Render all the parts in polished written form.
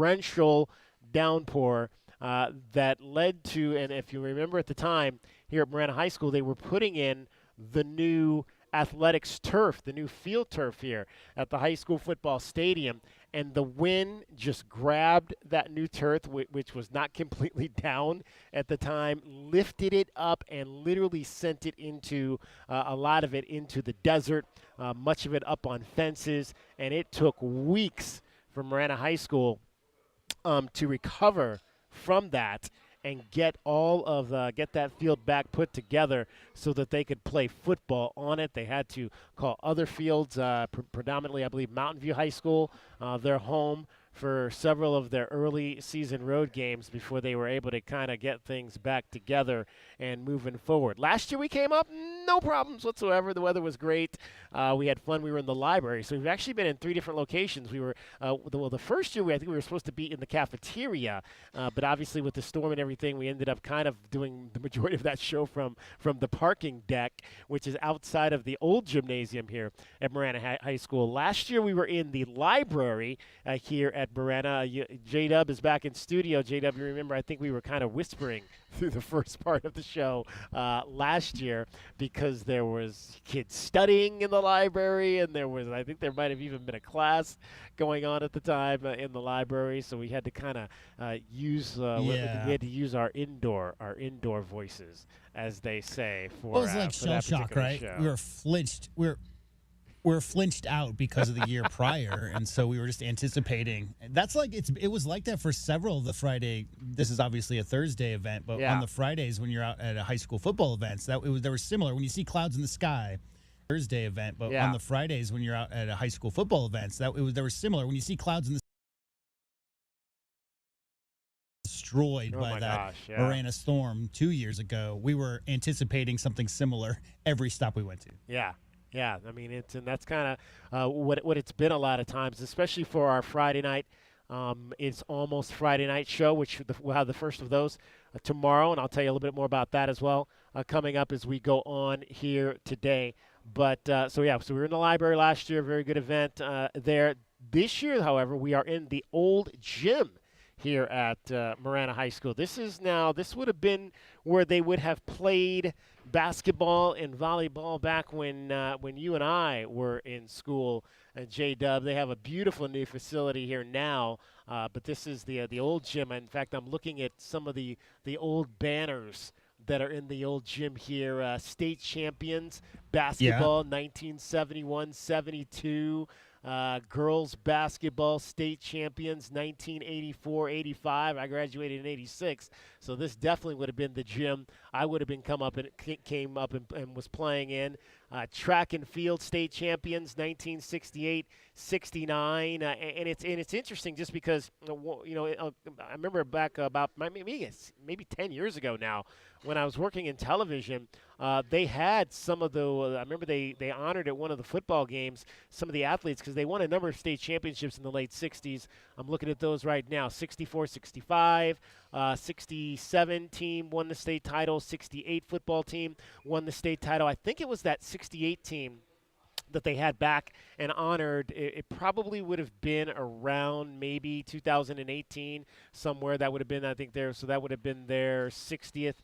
torrential downpour that led to, and if you remember at the time here at Marana High School, they were putting in the new athletics turf, the new field turf here at the high school football stadium. And the wind just grabbed that new turf, which was not completely down at the time, lifted it up, and literally sent it into a lot of it into the desert, much of it up on fences. And it took weeks for Marana High School to recover from that and get that field back put together so that they could play football on it. They had to call other fields, predominantly I believe Mountain View High School, their home for several of their early season road games before they were able to kind of get things back together and moving forward. Last year we came up, no problems whatsoever. The weather was great. We had fun. We were in the library. So we've actually been in 3 different locations. We were, the first year I think we were supposed to be in the cafeteria, but obviously with the storm and everything, we ended up kind of doing the majority of that show from the parking deck, which is outside of the old gymnasium here at Marana High School. Last year we were in the library here at Marana. J-Dub is back in studio. J-Dub, you remember, I think we were kind of whispering through the first part of the show last year because there was kids studying in the library, and I think there might have even been a class going on at the time in the library, so we had to kind of we had to use our indoor voices, as they say, for it was like for shell that shock, particular right? show. We were flinched. We were flinched out because of the year prior, and so we were just anticipating. That's like it was like that for several of the Friday. This is obviously a Thursday event, but on the Fridays when you're out at a high school football events, they were similar. When you see clouds in the sky, Thursday event, but on the Fridays when you're out at a high school football events, they were similar. When you see clouds in the destroyed by that Marana storm 2 years ago, we were anticipating something similar every stop we went to. Yeah, I mean, that's kind of what it's been a lot of times, especially for our Friday night. It's almost Friday night show, which we'll have the first of those tomorrow, and I'll tell you a little bit more about that as well coming up as we go on here today. But so we were in the library last year, very good event there. This year, however, we are in the old gym here at Marana High School. This would have been where they would have played basketball and volleyball back when you and I were in school. J-Dub, they have a beautiful new facility here now, but this is the old gym. In fact, I'm looking at some of the old banners that are in the old gym here. State champions basketball, 1971-72. Girls basketball state champions 1984-85. I graduated in 86, so this definitely would have been the gym I would have been came up and was playing in. Track and field state champions 1968-69, and it's interesting just because I remember back about maybe 10 years ago now when I was working in television. They had some of the I remember they honored at one of the football games some of the athletes because they won a number of state championships in the late 60s. I'm looking at those right now. 64-65, 67 team won the state title, 68 football team won the state title. I think it was that 68 team that they had back and honored. It probably would have been around maybe 2018 somewhere. That would have been, I think, so that would have been their 60th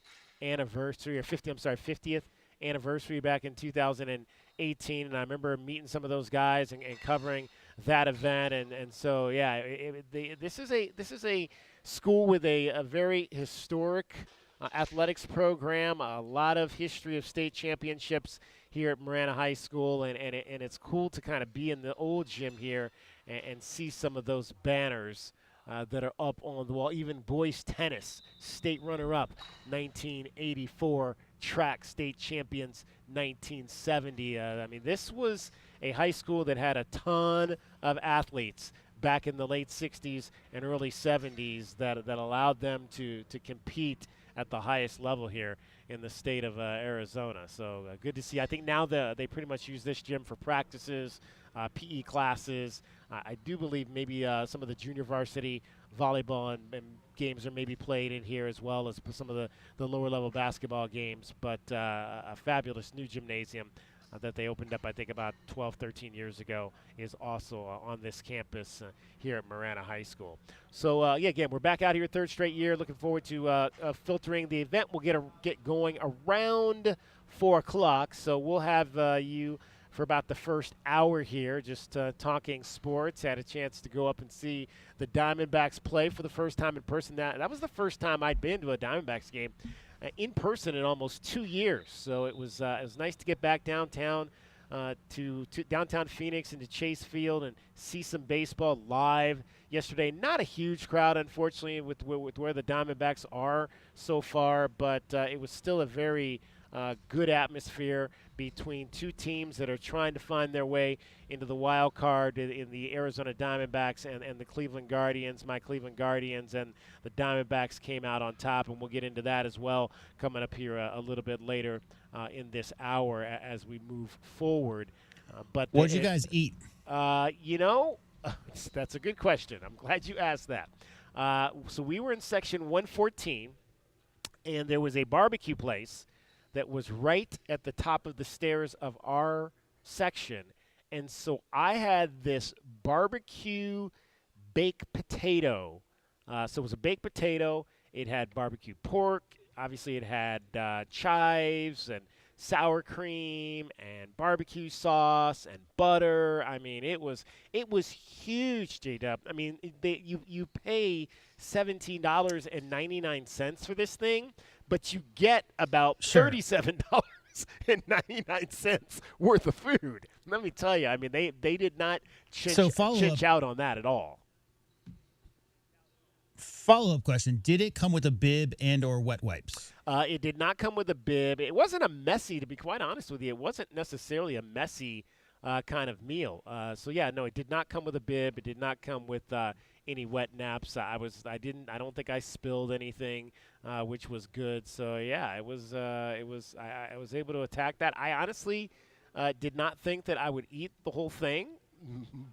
anniversary, or 50th anniversary back in 2018. And I remember meeting some of those guys and covering that event. And so, this is a school with a very historic athletics program, a lot of history of state championships here at Marana High School, and it's cool to kind of be in the old gym here and see some of those banners that are up on the wall. Even boys tennis, state runner-up, 1984, track state champions, 1970. I mean, this was a high school that had a ton of athletes back in the late 60s and early 70s that allowed them to compete at the highest level here in the state of Arizona. So good to see. I think now they pretty much use this gym for practices, PE classes. I do believe maybe some of the junior varsity volleyball and games are maybe played in here as well as some of the lower level basketball games. But a fabulous new gymnasium that they opened up, I think, about 12, 13 years ago, is also on this campus here at Marana High School. So, yeah, again, we're back out here third straight year. Looking forward to filtering the event. We'll get going around 4 o'clock, so we'll have you for about the first hour here, just talking sports. Had a chance to go up and see the Diamondbacks play for the first time in person. That was the first time I'd been to a Diamondbacks game in person in almost 2 years. So it was nice to get back downtown to downtown Phoenix and to Chase Field and see some baseball live yesterday. Not a huge crowd, unfortunately, with where the Diamondbacks are so far, but it was still a very good atmosphere between two teams that are trying to find their way into the wild card in the Arizona Diamondbacks and the Cleveland Guardians. My Cleveland Guardians and the Diamondbacks came out on top, and we'll get into that as well coming up here a little bit later in this hour as we move forward. But what did you guys eat? That's a good question. I'm glad you asked that. So we were in section 114, and there was a barbecue place that was right at the top of the stairs of our section. And so I had this barbecue baked potato. So it was a baked potato. It had barbecue pork. Obviously, it had chives and sour cream and barbecue sauce and butter. I mean, it was huge, J-Dub. I mean, you pay $17.99 for this thing, but you get about $37.99 worth of food. Let me tell you, I mean, they did not chinch out on that at all. Follow-up question. Did it come with a bib and or wet wipes? It did not come with a bib. It wasn't a messy, to be quite honest with you. It wasn't necessarily a messy kind of meal. So, yeah, no, it did not come with a bib. It did not come with any wet naps. I don't think I spilled anything, which was good. So yeah, I was able to attack that. I honestly did not think that I would eat the whole thing,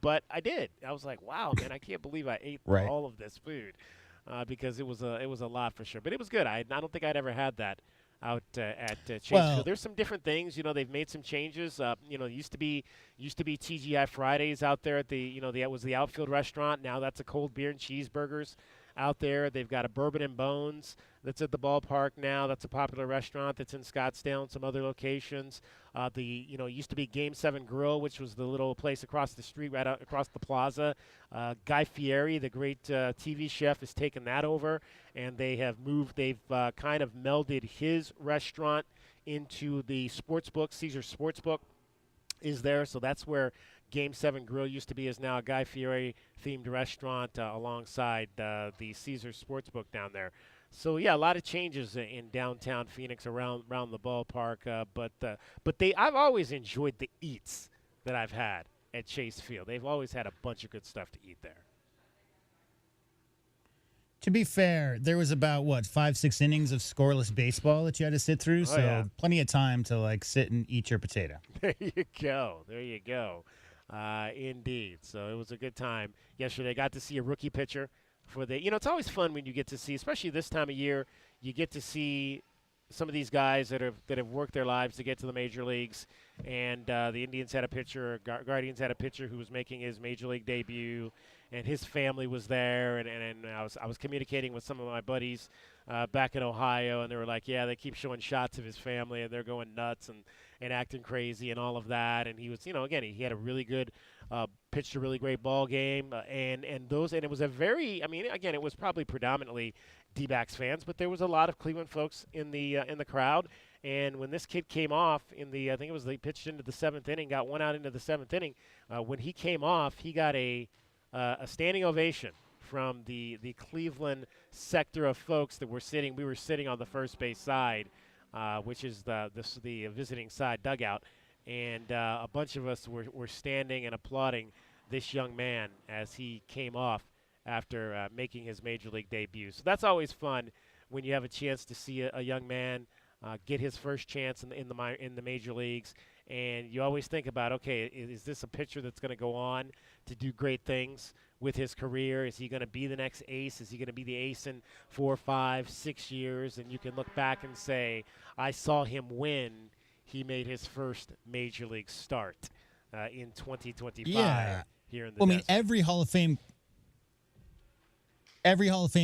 but I did. I was like, wow, man, I can't believe I ate all of this food because it was a lot for sure. But it was good. I don't think I'd ever had that out at Chase Field. There's some different things. They've made some changes. Used to be TGI Fridays out there at that was the outfield restaurant. Now that's a cold beer and cheeseburgers out there. They've got a Bourbon and Bones that's at the ballpark now. That's a popular restaurant that's in Scottsdale and some other locations. Used to be Game 7 Grill, which was the little place across the street, right out across the plaza. Guy Fieri, the great TV chef, has taken that over, and they've kind of melded his restaurant into the sportsbook. Caesar Sportsbook is there, so that's where Game 7 Grill used to be, is now a Guy Fieri-themed restaurant alongside the Caesar Sportsbook down there. So, yeah, a lot of changes in downtown Phoenix around the ballpark. But I've always enjoyed the eats that I've had at Chase Field. They've always had a bunch of good stuff to eat there. To be fair, there was about, 5-6 innings of scoreless baseball that you had to sit through, plenty of time to, sit and eat your potato. There you go. Indeed. So it was a good time yesterday. I got to see a rookie pitcher for it's always fun when you get to see, especially this time of year, you get to see some of these guys that have worked their lives to get to the major leagues. And the Indians had a pitcher, Guardians had a pitcher who was making his major league debut, and his family was there. And I was communicating with some of my buddies back in Ohio, and they were like, yeah, they keep showing shots of his family, and they're going nuts and acting crazy and all of that. And he was, again, he had a really good pitched a really great ball game, and it was a very, again, it was probably predominantly D-backs fans, but there was a lot of Cleveland folks in the crowd. And when this kid came off I think it was they pitched into the 7th inning, got one out into the 7th inning. When he came off, he got a standing ovation from the Cleveland sector of folks that were sitting. We were sitting on the first base side, which is the visiting side dugout. And a bunch of us were standing and applauding this young man as he came off after making his major league debut. So that's always fun when you have a chance to see a young man get his first chance in the major leagues. And you always think about, okay, is this a pitcher that's going to go on to do great things with his career? Is he going to be the next ace? Is he going to be the ace in 4, 5, 6 years? And you can look back and say, I saw him win he made his first major league start in 2025 here in the Well, I mean, desert. every Hall of Fame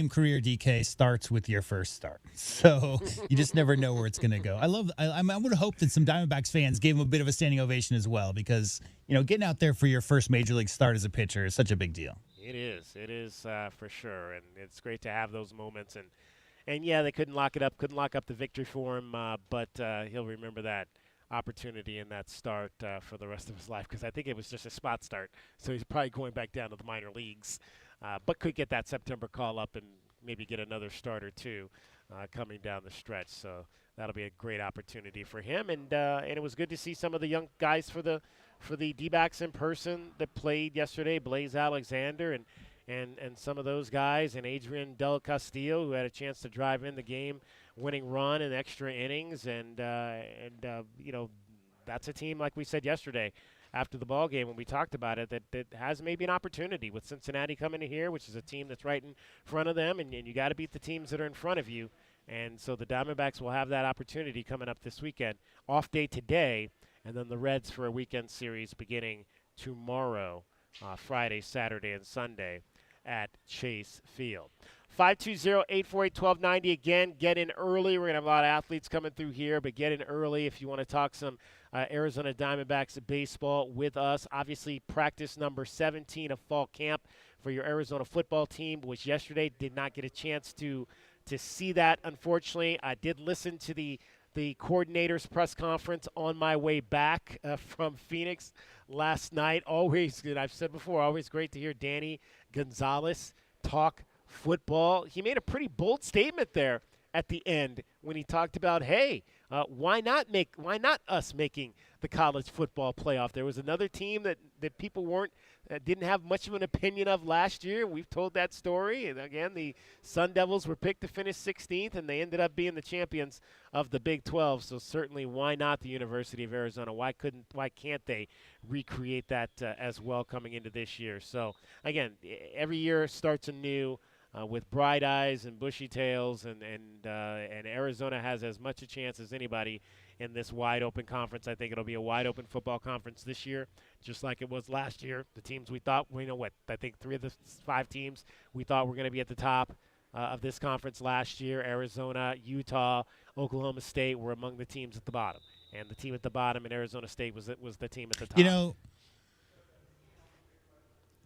career, DK, starts with your first start. So you just never know where it's going to go. I would hope that some Diamondbacks fans gave him a bit of a standing ovation as well, because, getting out there for your first major league start as a pitcher is such a big deal. It is for sure, and it's great to have those moments. And yeah, they couldn't lock up the victory for him, but he'll remember that opportunity and that start for the rest of his life, because I think it was just a spot start, so he's probably going back down to the minor leagues, but could get that September call up and maybe get another start or two coming down the stretch. So that'll be a great opportunity for him, and it was good to see some of the young guys for the D-backs in person that played yesterday. Blaze Alexander and some of those guys, and Adrian Del Castillo, who had a chance to drive in the game-winning run in extra innings, and that's a team, like we said yesterday after the ball game when we talked about it, that has maybe an opportunity with Cincinnati coming in here, which is a team that's right in front of them, and you got to beat the teams that are in front of you. And so the Diamondbacks will have that opportunity coming up this weekend. Off day today, and then the Reds for a weekend series beginning tomorrow, Friday, Saturday, and Sunday at Chase Field. 520-848-1290. Again, get in early. We're going to have a lot of athletes coming through here, but get in early if you want to talk some Arizona Diamondbacks baseball with us. Obviously, practice number 17 of fall camp for your Arizona football team was yesterday. Did not get a chance to see that, unfortunately. I did listen to the coordinator's press conference on my way back from Phoenix last night. Always, and I've said before, always great to hear Danny Gonzalez talk football. He made a pretty bold statement there at the end when he talked about, hey, why not us making the college football playoff? There was another team that people didn't have much of an opinion of last year. We've told that story. And again, the Sun Devils were picked to finish 16th, and they ended up being the champions of the Big 12. So certainly, why not the University of Arizona? Why can't they recreate that as well coming into this year? So again, every year starts anew. With bright eyes and bushy tails, and Arizona has as much a chance as anybody in this wide-open conference. I think it'll be a wide-open football conference this year, just like it was last year. The teams we thought, I think 3 of the 5 teams we thought were going to be at the top of this conference last year, Arizona, Utah, Oklahoma State, were among the teams at the bottom. And the team at the bottom in Arizona State was the team at the top.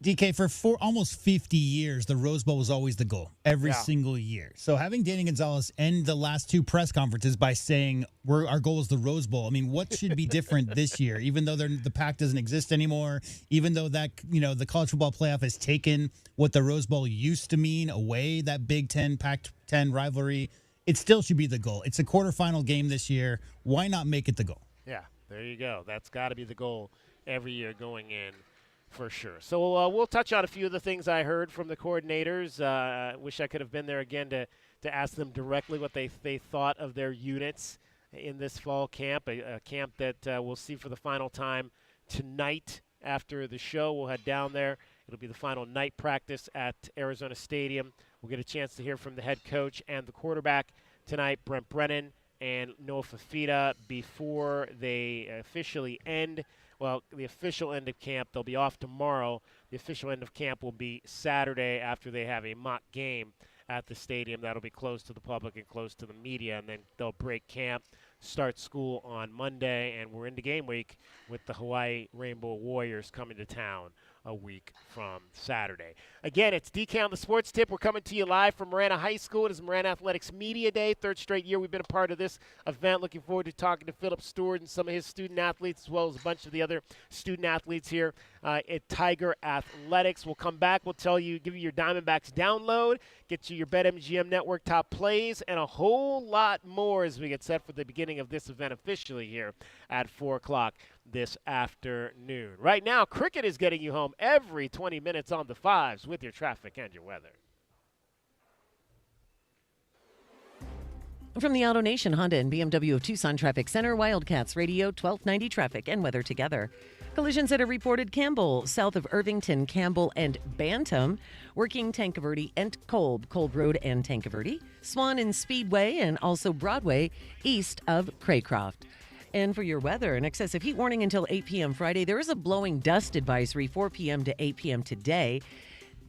DK, for almost 50 years, the Rose Bowl was always the goal every single year. So having Danny Gonzalez end the last 2 press conferences by saying our goal is the Rose Bowl, I mean, what should be different this year? Even though the Pac doesn't exist anymore, even though that the college football playoff has taken what the Rose Bowl used to mean away, that Big Ten Pac-10 rivalry, it still should be the goal. It's a quarterfinal game this year. Why not make it the goal? Yeah, there you go. That's got to be the goal every year going in. For sure. So we'll touch on a few of the things I heard from the coordinators. Wish I could have been there again to ask them directly what they thought of their units in this fall camp, a camp that we'll see for the final time tonight after the show. We'll head down there. It'll be the final night practice at Arizona Stadium. We'll get a chance to hear from the head coach and the quarterback tonight, Brent Brennan and Noah Fafita, before they officially end. Well, the official end of camp, they'll be off tomorrow. The official end of camp will be Saturday after they have a mock game at the stadium. That'll be closed to the public and closed to the media, and then they'll break camp, start school on Monday, and we're into game week with the Hawaii Rainbow Warriors coming to town a week from Saturday. Again, it's DK on the Sports Tip. We're coming to you live from Marana High School. It is Marana Athletics Media Day, 3rd straight year we've been a part of this event. Looking forward to talking to Philip Stewart and some of his student athletes, as well as a bunch of the other student athletes here at Tiger Athletics. We'll come back. We'll give you your Diamondbacks download, get you your BetMGM Network top plays, and a whole lot more as we get set for the beginning of this event officially here at 4 o'clock this afternoon. Right now, cricket is getting you home every 20 minutes on the 5s with your traffic and your weather. From the AutoNation Honda and BMW of Tucson Traffic Center, Wildcats Radio 1290 traffic and weather together. Collisions that are reported Campbell, south of Irvington, Campbell, and Bantam. Working Tankerverde and Kolb Road and Tankerverde. Swan and Speedway, and also Broadway, east of Craycroft. And for your weather, an excessive heat warning until 8 p.m. Friday. There is a blowing dust advisory 4 p.m. to 8 p.m. today.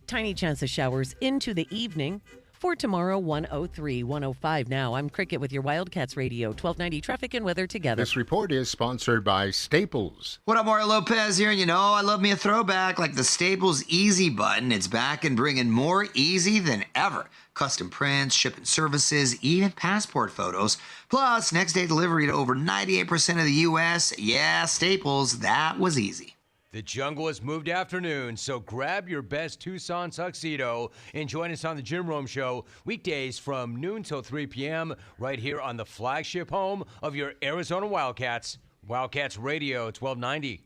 Tiny chance of showers into the evening. For tomorrow, 103, 105 now. I'm Cricket with your Wildcats Radio, 1290 traffic and weather together. This report is sponsored by Staples. What up, Mario Lopez here, and I love me a throwback like the Staples Easy button. It's back and bringing more easy than ever. Custom prints, shipping services, even passport photos. Plus, next day delivery to over 98% of the U.S. Yeah, Staples, that was easy. The jungle has moved afternoon, so grab your best Tucson tuxedo and join us on the Jim Rome Show weekdays from noon till 3 p.m. right here on the flagship home of your Arizona Wildcats, Wildcats Radio 1290.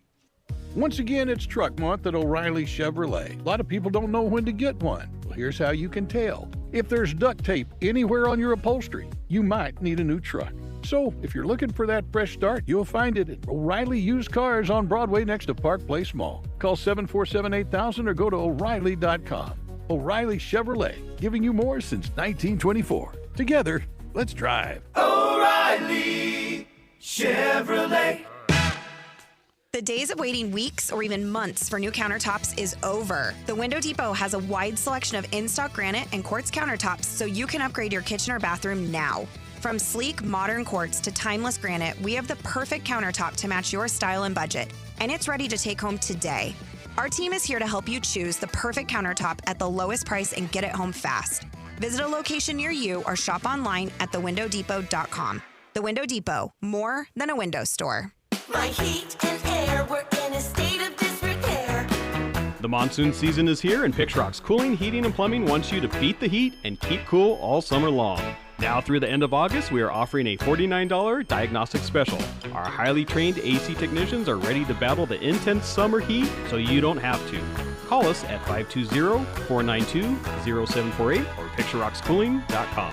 Once again, it's Truck Month at O'Reilly Chevrolet. A lot of people don't know when to get one. Well, here's how you can tell. If there's duct tape anywhere on your upholstery, you might need a new truck. So, if you're looking for that fresh start, you'll find it at O'Reilly Used Cars on Broadway next to Park Place Mall. Call 747-8000 or go to O'Reilly.com. O'Reilly Chevrolet, giving you more since 1924. Together, let's drive. O'Reilly Chevrolet. The days of waiting weeks or even months for new countertops is over. The Window Depot has a wide selection of in-stock granite and quartz countertops so you can upgrade your kitchen or bathroom now. From sleek, modern quartz to timeless granite, we have the perfect countertop to match your style and budget. And it's ready to take home today. Our team is here to help you choose the perfect countertop at the lowest price and get it home fast. Visit a location near you or shop online at thewindowdepot.com. The Window Depot, more than a window store. My heat and air were in a state of disrepair. The monsoon season is here, and Pixrock's Cooling, Heating, and Plumbing wants you to beat the heat and keep cool all summer long. Now through the end of August, we are offering a $49 diagnostic special. Our highly trained AC technicians are ready to battle the intense summer heat so you don't have to. Call us at 520-492-0748 or PictureRocksCooling.com.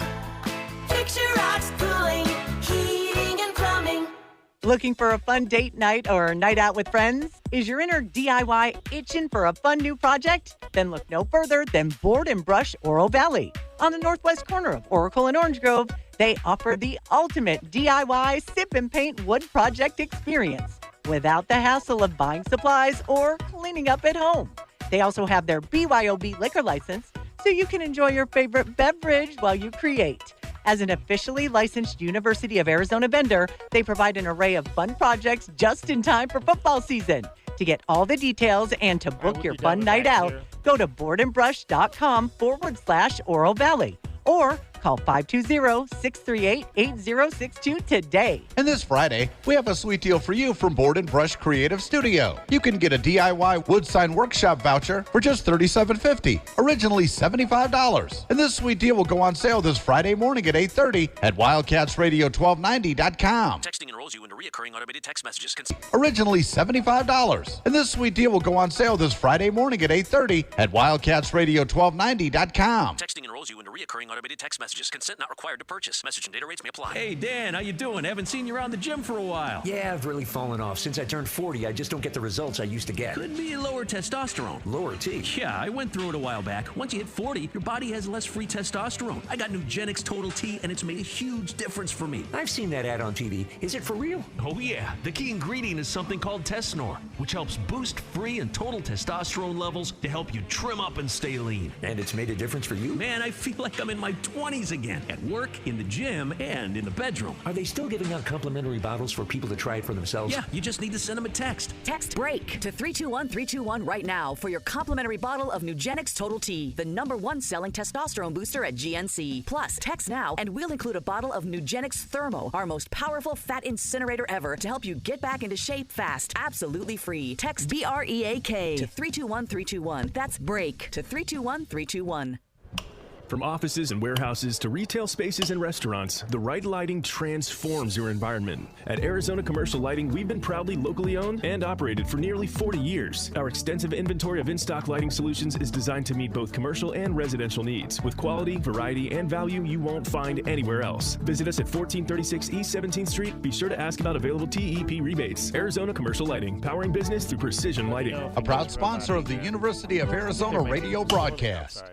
Picture Rocks Cooling, Heating, and Plumbing. Looking for a fun date night or a night out with friends? Is your inner DIY itching for a fun new project? Then look no further than Board and Brush Oro Valley. On the northwest corner of Oracle and Orange Grove, they offer the ultimate DIY sip and paint wood project experience without the hassle of buying supplies or cleaning up at home. They also have their BYOB liquor license, so you can enjoy your favorite beverage while you create. As an officially licensed University of Arizona vendor, they provide an array of fun projects just in time for football season. To get all the details and to book your fun night out, go to boardandbrush.com/Oro Valley or call 520-638-8062 today. And this Friday, we have a sweet deal for you from Board and Brush Creative Studio. You can get a DIY wood sign workshop voucher for just $37.50, originally $75. And this sweet deal will go on sale this Friday morning at 8:30 at WildcatsRadio1290.com. Texting enrolls you into recurring automated text messages. Originally $75. And this sweet deal will go on sale this Friday morning at 8:30 at WildcatsRadio1290.com. Texting enrolls you into recurring automated text messages. Consent not required to purchase. Message and data rates may apply. Hey, Dan, how you doing? Haven't seen you around the gym for a while. Yeah, I've really fallen off. Since I turned 40, I just don't get the results I used to get. Could be lower testosterone. Lower T? Yeah, I went through it a while back. Once you hit 40, your body has less free testosterone. I got Nugenix Total T, and it's made a huge difference for me. I've seen that ad on TV. Is it for real? Oh, yeah. The key ingredient is something called Tesnor, which helps boost free and total testosterone levels to help you trim up and stay lean. And it's made a difference for you? Man, I feel like I'm in my 20s again. At work, in the gym, and in the bedroom. Are they still giving out complimentary bottles for people to try it for themselves? Yeah, you just need to send them a text. Text BREAK to 321-321 right now for your complimentary bottle of Nugenix Total T, the #1 selling testosterone booster at GNC. Plus, text now and we'll include a bottle of Nugenix Thermo, our most powerful fat incinerator ever, to help you get back into shape fast. Absolutely free. Text BREAK to 321-321. That's BREAK to 321-321. From offices and warehouses to retail spaces and restaurants, the right lighting transforms your environment. At Arizona Commercial Lighting, we've been proudly locally owned and operated for nearly 40 years. Our extensive inventory of in-stock lighting solutions is designed to meet both commercial and residential needs, with quality, variety, and value you won't find anywhere else. Visit us at 1436 East 17th Street. Be sure to ask about available TEP rebates. Arizona Commercial Lighting, powering business through precision lighting. A proud sponsor of the University of Arizona radio broadcast.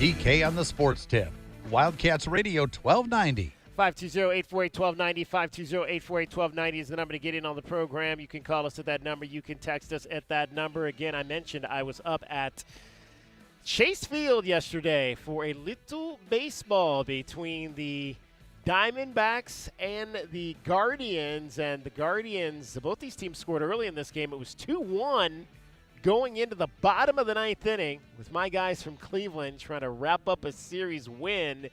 DK on the sports tip. Wildcats Radio 1290. 520-848-1290, 520-848-1290 is the number to get in on the program. You can call us at that number. You can text us at that number. Again, I mentioned I was up at Chase Field yesterday for a little baseball between the Diamondbacks and the Guardians. And the Guardians, both these teams scored early in this game. It was 2-1 going into the bottom of the ninth inning with my guys from Cleveland trying to wrap up a series win.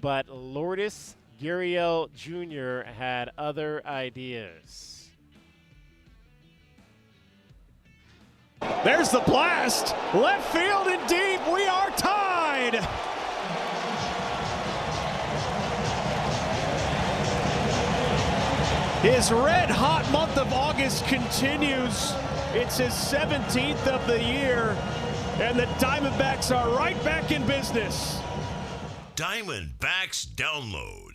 But Lourdes Gurriel Jr. had other ideas. There's the blast. Left field and deep. We are tied. His red-hot month of August continues. It's his 17th of the year, and the Diamondbacks are right back in business. Diamondbacks Download.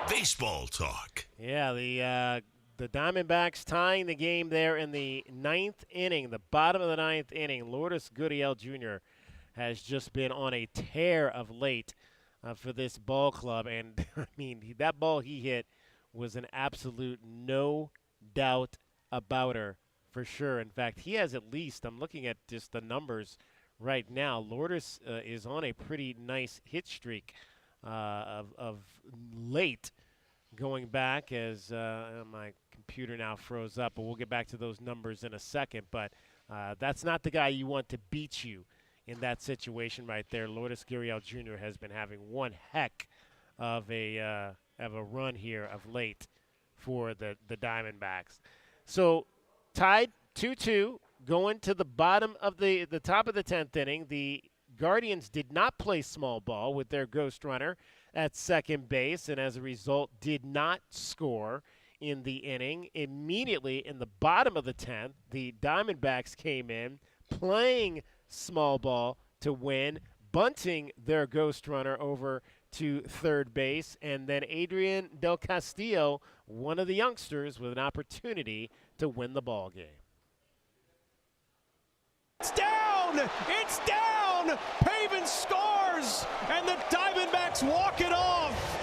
Baseball talk. Yeah, the Diamondbacks tying the game there in the ninth inning, the bottom of the ninth inning. Lourdes Gurriel Jr. has just been on a tear of late for this ball club. And, I mean, that ball he hit was an absolute no doubt about her for sure. In fact, he has at least, I'm looking at just the numbers right now, Lourdes is on a pretty nice hit streak of late going back as my computer now froze up, but we'll get back to those numbers in a second. But that's not the guy you want to beat you in that situation right there. Lourdes Gurriel Jr. has been having one heck of a run here of late for the Diamondbacks. So tied 2-2 going to the bottom of the top of the 10th inning. The Guardians did not play small ball with their ghost runner at second base, and as a result did not score in the inning. Immediately in the bottom of the 10th, the Diamondbacks came in playing small ball to win, bunting their ghost runner over to third base, and then Adrian Del Castillo, one of the youngsters, with an opportunity to win the ball game. It's down! It's down! Pavin scores, and the Diamondbacks walk it off.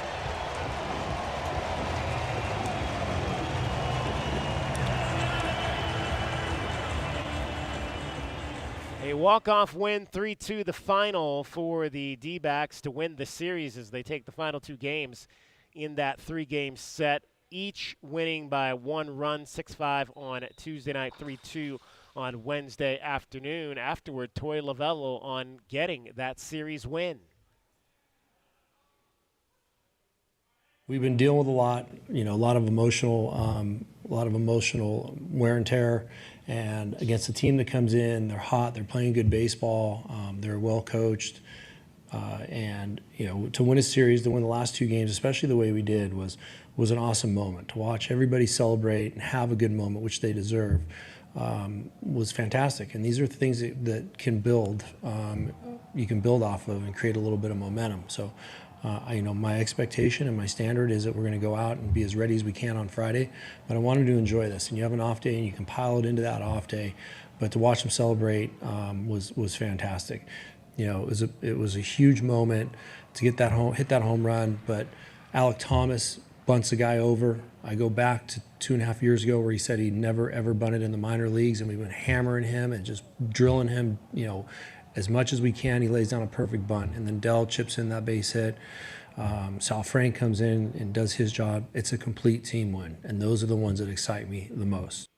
A walk-off win, 3-2 the final for the D-backs to win the series as they take the final two games in that three-game set, each winning by one run, 6-5 on Tuesday night, 3-2 on Wednesday afternoon. Afterward, Toy Lavello on getting that series win. We've been dealing with a lot of emotional wear and tear, and against a team that comes in, they're hot, they're playing good baseball, they're well coached, and to win a series, to win the last two games, especially the way we did, was an awesome moment. To watch everybody celebrate and have a good moment, which they deserve, was fantastic. And these are things that can build, you can build off of and create a little bit of momentum. So. My expectation and my standard is that we're going to go out and be as ready as we can on Friday, but I want them to enjoy this. And you have an off day and you can pile it into that off day, but to watch them celebrate was fantastic. It was a huge moment to get that hit that home run, but Alec Thomas bunts a guy over. I go back to 2.5 years ago where he said he never ever bunted in the minor leagues, and we've been hammering him and just drilling him, as much as we can. He lays down a perfect bunt, and then Dell chips in that base hit. Sal Frank comes in and does his job. It's a complete team win, and those are the ones that excite me the most.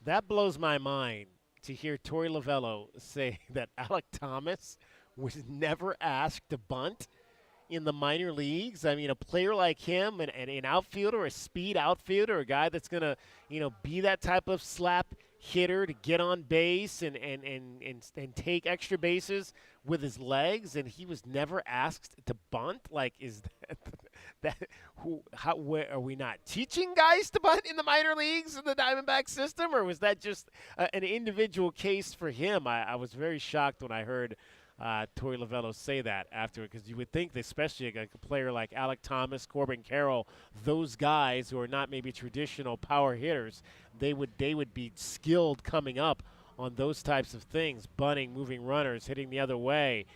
That blows my mind to hear Toy Lavello say that Alec Thomas was never asked to bunt in the minor leagues. I mean, a player like him, and an outfielder, a speed outfielder, a guy that's going to, be that type of slap hitter to get on base and take extra bases with his legs, and he was never asked to bunt. Like, is where are we not teaching guys to bunt in the minor leagues in the Diamondback system, or was that just an individual case for him? I was very shocked when I heard Toy Lavello say that after, because you would think that especially a player like Alec Thomas, Corbin Carroll, those guys who are not maybe traditional power hitters, they would be skilled coming up on those types of things, bunting, moving runners, hitting the other way.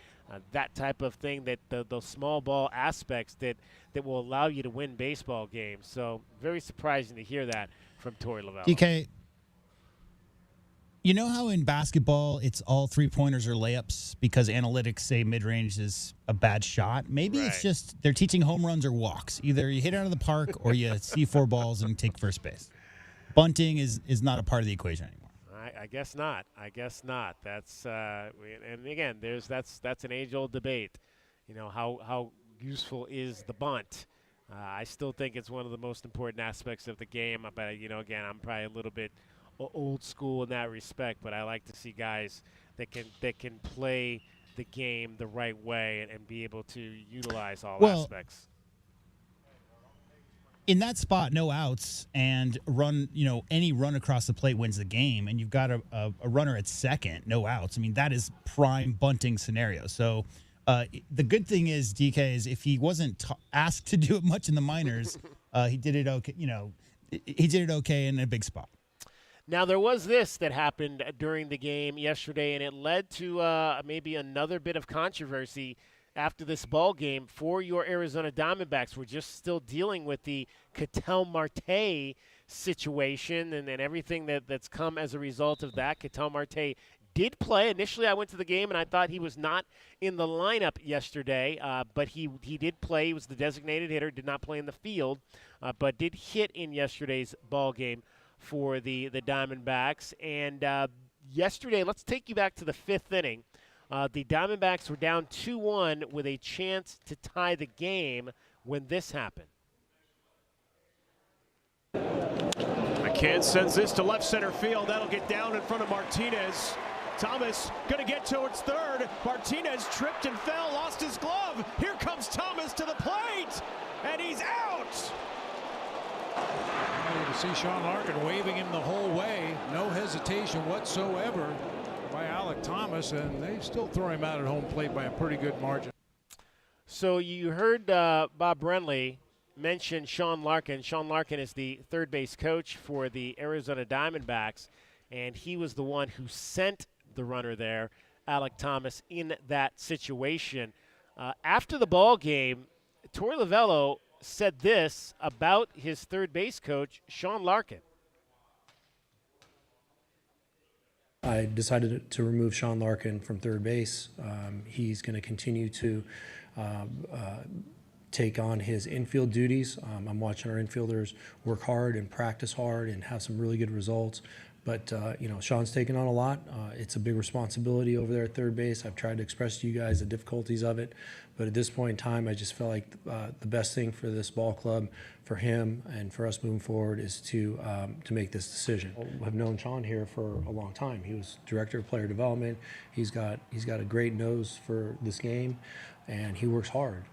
that type of thing, that those small ball aspects that will allow you to win baseball games. So very surprising to hear that from Torey Lovullo. DK, you know how in basketball it's all three-pointers or layups because analytics say mid-range is a bad shot? Maybe it's just they're teaching home runs or walks. Either you hit it out of the park or you see 4 balls and take first base. Bunting is not a part of the equation anymore. I guess not. I guess not. That's and again, that's an age-old debate. You know, how useful is the bunt? I still think it's one of the most important aspects of the game. But you know, again, I'm probably a little bit old school in that respect. But I like to see guys that can play the game the right way and be able to utilize all aspects. In that spot, no outs, and any run across the plate wins the game, and you've got a runner at second, no outs. I mean, that is prime bunting scenario. So the good thing is, DK, is if he wasn't asked to do it much in the minors, he did it okay. He did it okay in a big spot. Now, there was this that happened during the game yesterday, and it led to maybe another bit of controversy after this ball game for your Arizona Diamondbacks. We're just still dealing with the Ketel Marte situation and everything that's come as a result of that. Ketel Marte did play. Initially, I went to the game, and I thought he was not in the lineup yesterday, but he did play. He was the designated hitter, did not play in the field, but did hit in yesterday's ball game for the Diamondbacks. And yesterday, let's take you back to the 5th inning. The Diamondbacks were down 2-1 with a chance to tie the game when this happened. McCann sends this to left center field. That'll get down in front of Martinez. Thomas going to get towards third. Martinez tripped and fell, lost his glove. Here comes Thomas to the plate, and he's out. You can see Sean Larkin waving him the whole way. No hesitation whatsoever by Alec Thomas, and they still throw him out at home plate by a pretty good margin. So you heard Bob Brenly mention Sean Larkin. Sean Larkin is the third base coach for the Arizona Diamondbacks, and he was the one who sent the runner there, Alec Thomas, in that situation. After the ball game, Torey Lovullo said this about his third base coach, Sean Larkin. I decided to remove Sean Larkin from third base. He's going to continue to take on his infield duties. I'm watching our infielders work hard and practice hard and have some really good results. But, Sean's taken on a lot. It's a big responsibility over there at third base. I've tried to express to you guys the difficulties of it. But at this point in time, I just felt like the best thing for this ball club, for him, and for us moving forward is to make this decision. I've known Sean here for a long time. He was director of player development. He's got a great nose for this game, and he works hard.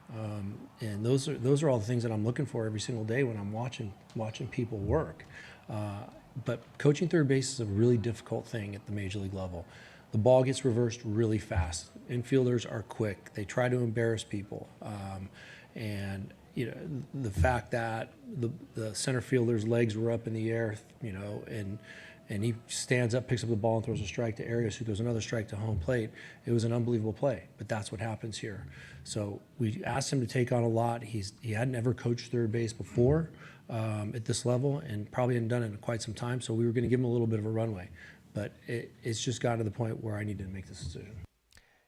And those are all the things that I'm looking for every single day when I'm watching people work. But coaching third base is a really difficult thing at the major league level. The ball gets reversed really fast. Infielders are quick. They try to embarrass people. And the fact that the center fielder's legs were up in the air, and he stands up, picks up the ball, and throws a strike to Arias, who throws another strike to home plate. It was an unbelievable play, but that's what happens here. So we asked him to take on a lot. He hadn't ever coached third base before at this level, and probably hadn't done it in quite some time. So we were going to give him a little bit of a runway, but it's just gotten to the point where I needed to make this decision.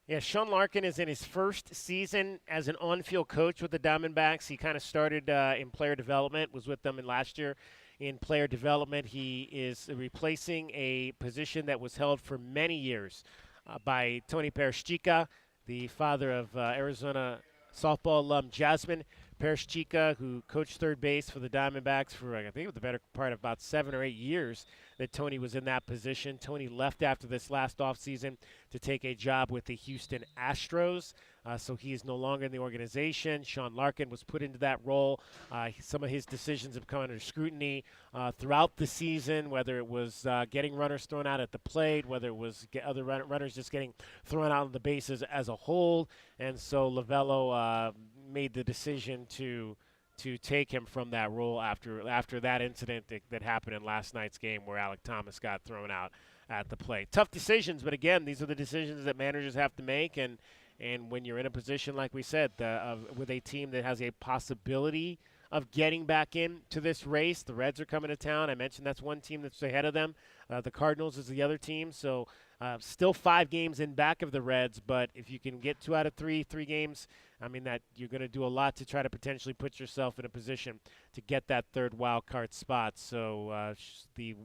Yeah, Sean Larkin is in his first season as an on-field coach with the Diamondbacks. He kind of started in player development, was with them last year in player development. He is replacing a position that was held for many years by Tony Perez-Chica, the father of Arizona softball alum Jasmine Perez-Chica, who coached third base for the Diamondbacks for, I think, the better part of about 7 or 8 years that Tony was in that position. Tony left after this last offseason to take a job with the Houston Astros, so he is no longer in the organization. Sean Larkin was put into that role. Some of his decisions have come under scrutiny throughout the season, whether it was getting runners thrown out at the plate, whether it was other runners just getting thrown out on the bases as a whole. And so Lovullo made the decision to take him from that role after that incident that happened in last night's game where Alec Thomas got thrown out at the plate. Tough decisions, but again, these are the decisions that managers have to make, and And when you're in a position, like we said, with a team that has a possibility of getting back into this race, the Reds are coming to town. I mentioned that's one team that's ahead of them. The Cardinals is the other team. So still 5 games in back of the Reds, but if you can get 2 out of 3 games, I mean, that you're going to do a lot to try to potentially put yourself in a position to get that third wild card spot. So the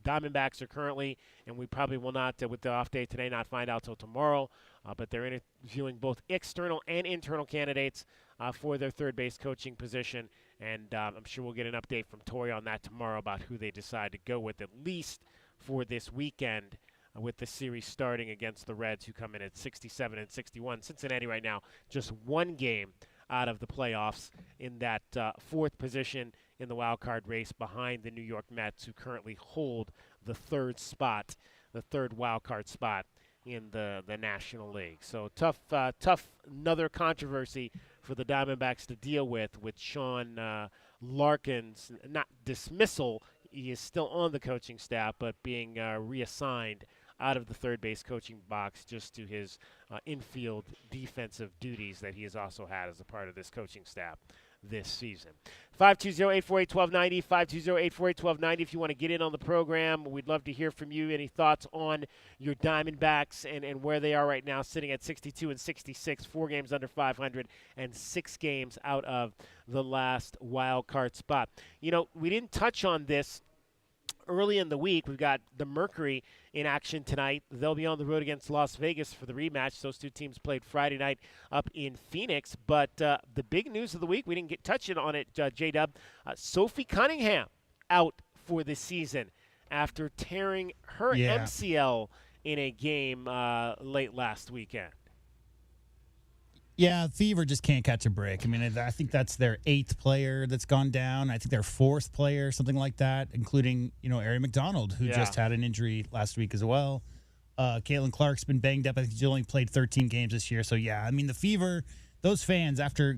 Diamondbacks are currently, and we probably will not, with the off day today, not find out till tomorrow, but they're interviewing both external and internal candidates for their third base coaching position. And I'm sure we'll get an update from Tori on that tomorrow about who they decide to go with, at least for this weekend, with the series starting against the Reds, who come in at 67 and 61. Cincinnati right now just 1 game out of the playoffs in that 4th position in the wild card race behind the New York Mets, who currently hold the 3rd spot, the 3rd wild card spot in the National League. So tough another controversy for the Diamondbacks to deal with Sean Larkin's not dismissal. He is still on the coaching staff, but being reassigned out of the third base coaching box just to his infield defensive duties that he has also had as a part of this coaching staff this season. 520-848-1290, 520-848-1290 if you want to get in on the program. We'd love to hear from you. Any thoughts on your Diamondbacks and where they are right now, sitting at 62 and 66, 4 games under 500, and 6 games out of the last wild card spot. You know, we didn't touch on this early in the week. We've got the Mercury in action tonight. They'll be on the road against Las Vegas for the rematch. Those 2 teams played Friday night up in Phoenix. But the big news of the week, we didn't get touching on it, J-Dub. Sophie Cunningham out for the season after tearing her MCL in a game late last weekend. Yeah, Fever just can't catch a break. I mean, I think that's their 8th player that's gone down. I think their 4th player, something like that, including, Ari McDonald, who just had an injury last week as well. Caitlin Clark's been banged up. I think she's only played 13 games this year. So, yeah, I mean, the Fever, those fans, after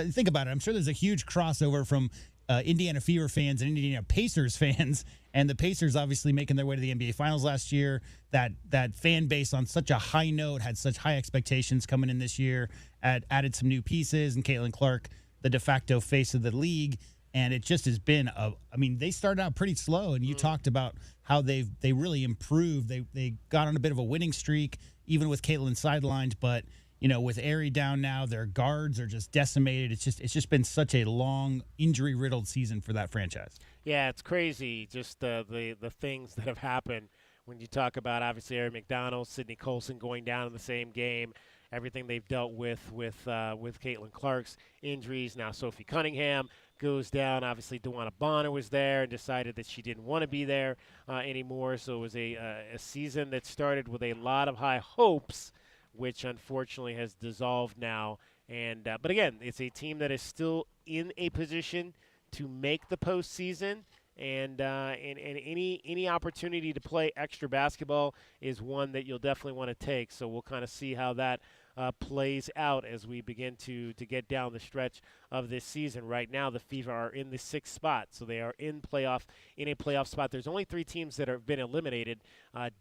think about it, I'm sure there's a huge crossover from Indiana Fever fans and Indiana Pacers fans, and the Pacers obviously making their way to the NBA Finals last year. That fan base on such a high note had such high expectations coming in this year, added some new pieces, and Caitlin Clark, the de facto face of the league, and it just has been they started out pretty slow, and you talked about how they really improved. They got on a bit of a winning streak, even with Caitlin sidelined, but with Ari down now, their guards are just decimated. It's just been such a long, injury-riddled season for that franchise. Yeah, it's crazy, just the things that have happened when you talk about, obviously, Ari McDonald, Sydney Colson going down in the same game, everything they've dealt with Caitlin Clark's injuries. Now Sophie Cunningham goes down. Obviously, DeWanna Bonner was there and decided that she didn't want to be there anymore. So it was a season that started with a lot of high hopes, which unfortunately has dissolved now. And but again, it's a team that is still in a position to make the postseason, and any opportunity to play extra basketball is one that you'll definitely want to take. So we'll kind of see how that plays out as we begin to get down the stretch of this season. Right now, the Fever are in the 6th spot, so they are in a playoff spot. There's only 3 teams that have been eliminated: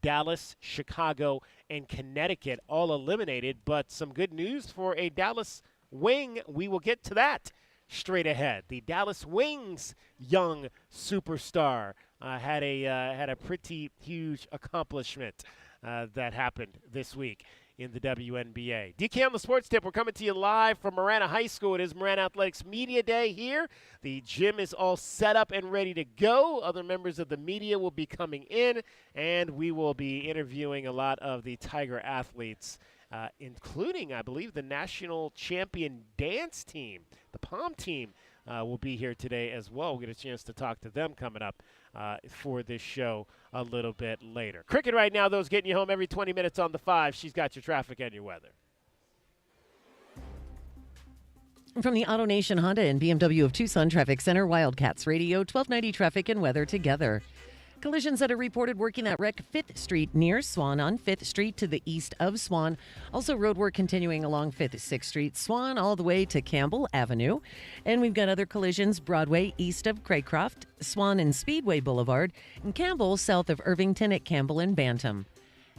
Dallas, Chicago, and Connecticut, all eliminated. But some good news for a Dallas Wing. We will get to that straight ahead. The Dallas Wings young superstar had a pretty huge accomplishment that happened this week in the WNBA. DK on the Sports Tip. We're coming to you live from Marana High School. It is Marana Athletics Media Day here. The gym is all set up and ready to go. Other members of the media will be coming in, and we will be interviewing a lot of the Tiger athletes, including, I believe, the national champion dance team, the POM team, will be here today as well. We'll get a chance to talk to them coming up for this show a little bit later. Cricket right now, though, is getting you home every 20 minutes on the 5. She's got your traffic and your weather. From the Auto Nation Honda and BMW of Tucson Traffic Center, Wildcats Radio, 1290 traffic and weather together. Collisions that are reported working at wreck 5th Street near Swan on 5th Street to the east of Swan. Also road work continuing along 5th, 6th Street, Swan, all the way to Campbell Avenue. And we've got other collisions Broadway east of Craycroft, Swan and Speedway Boulevard, and Campbell south of Irvington at Campbell and Bantam.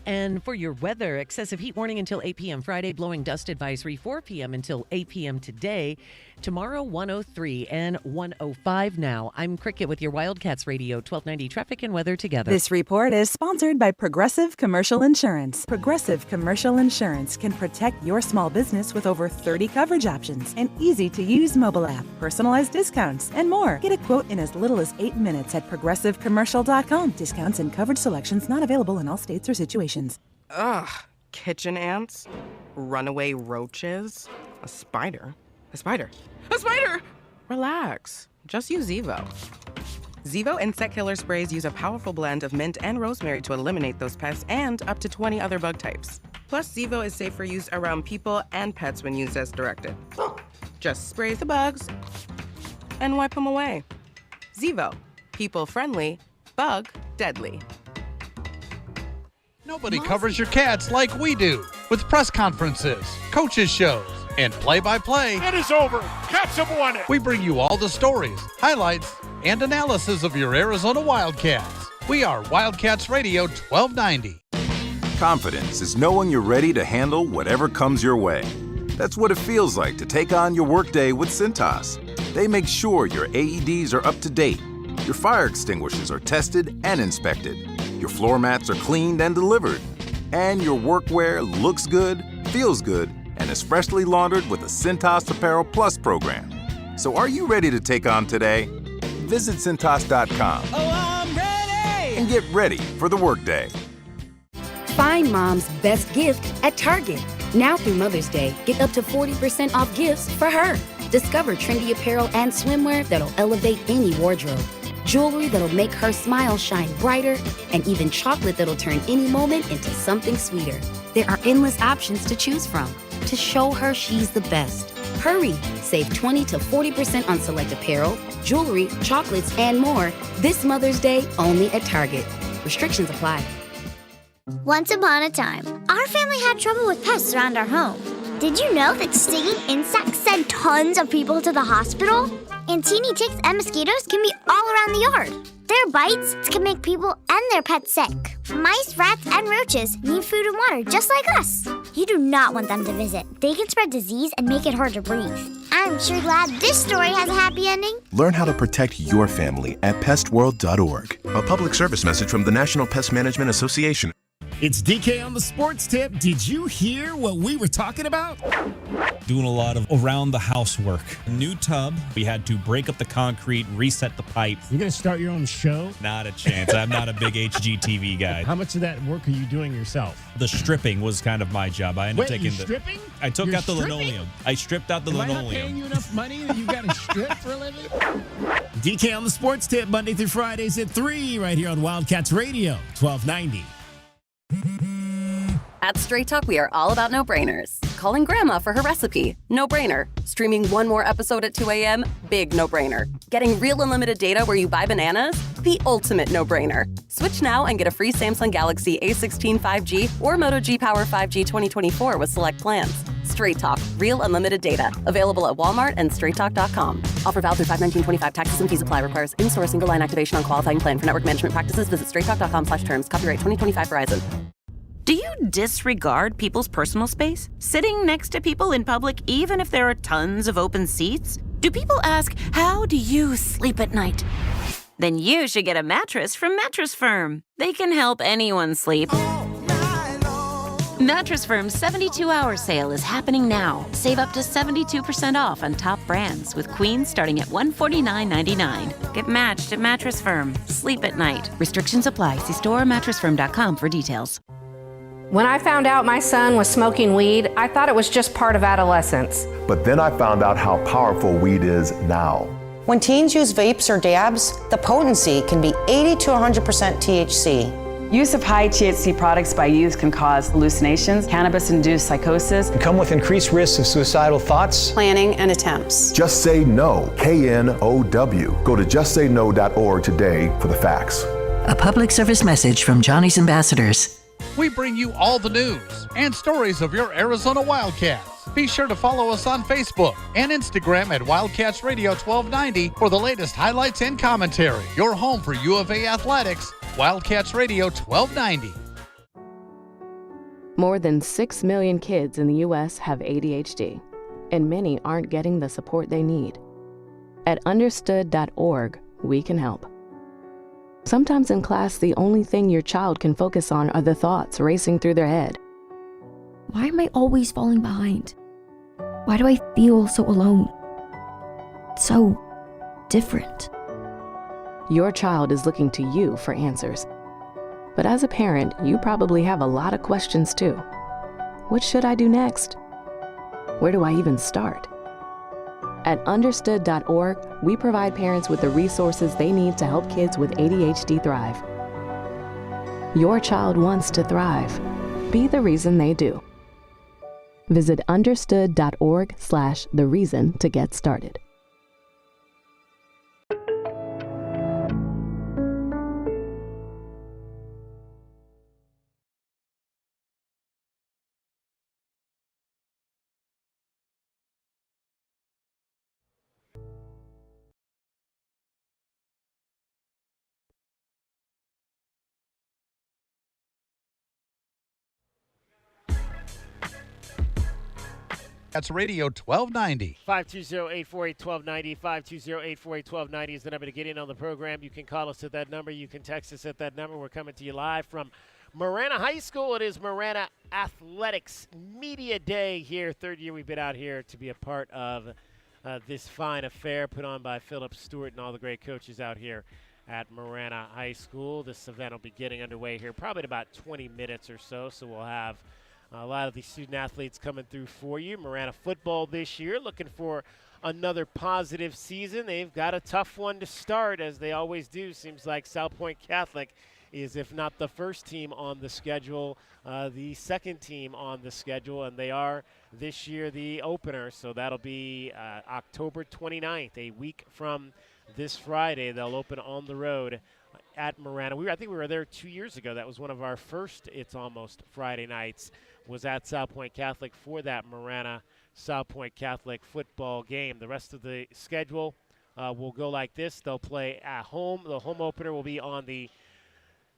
And for your weather, excessive heat warning until 8 p.m. Friday, blowing dust advisory 4 p.m. until 8 p.m. today. Tomorrow, 103 and 105 now. I'm Cricket with your Wildcats Radio, 1290 traffic and weather together. This report is sponsored by Progressive Commercial Insurance. Progressive Commercial Insurance can protect your small business with over 30 coverage options, an easy-to-use mobile app, personalized discounts, and more. Get a quote in as little as 8 minutes at progressivecommercial.com. Discounts and coverage selections not available in all states or situations. Ugh, kitchen ants, runaway roaches, a spider. A spider! A spider! Relax. Just use Zevo. Zevo insect killer sprays use a powerful blend of mint and rosemary to eliminate those pests and up to 20 other bug types. Plus, Zevo is safe for use around people and pets when used as directed. Just spray the bugs and wipe them away. Zevo. People friendly, bug deadly. Nobody covers your cats like we do. With press conferences, coaches shows, and play-by-play. It is over. Cats have won it. We bring you all the stories, highlights, and analysis of your Arizona Wildcats. We are Wildcats Radio 1290. Confidence is knowing you're ready to handle whatever comes your way. That's what it feels like to take on your workday with Cintas. They make sure your AEDs are up to date, your fire extinguishers are tested and inspected, your floor mats are cleaned and delivered, and your workwear looks good, feels good, and is freshly laundered with a Cintas Apparel Plus program. So are you ready to take on today? Visit Cintas.com. Oh, I'm ready! And get ready for the workday. Find mom's best gift at Target. Now through Mother's Day, get up to 40% off gifts for her. Discover trendy apparel and swimwear that'll elevate any wardrobe. Jewelry that'll make her smile shine brighter, and even chocolate that'll turn any moment into something sweeter. There are endless options to choose from to show her she's the best. Hurry! Save 20 to 40% on select apparel, jewelry, chocolates, and more this Mother's Day only at Target. Restrictions apply. Once upon a time, our family had trouble with pests around our home. Did you know that stinging insects send tons of people to the hospital? And teeny ticks and mosquitoes can be all around the yard. Their bites can make people and their pets sick. Mice, rats, and roaches need food and water just like us. You do not want them to visit. They can spread disease and make it hard to breathe. I'm sure glad this story has a happy ending. Learn how to protect your family at pestworld.org. A public service message from the National Pest Management Association. It's DK on the Sports Tip. Did you hear what we were talking about? Doing a lot of around-the-house work. New tub. We had to break up the concrete, reset the pipe. You're going to start your own show? Not a chance. I'm not a big HGTV guy. How much of that work are you doing yourself? The stripping was kind of my job. I ended up taking stripping? I took out the linoleum. I stripped out the linoleum. Am I not paying you enough money that you got to strip for a living? DK on the Sports Tip, Monday through Fridays at 3, right here on Wildcats Radio, 1290. At Straight Talk, we are all about no-brainers. Calling Grandma for her recipe? No-brainer. Streaming one more episode at 2 a.m.? Big no-brainer. Getting real unlimited data where you buy bananas? The ultimate no-brainer. Switch now and get a free Samsung Galaxy A16 5G or Moto G Power 5G 2024 with select plans. Straight Talk. Real unlimited data. Available at Walmart and straighttalk.com. Offer valid through 5/19/25. Taxes and fees apply. Requires in-store single line activation on qualifying plan. For network management practices, visit straighttalk.com/terms. Copyright 2025 Verizon. Do you disregard people's personal space? Sitting next to people in public, even if there are tons of open seats? Do people ask, how do you sleep at night? Then you should get a mattress from Mattress Firm. They can help anyone sleep. Mattress Firm's 72-hour sale is happening now. Save up to 72% off on top brands, with queens starting at $149.99. Get matched at Mattress Firm. Sleep at night. Restrictions apply. See store or mattressfirm.com for details. When I found out my son was smoking weed, I thought it was just part of adolescence. But then I found out how powerful weed is now. When teens use vapes or dabs, the potency can be 80 to 100% THC. Use of high THC products by youth can cause hallucinations, cannabis-induced psychosis, and come with increased risks of suicidal thoughts, planning, and attempts. Just Say No, KNOW. Go to justsayno.org today for the facts. A public service message from Johnny's Ambassadors. We bring you all the news and stories of your Arizona Wildcats. Be sure to follow us on Facebook and Instagram at Wildcats Radio 1290 for the latest highlights and commentary. Your home for U of A athletics, Wildcats Radio 1290. More than 6 million kids in the U.S. have ADHD, and many aren't getting the support they need. At understood.org, we can help. Sometimes in class, the only thing your child can focus on are the thoughts racing through their head. Why am I always falling behind? Why do I feel so alone? So different. Your child is looking to you for answers. But as a parent, you probably have a lot of questions too. What should I do next? Where do I even start? At understood.org, we provide parents with the resources they need to help kids with ADHD thrive. Your child wants to thrive. Be the reason they do. Visit understood.org/the-reason to get started. That's Radio 1290. 520-848-1290. 520-848-1290 is the number to get in on the program. You can call us at that number. You can text us at that number. We're coming to you live from Marana High School. It is Marana Athletics Media Day here. Third year we've been out here to be a part of this fine affair put on by Philip Stewart and all the great coaches out here at Marana High School. This event will be getting underway here probably in about 20 minutes or so. So we'll have a lot of these student athletes coming through for you. Marana football this year looking for another positive season. They've got a tough one to start, as they always do. Seems like South Point Catholic is, if not the first team on the schedule, the second team on the schedule, and they are this year the opener. So that'll be October 29th, a week from this Friday. They'll open on the road at Marana. I think we were there 2 years ago. That was one of our first It's Almost Friday nights, was at South Point Catholic for that Marana South Point Catholic football game. The rest of the schedule will go like this. They'll play at home. The home opener will be on the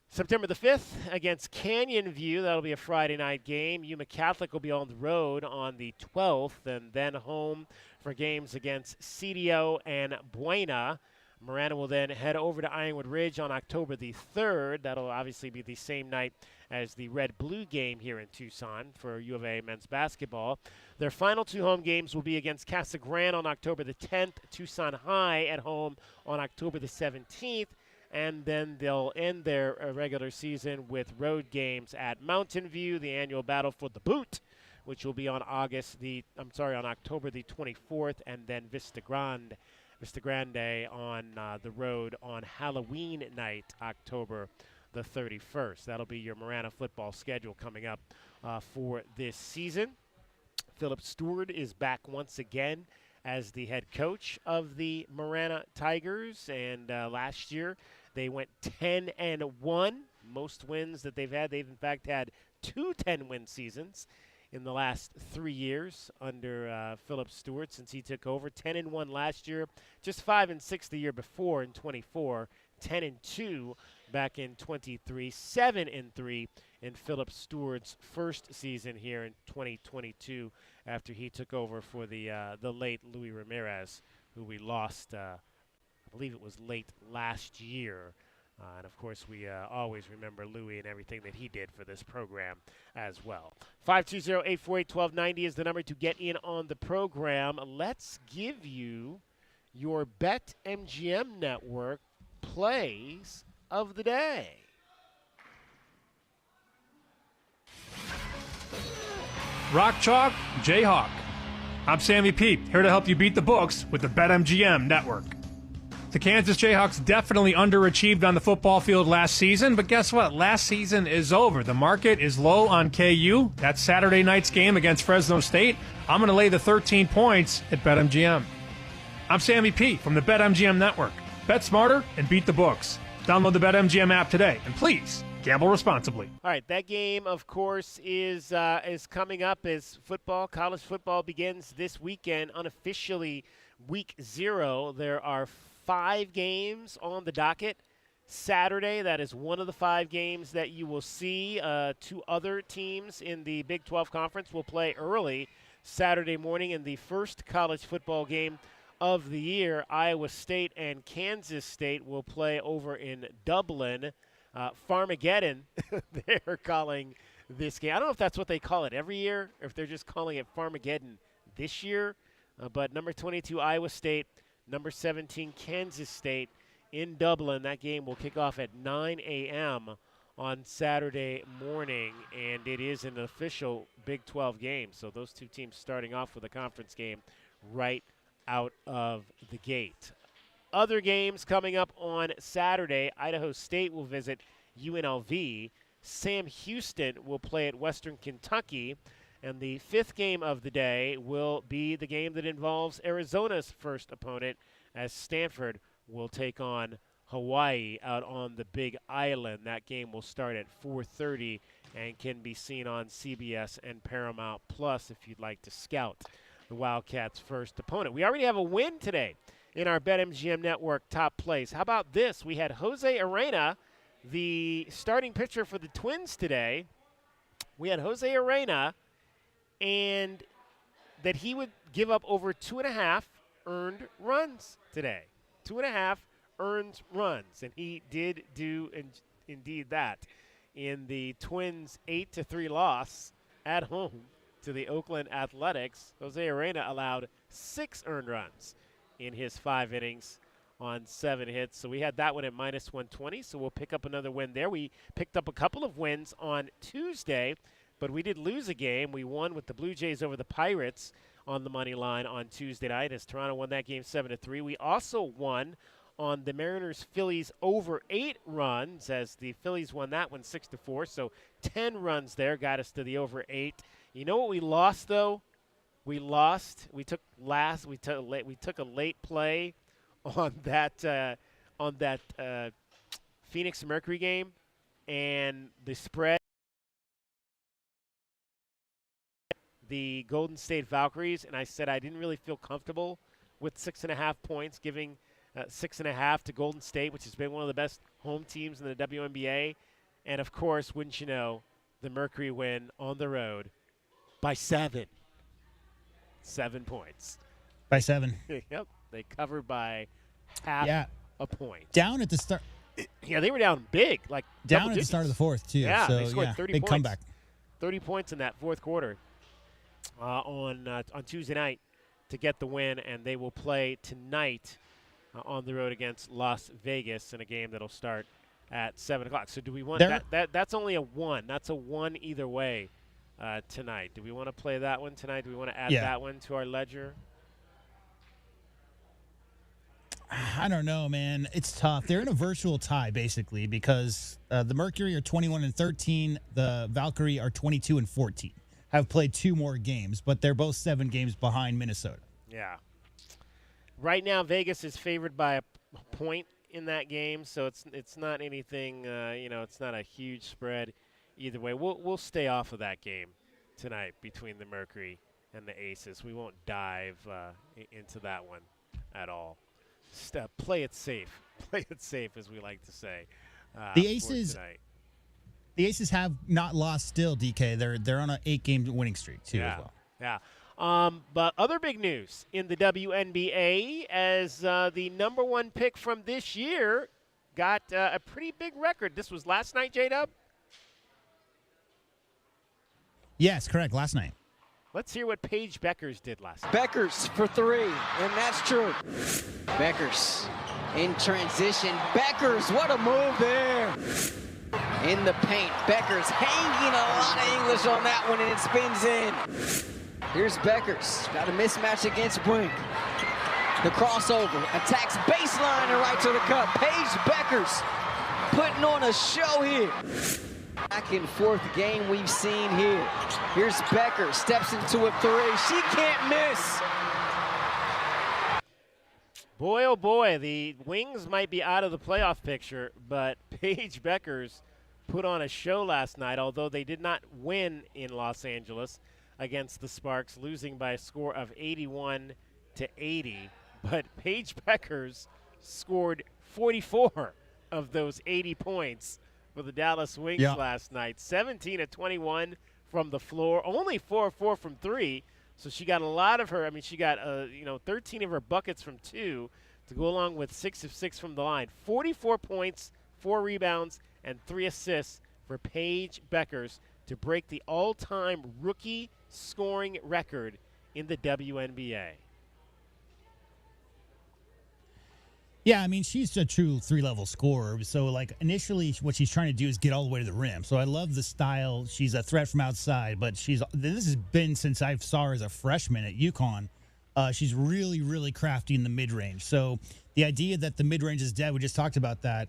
September the 5th against Canyon View. That'll be a Friday night game. Yuma Catholic will be on the road on the 12th, and then home for games against CDO and Buena. Marana will then head over to Ironwood Ridge on October the 3rd. That'll obviously be the same night as the Red-Blue game here in Tucson for U of A men's basketball. Their final two home games will be against Casa Grande on October the 10th, Tucson High at home on October the 17th, and then they'll end their regular season with road games at Mountain View, the annual battle for the boot, which will be on October the 24th, and then Vista Grande on the road on Halloween night, October the 31st. That'll be your Marana football schedule coming up for this season. Philip Stewart is back once again as the head coach of the Marana Tigers, and last year they went 10-1, most wins that they've had. They've in fact had 2 10-win seasons in the last 3 years under Philip Stewart since he took over. 10-1 last year, just 5-6 the year before in 24, 10-2 back in 23, 7-3 in Philip Stewart's first season here in 2022 after he took over for the late Louis Ramirez, who we lost, I believe it was late last year. And, of course, we always remember Louis and everything that he did for this program as well. 520-848-1290 is the number to get in on the program. Let's give you your BetMGM Network plays of the day. Rock Chalk, Jayhawk. I'm Sammy Peep, here to help you beat the books with the BetMGM Network. The Kansas Jayhawks definitely underachieved on the football field last season, but guess what? Last season is over. The market is low on KU. That Saturday night's game against Fresno State, I'm going to lay the 13 points at BetMGM. I'm Sammy P. from the BetMGM Network. Bet smarter and beat the books. Download the BetMGM app today, and please gamble responsibly. All right, that game, of course, is coming up as college football begins this weekend, unofficially week 0. There are 5 games on the docket Saturday, that is one of the 5 games that you will see. 2 other teams in the Big 12 Conference will play early Saturday morning in the first college football game of the year. Iowa State and Kansas State will play over in Dublin. Farmageddon, they're calling this game. I don't know if that's what they call it every year, or if they're just calling it Farmageddon this year. But number 22, Iowa State, number 17, Kansas State in Dublin. That game will kick off at 9 a.m. on Saturday morning, and it is an official Big 12 game. So those 2 teams starting off with a conference game right out of the gate. Other games coming up on Saturday. Idaho State will visit UNLV. Sam Houston will play at Western Kentucky. And the 5th game of the day will be the game that involves Arizona's first opponent, as Stanford will take on Hawaii out on the Big Island. That game will start at 4:30 and can be seen on CBS and Paramount Plus if you'd like to scout the Wildcats' first opponent. We already have a win today in our BetMGM Network top plays. How about this? We had Jose Arena, the starting pitcher for the Twins today. We had Jose Arena, and that he would give up over 2.5 earned runs today. 2.5 earned runs, and he did do indeed that in the Twins' 8-3 loss at home to the Oakland Athletics. Jose Arena allowed 6 earned runs in his 5 innings on 7 hits. So we had that one at -120, so we'll pick up another win there. We picked up a couple of wins on Tuesday, but we did lose a game. We won with the Blue Jays over the Pirates on the money line on Tuesday night as Toronto won that game 7-3. We also won on the Mariners-Phillies over 8 runs as the Phillies won that one 6-4. So 10 runs there got us to the over 8. You know what we lost though? We lost. We took a late play on that Phoenix Mercury game, and the spread. The Golden State Valkyries, and I said I didn't really feel comfortable with 6.5 points, giving 6.5 to Golden State, which has been one of the best home teams in the WNBA. And, of course, wouldn't you know, the Mercury win on the road by 7. 7 points. By 7. Yep. They covered by half a point. Down at the start. Yeah, they were down big. Like down at the start of the 4th, too. Yeah, so, they scored 30 big points. Comeback. 30 points in that 4th quarter. On Tuesday night to get the win, and they will play tonight on the road against Las Vegas in a game that'll start at 7 o'clock. So do we want that? That's only a 1. That's a 1 either way tonight. Do we want to play that one tonight? Do we want to add that one to our ledger? I don't know, man. It's tough. They're in a virtual tie, basically, because the Mercury are 21-13. The Valkyrie are 22-14. Have played 2 more games, but they're both 7 games behind Minnesota. Yeah. Right now, Vegas is favored by a point in that game, so it's not anything. It's not a huge spread either way. We'll stay off of that game tonight between the Mercury and the Aces. We won't dive into that one at all. Play it safe. Play it safe, as we like to say. The Aces. The Aces have not lost still, DK. They're on an 8-game winning streak, too, as well. Yeah. But other big news in the WNBA as the number 1 pick from this year got a pretty big record. This was last night, J-Dub? Yes, correct. Last night. Let's hear what Paige Beckers did last night. Beckers for 3, and that's true. Beckers in transition. Beckers, what a move there. In the paint, Beckers hanging a lot of English on that one, and it spins in. Here's Beckers, got a mismatch against Brink. The crossover, attacks baseline and right to the cup. Paige Beckers putting on a show here. Back and forth game we've seen here. Here's Beckers, steps into a 3. She can't miss. Boy, oh boy, the Wings might be out of the playoff picture, but Paige Beckers put on a show last night, although they did not win in Los Angeles against the Sparks, losing by a score of 81-80. But Paige Beckers scored 44 of those 80 points for the Dallas Wings last night. 17 of 21 from the floor, only 4 of 4 from 3. So she got a lot of her. I mean, she got 13 of her buckets from 2 to go along with 6 of 6 from the line. 44 points, 4 rebounds, and 3 assists for Paige Beckers to break the all-time rookie scoring record in the WNBA. Yeah, I mean, she's a true three-level scorer. So, like, initially what she's trying to do is get all the way to the rim. So I love the style. She's a threat from outside, but this has been since I saw her as a freshman at UConn. She's really, really crafty in the mid-range. So the idea that the mid-range is dead, we just talked about that.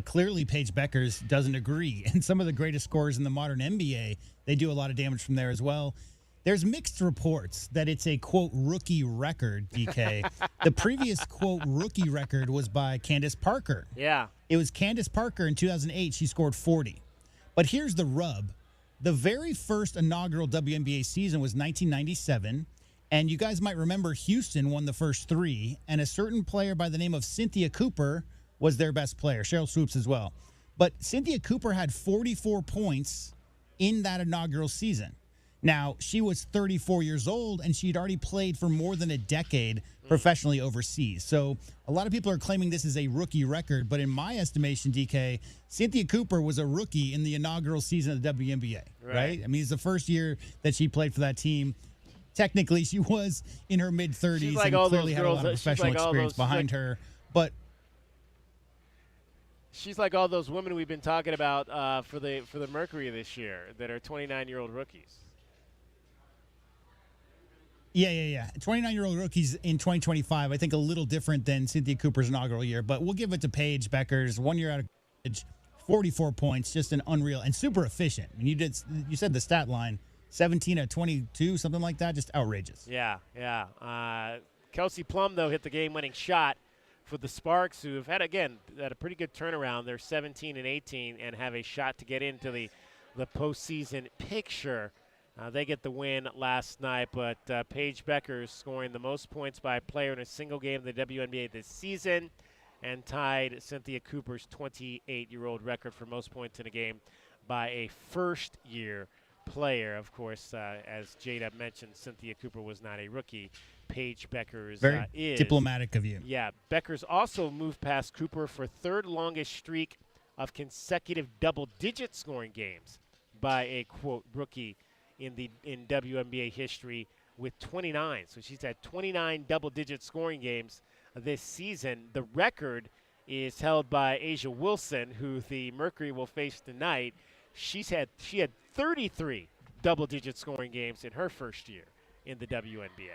Clearly, Paige Beckers doesn't agree. And some of the greatest scorers in the modern NBA, they do a lot of damage from there as well. There's mixed reports that it's a, quote, rookie record, DK. The previous, quote, rookie record was by Candace Parker. Yeah. It was Candace Parker in 2008. She scored 40. But here's the rub. The very first inaugural WNBA season was 1997. And you guys might remember Houston won the first 3. And a certain player by the name of Cynthia Cooper was their best player. Cheryl Swoops as well. But Cynthia Cooper had 44 points in that inaugural season. Now, she was 34 years old, and she'd already played for more than a decade professionally overseas. So a lot of people are claiming this is a rookie record, but in my estimation, DK, Cynthia Cooper was a rookie in the inaugural season of the WNBA, right? I mean, it's the first year that she played for that team. Technically, she was in her mid-30s like and clearly had a lot of professional experience behind her. But she's like all those women we've been talking about for the Mercury this year that are 29-year-old rookies. Yeah. 29-year-old rookies in 2025, I think a little different than Cynthia Cooper's inaugural year. But we'll give it to Paige Beckers. 1 year out of college, 44 points, just an unreal and super efficient. And you said the stat line, 17 of 22, something like that, just outrageous. Yeah. Kelsey Plum, though, hit the game-winning shot for the Sparks, who have had a pretty good turnaround. They're 17 and 18 and have a shot to get into the postseason picture. They get the win last night, but Paige Beckers scoring the most points by a player in a single game in the WNBA this season and tied Cynthia Cooper's 28-year-old record for most points in a game by a first-year player. Of course, as Jada mentioned, Cynthia Cooper was not a rookie. Paige Beckers Very is. diplomatic of you. Yeah, Beckers also moved past Cooper for third longest streak of consecutive double-digit scoring games by a, quote, rookie in WNBA history with 29. So she's had 29 double-digit scoring games this season. The record is held by Asia Wilson, who the Mercury will face tonight. She had 33 double-digit scoring games in her first year in the WNBA.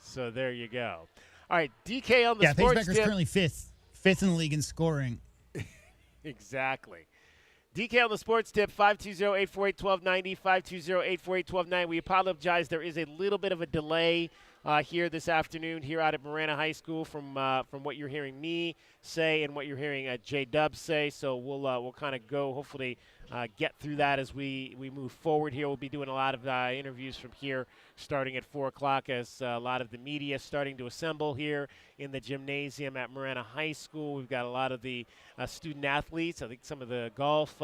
So there you go. All right, DK on the sports Paige Beckers currently fifth in the league in scoring. Exactly. DK on the sports tip, 520-848-1290, 520-848-1290. We apologize. There is a little bit of a delay here this afternoon here out at Marana High School from what you're hearing me say and what you're hearing J-Dub say. So we'll kind of go, hopefully, get through that as we move forward here. We'll be doing a lot of interviews from here starting at 4 o'clock as a lot of the media starting to assemble here in the gymnasium at Marana High School. We've got a lot of the student athletes. I think some of the golf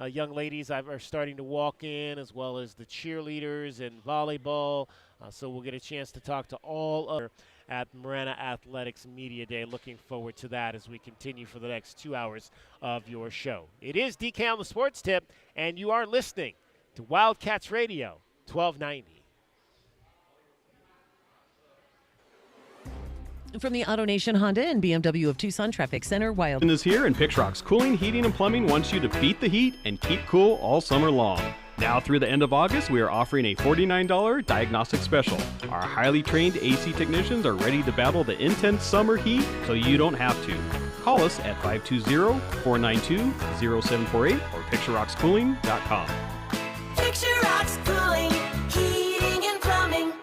young ladies are starting to walk in, as well as the cheerleaders and volleyball. So we'll get a chance to talk to all other at Marana Athletics Media Day. Looking forward to that as we continue for the next 2 hours of your show. It is DK on the Sports Tip, and you are listening to Wildcats Radio 1290. From the AutoNation Honda and BMW of Tucson Traffic Center, Wild is here, and Pixrock's Cooling, Heating, and Plumbing wants you to beat the heat and keep cool all summer long. Now through the end of August, we are offering a $49 diagnostic special. Our highly trained AC technicians are ready to battle the intense summer heat so you don't have to. Call us at 520-492-0748 or PictureRocksCooling.com. Picture Rocks Cooling, Heating, and Plumbing.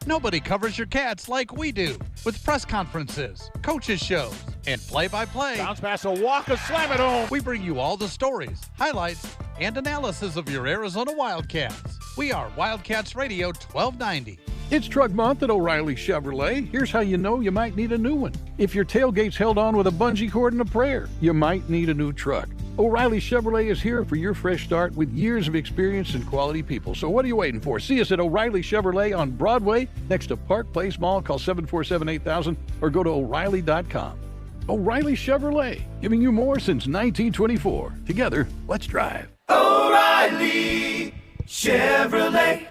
Nobody covers your Cats like we do. With press conferences, coaches shows, and play-by-play. Bounce pass, a walk, a slam it home. We bring you all the stories, highlights, and analysis of your Arizona Wildcats. We are Wildcats Radio 1290. It's Truck Month at O'Reilly Chevrolet. Here's how you know you might need a new one. If your tailgate's held on with a bungee cord and a prayer, you might need a new truck. O'Reilly Chevrolet is here for your fresh start with years of experience and quality people. So what are you waiting for? See us at O'Reilly Chevrolet on Broadway next to Park Place Mall. Call 747-8000 or go to O'Reilly.com. O'Reilly Chevrolet, giving you more since 1924. Together, let's drive. O'Reilly Chevrolet.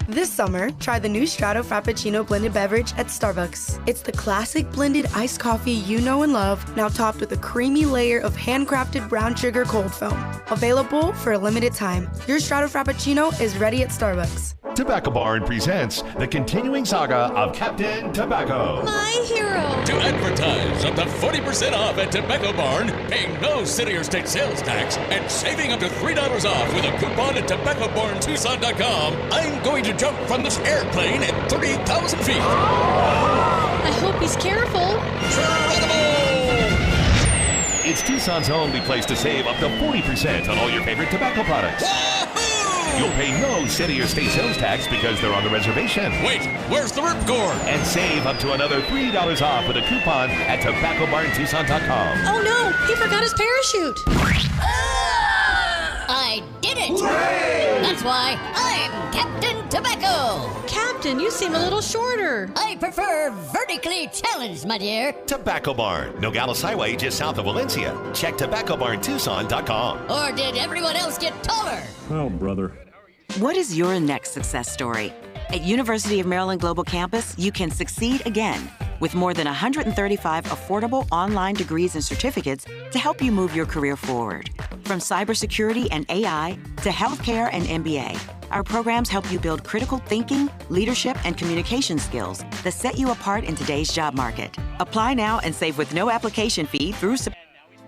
This summer, try the new Strato Frappuccino blended beverage at Starbucks. It's the classic blended iced coffee you know and love, now topped with a creamy layer of handcrafted brown sugar cold foam. Available for a limited time. Your Strato Frappuccino is ready at Starbucks. Tobacco Barn presents the continuing saga of Captain Tobacco. My hero. To advertise up to 40% off at Tobacco Barn, paying no city or state sales tax, and saving up to $3 off with a coupon at TobaccoBarnTucson.com, I'm going to jump from this airplane at 30,000 feet. I hope he's careful. It's Tucson's only place to save up to 40% on all your favorite tobacco products. You'll pay no city or state sales tax because they're on the reservation. Wait, where's the ripcord? And save up to another $3 off with a coupon at TobaccoBarnTucson.com. Oh no, he forgot his parachute. I did it. Hooray! That's why I'm Captain Tobacco. Captain, you seem a little shorter. I prefer vertically challenged, my dear. Tobacco Barn, Nogales Highway, just south of Valencia. Check TobaccoBarnTucson.com. Or did everyone else get taller? Oh, brother. What is your next success story? At University of Maryland Global Campus, you can succeed again with more than 135 affordable online degrees and certificates to help you move your career forward. From cybersecurity and AI to healthcare and MBA, our programs help you build critical thinking, leadership, and communication skills that set you apart in today's job market. Apply now and save with no application fee through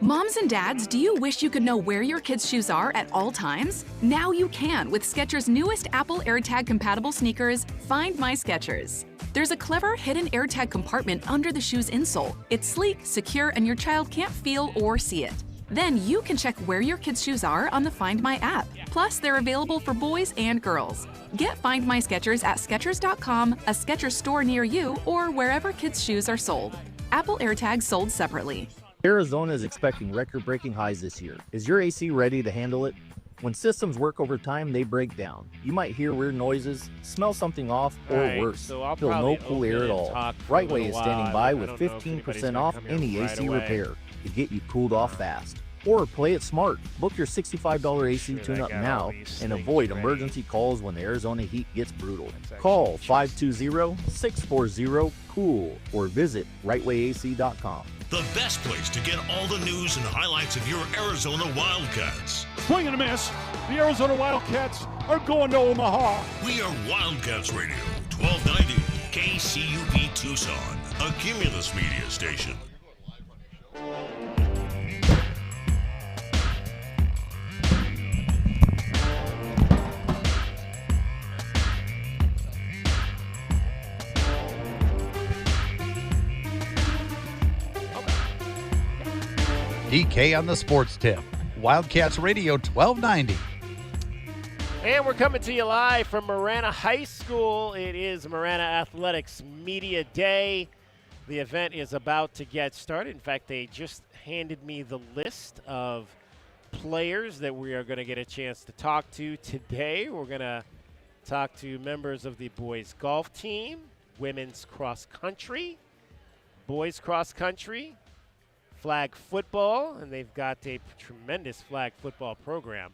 Moms and dads, do you wish you could know where your kids' shoes are at all times? Now you can with Skechers' newest Apple AirTag compatible sneakers, Find My Skechers. There's a clever hidden AirTag compartment under the shoe's insole. It's sleek, secure, and your child can't feel or see it. Then you can check where your kids' shoes are on the Find My app. Plus, they're available for boys and girls. Get Find My Skechers at Skechers.com, a Skechers store near you, or wherever kids' shoes are sold. Apple AirTags sold separately. Arizona is expecting record-breaking highs this year. Is your AC ready to handle it? When systems work overtime, they break down. You might hear weird noises, smell something off, or worse, so feel no cool air at all. Rightway is standing by with 15% off any AC repair to get you cooled off fast. Or play it smart. Book your $65 AC tune-up now and avoid emergency calls when the Arizona heat gets brutal. Call 520-640-COOL or visit rightwayac.com. The best place to get all the news and highlights of your Arizona Wildcats. Swing and a miss. The Arizona Wildcats are going to Omaha. We are Wildcats Radio, 1290 KCUP Tucson, a Cumulus media station. DK on the sports tip. Wildcats Radio 1290. And we're coming to you live from Marana High School. It is Marana Athletics Media Day. The event is about to get started. In fact, they just handed me the list of players that we are going to get a chance to talk to today. We're going to talk to members of the boys golf team, women's cross country, boys cross country, flag football, and they've got a tremendous flag football program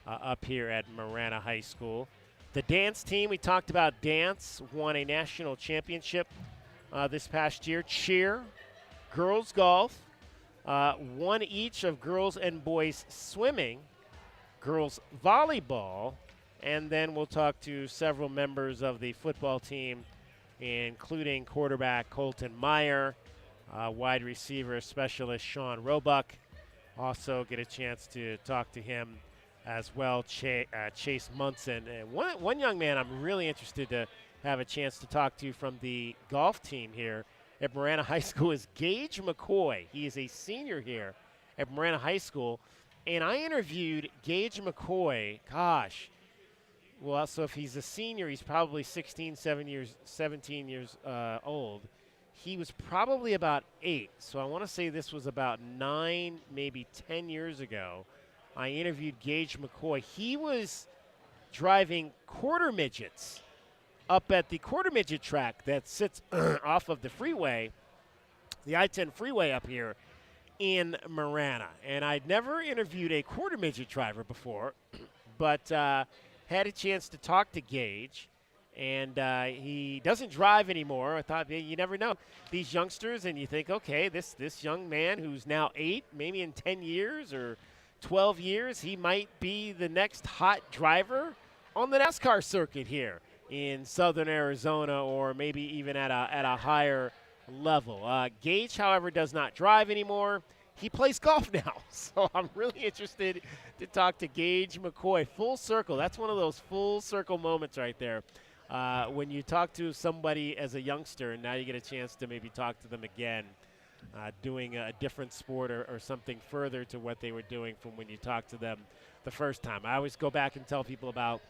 up here at Marana High School. The dance team, we talked about dance, won a national championship this past year. Cheer, girls golf, won each of girls and boys swimming, girls volleyball, and then we'll talk to several members of the football team, including quarterback Colton Meyer, wide receiver specialist Sean Roebuck. Also get a chance to talk to him as well, Chase Munson. And one young man I'm really interested to have a chance to talk to from the golf team here at Marana High School is Gage McCoy. He is a senior here at Marana High School. And I interviewed Gage McCoy, Well, so if he's a senior, he's probably 17 years old. He was probably about 8. So I want to say this was about 9, maybe 10 years ago. I interviewed Gage McCoy. He was driving quarter midgets up at the quarter midget track that sits off of the freeway, the I-10 freeway up here in Marana. And I'd never interviewed a quarter midget driver before, but had a chance to talk to Gage. And he doesn't drive anymore. I thought, you never know. These youngsters, and you think, okay, this young man who's now 8, maybe in 10 years or 12 years, he might be the next hot driver on the NASCAR circuit here in southern Arizona, or maybe even at a higher level. Gage, however, does not drive anymore. He plays golf now. So I'm really interested to talk to Gage McCoy. Full circle. That's one of those full circle moments right there. When you talk to somebody as a youngster, and now you get a chance to maybe talk to them again, doing a different sport or something further to what they were doing from when you talked to them the first time. I always go back and tell people about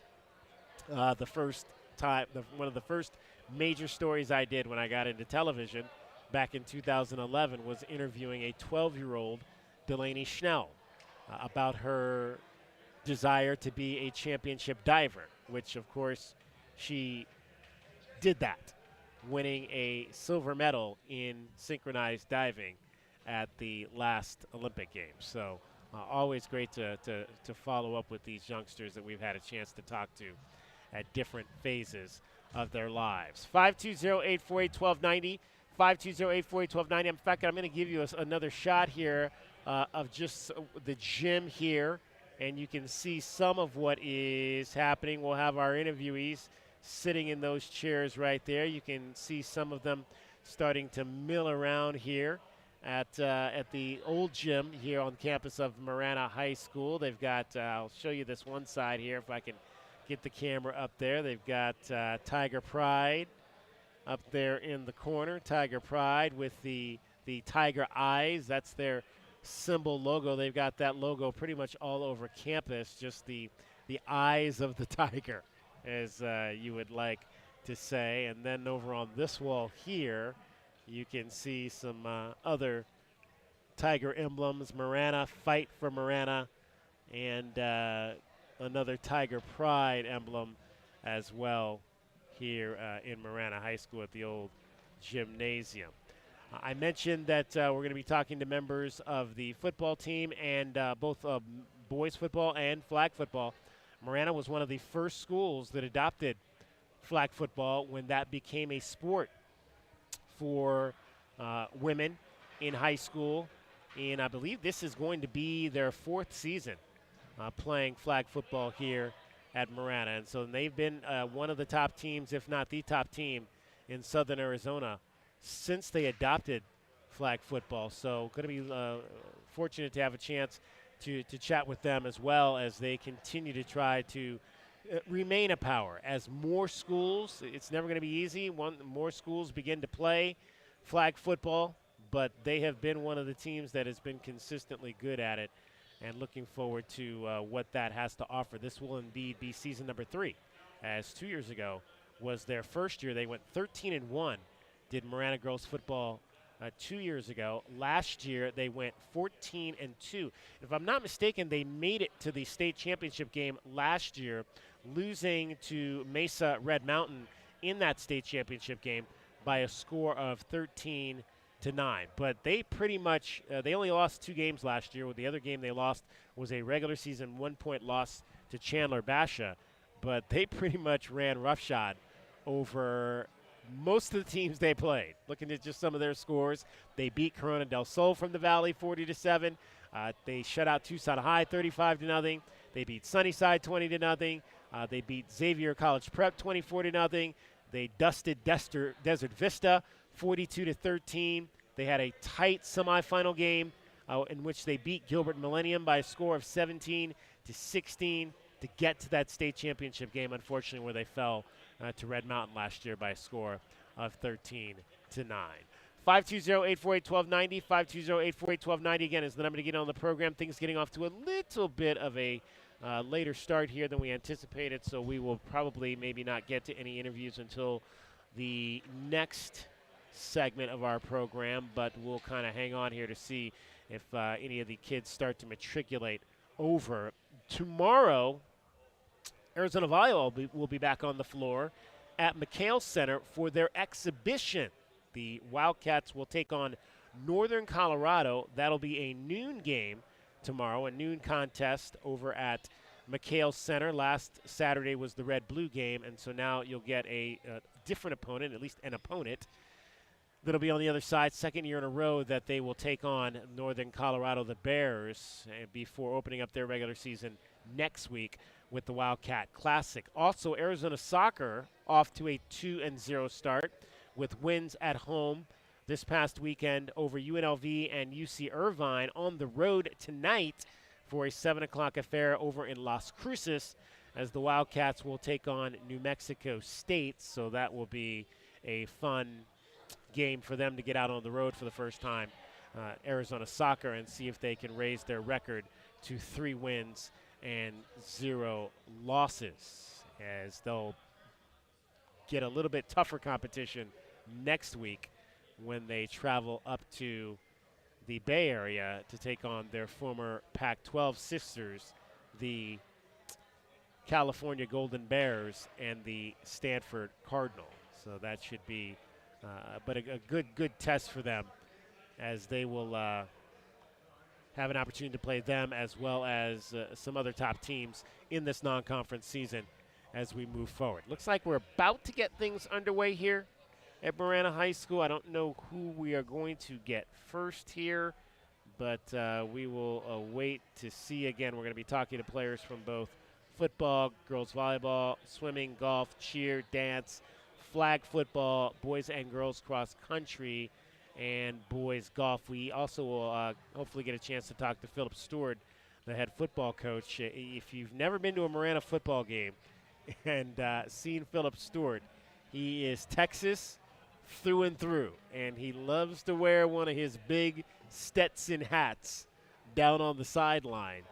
the first time, one of the first major stories I did when I got into television back in 2011 was interviewing a 12-year-old Delaney Schnell about her desire to be a championship diver, which, of course, she did that, winning a silver medal in synchronized diving at the last Olympic Games. So always great to follow up with these youngsters that we've had a chance to talk to at different phases of their lives. 520-848-1290, 520-848-1290. In fact, I'm going to give you another shot here of just the gym here, and you can see some of what is happening. We'll have our interviewees sitting in those chairs right there. You can see some of them starting to mill around here at the old gym here on campus of Marana High School. They've got, I'll show you this one side here if I can get the camera up there. They've got Tiger Pride up there in the corner. Tiger Pride with the tiger eyes. That's their symbol logo. They've got that logo pretty much all over campus, just the eyes of the tiger, as you would like to say. And then over on this wall here, you can see some other tiger emblems. Marana, Fight for Marana, and another Tiger Pride emblem as well here in Marana High School at the old gymnasium. I mentioned that we're going to be talking to members of the football team and both boys football and flag football. Marana was one of the first schools that adopted flag football when that became a sport for women in high school. And I believe this is going to be their 4th season playing flag football here at Marana. And so they've been one of the top teams, if not the top team, in southern Arizona since they adopted flag football. So going to be fortunate to have a chance to chat with them as well as they continue to try to remain a power. As more schools, it's never going to be easy, more schools begin to play flag football, but they have been one of the teams that has been consistently good at it, and looking forward to what that has to offer. This will indeed be season number 3, as 2 years ago was their first year. They went 13-1, did Marana girls football 2 years ago. Last year, they went 14-2. If I'm not mistaken, they made it to the state championship game last year, losing to Mesa Red Mountain in that state championship game by a score of 13-9. But they pretty much, they only lost 2 games last year. The other game they lost was a regular season 1-point loss to Chandler Basha. But they pretty much ran roughshod over most of the teams they played. Looking at just some of their scores, they beat Corona del Sol from the Valley 40-7. They shut out Tucson High 35-0. They beat Sunnyside 20-0. They beat Xavier College Prep 24-0. They dusted Desert Vista 42-13. They had a tight semifinal game in which they beat Gilbert Millennium by a score of 17-16 to get to that state championship game, unfortunately, where they fell to Red Mountain last year by a score of 13-9. 520-848-1290, 520-848-1290 again is the number to get on the program. Things getting off to a little bit of a later start here than we anticipated, so we will probably maybe not get to any interviews until the next segment of our program, but we'll kind of hang on here to see if any of the kids start to matriculate over. Tomorrow, Arizona Volleyball will be back on the floor at McHale Center for their exhibition. The Wildcats will take on Northern Colorado. That'll be a noon game tomorrow, a noon contest over at McHale Center. Last Saturday was the red-blue game, and so now you'll get a different opponent, at least an opponent, that'll be on the other side. Second year in a row that they will take on Northern Colorado, the Bears, before opening up their regular season next week with the Wildcat Classic. Also, Arizona Soccer off to a 2-0 start with wins at home this past weekend over UNLV and UC Irvine. On the road tonight for a 7 o'clock affair over in Las Cruces as the Wildcats will take on New Mexico State. So that will be a fun game for them to get out on the road for the first time, Arizona Soccer, and see if they can raise their record to 3 wins and 0 losses, as they'll get a little bit tougher competition next week when they travel up to the Bay Area to take on their former Pac-12 sisters, the California Golden Bears and the Stanford Cardinal. So that should be but a good test for them, as they will have an opportunity to play them as well as some other top teams in this non-conference season as we move forward. Looks like we're about to get things underway here at Marana High School. I don't know who we are going to get first here, but we will wait to see. Again, we're going to be talking to players from both football, girls volleyball, swimming, golf, cheer, dance, flag football, boys and girls cross country, and boys golf. We also will hopefully get a chance to talk to Philip Stewart, the head football coach. If you've never been to a Marana football game and seen Philip Stewart, he is Texas through and through, and he loves to wear one of his big Stetson hats down on the sideline.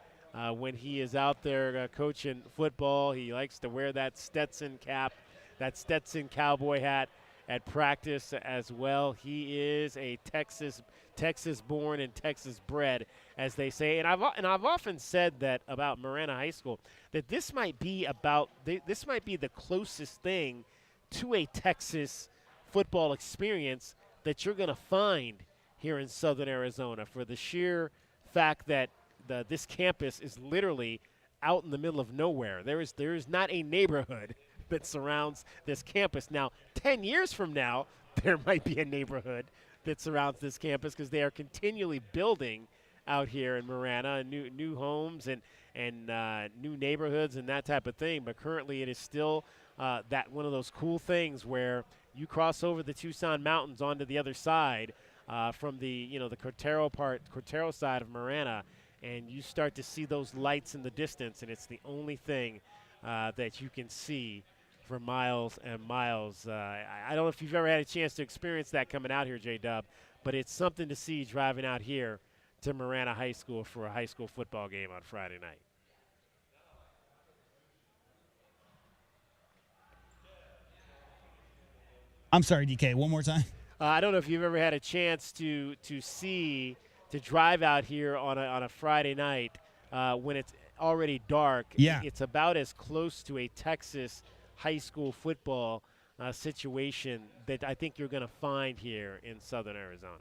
When he is out there coaching football, he likes to wear that Stetson cap, that Stetson cowboy hat at practice as well. He is a Texas-born and Texas-bred, as they say. And I've often said that about Marana High School, that this might be the closest thing to a Texas football experience that you're going to find here in Southern Arizona, for the sheer fact that this campus is literally out in the middle of nowhere. There is not a neighborhood that surrounds this campus. Now, 10 years from now, there might be a neighborhood that surrounds this campus, because they are continually building out here in Marana, new homes and new neighborhoods and that type of thing. But currently, it is still that one of those cool things where you cross over the Tucson Mountains onto the other side from the Cortero side of Marana, and you start to see those lights in the distance, and it's the only thing that you can see for miles and miles. I don't know if you've ever had a chance to experience that coming out here, J-Dub, but it's something to see driving out here to Marana High School for a high school football game on Friday night. I'm sorry, DK, one more time. I don't know if you've ever had a chance to drive out here on a Friday night when it's already dark. Yeah. It's about as close to a Texas high school football situation that I think you're going to find here in Southern Arizona.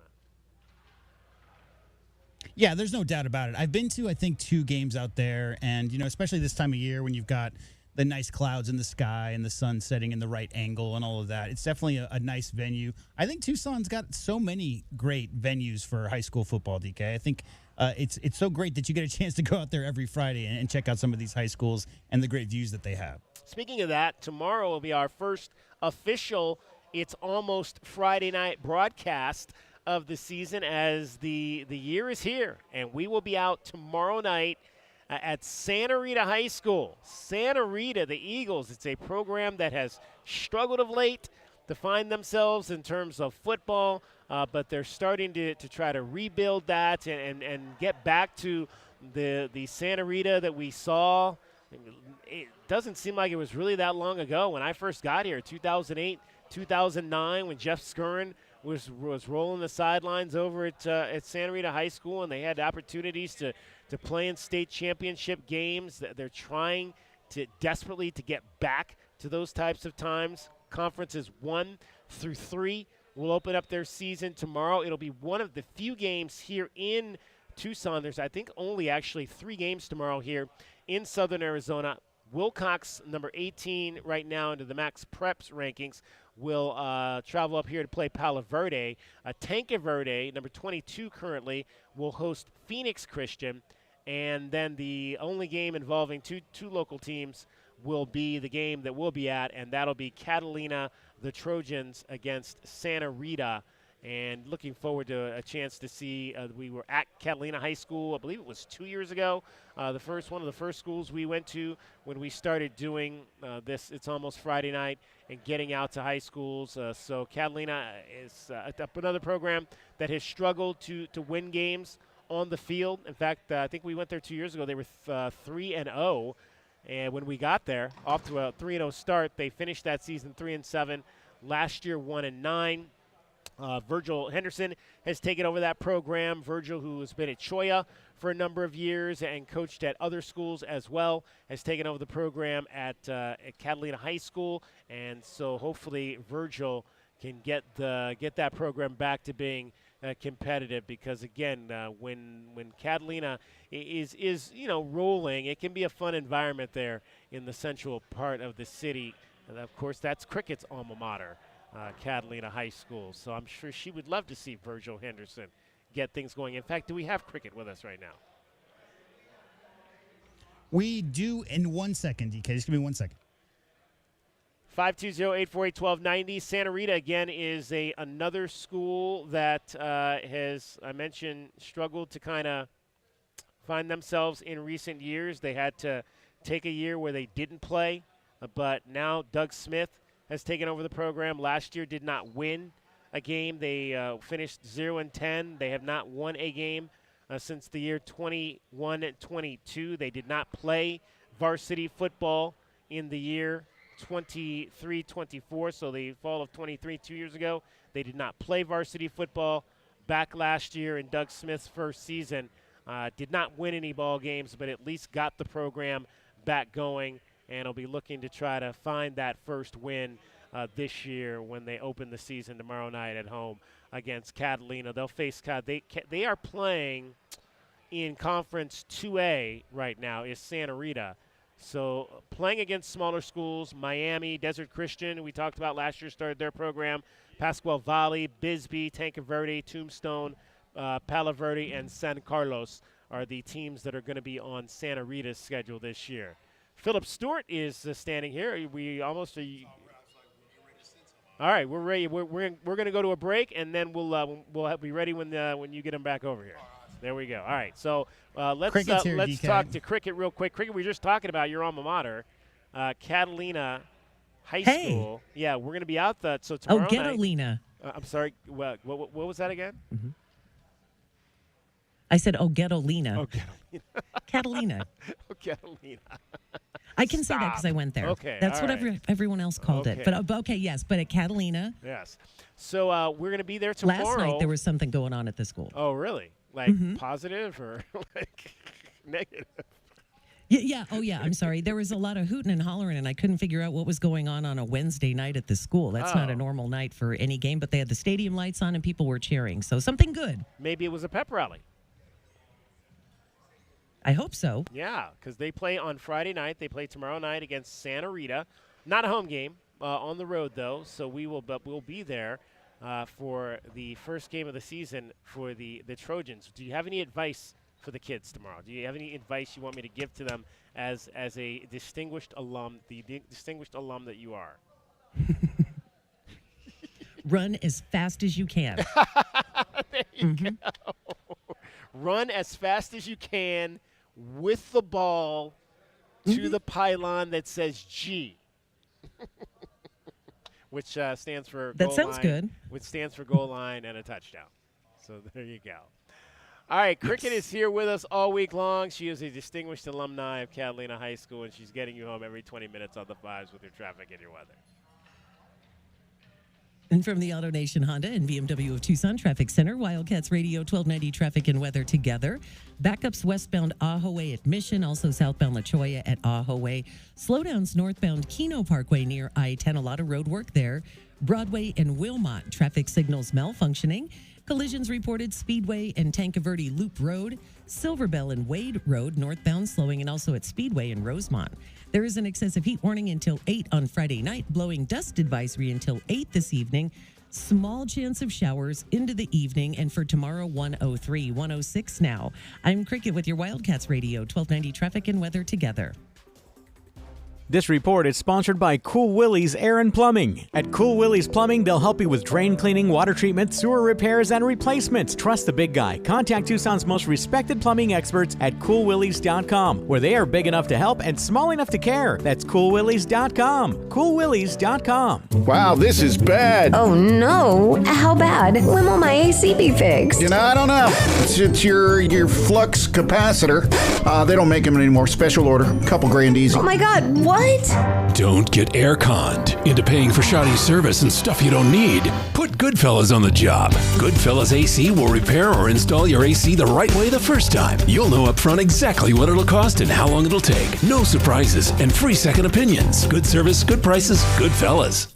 Yeah, there's no doubt about it. I've been to, I think, 2 games out there, and, especially this time of year when you've got the nice clouds in the sky and the sun setting in the right angle and all of that. It's definitely a nice venue. I think Tucson's got so many great venues for high school football, DK. I think it's so great that you get a chance to go out there every Friday and check out some of these high schools and the great views that they have. Speaking of that, tomorrow will be our first official It's Almost Friday night broadcast of the season, as the year is here, and we will be out tomorrow night at Santa Rita High School. Santa Rita, the Eagles, it's a program that has struggled of late to find themselves in terms of football, but they're starting to try to rebuild that and get back to the Santa Rita that we saw, it doesn't seem like it was really that long ago. When I first got here, 2008, 2009, when Jeff Skurin was rolling the sidelines over at Santa Rita High School, and they had opportunities to play in state championship games. They're trying desperately to get back to those types of times. Conferences 1 through 3 will open up their season tomorrow. It'll be one of the few games here in Tucson. There's, I think, only actually 3 games tomorrow here in Southern Arizona. Wilcox, number 18 right now into the Max Preps rankings, will travel up here to play Palo Verde. Tanque Verde, number 22 currently, will host Phoenix Christian. And then the only game involving two local teams will be the game that we'll be at, and that'll be Catalina, the Trojans, against Santa Rita. And looking forward to a chance to see. We were at Catalina High School, I believe it was 2 years ago. One of the first schools we went to when we started doing this. It's Almost Friday Night and getting out to high schools. So Catalina is another program that has struggled to win games on the field. In fact, I think we went there 2 years ago. They were 3-0, and when we got there, off to a 3-0 start, they finished that season 3-7. Last year, 1-9. Virgil Henderson has taken over that program. Virgil, who has been at Choya for a number of years and coached at other schools as well, has taken over the program at Catalina High School, and so hopefully Virgil can get that program back to being competitive, because again, when Catalina is rolling, it can be a fun environment there in the central part of the city. And of course, that's cricket's alma mater, Catalina High School. So I'm sure she would love to see Virgil Henderson get things going. In fact, do we have cricket with us right now? We do in 1 second, DK. Just give me 1 second. 520-848-1290. Santa Rita, again, is another school that has, I mentioned, struggled to kind of find themselves in recent years. They had to take a year where they didn't play, but now Doug Smith has taken over the program. Last year did not win a game. They finished 0-10. They have not won a game since the year 21-22. They did not play varsity football in the year 23-24, so the fall of 23, 2 years ago. They did not play varsity football back last year in Doug Smith's first season. Did not win any ball games, but at least got the program back going, and will be looking to try to find that first win this year when they open the season tomorrow night at home against Catalina. They'll face they are playing in Conference 2A right now is Santa Rita. So playing against smaller schools, Miami, Desert Christian, we talked about last year, started their program. Pascual Valley, Bisbee, Tanque Verde, Tombstone, Palo Verde, and San Carlos are the teams that are going to be on Santa Rita's schedule this year. Philip Stewart is standing here. We almost all right, we're ready. We're going to go to a break, and then we'll be ready when you get him back over here. There we go. All right, so let's talk to cricket real quick. Cricket, we were just talking about your alma mater, Catalina High School. Yeah, we're going to be out so tomorrow night. Catalina. I'm sorry. What was that again? Mm-hmm. I said Catalina. Catalina. Catalina. I can say that because I went there. Okay, that's what right. everyone else called it. But okay, yes. But at Catalina. Yes. So we're going to be there tomorrow. Last night there was something going on at the school. Oh, really? Like positive or like negative? Yeah. Oh, yeah. I'm sorry. There was a lot of hooting and hollering, and I couldn't figure out what was going on a Wednesday night at the school. That's not a normal night for any game, but they had the stadium lights on and people were cheering. So something good. Maybe it was a pep rally. I hope so. Yeah, because they play on Friday night. They play tomorrow night against Santa Rita. Not a home game, on the road though. So we'll be there for the first game of the season for the Trojans. Do you have any advice for the kids tomorrow? Do you have any advice you want me to give to them as a distinguished alum, the distinguished alum that you are? Run as fast as you can. There you go. Run as fast as you can with the ball to the pylon that says G, which stands for that goal sounds line, good. Which stands for goal line and a touchdown. So there you go. All right, Cricket is here with us all week long. She is a distinguished alumni of Catalina High School, and she's getting you home every 20 minutes on the 5s with your traffic and your weather. And from the Auto Nation Honda and BMW of Tucson Traffic Center, Wildcats Radio 1290 traffic and weather together. Backups westbound Ahoway at Mission, also southbound La Cholla at Ahoway. Slowdowns northbound Keno Parkway near I-10, a lot of road work there. Broadway and Wilmot, traffic signals malfunctioning. Collisions reported Speedway and Tanque Verde Loop Road, Silverbell and Wade Road, northbound slowing, and also at Speedway in Rosemont. There is an excessive heat warning until 8 on Friday night, blowing dust advisory until 8 this evening. Small chance of showers into the evening, and for tomorrow, 103, 106 now. I'm Cricket with your Wildcats Radio, 1290 traffic and weather together. This report is sponsored by Cool Willie's Air and Plumbing. At Cool Willie's Plumbing, they'll help you with drain cleaning, water treatment, sewer repairs, and replacements. Trust the big guy. Contact Tucson's most respected plumbing experts at coolwillies.com, where they are big enough to help and small enough to care. That's coolwillies.com. Coolwillies.com. Wow, this is bad. Oh no. How bad? When will my AC be fixed? You know, I don't know. It's your flux capacitor. They don't make them anymore. Special order. Couple grand easy. Oh my God, what? Don't get air-conned into paying for shoddy service and stuff you don't need. Put Goodfellas on the job. Goodfellas AC will repair or install your AC the right way the first time. You'll know up front exactly what it'll cost and how long it'll take. No surprises and free second opinions. Good service, good prices, Goodfellas.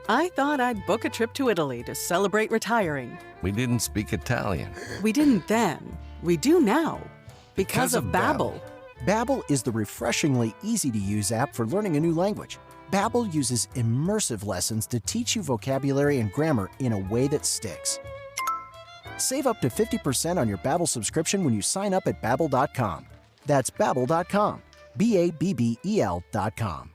I thought I'd book a trip to Italy to celebrate retiring. We didn't speak Italian. We didn't then. We do now. Because of Babbel. Babbel is the refreshingly easy-to-use app for learning a new language. Babbel uses immersive lessons to teach you vocabulary and grammar in a way that sticks. Save up to 50% on your Babbel subscription when you sign up at Babbel.com. That's Babbel.com. Babbel.com.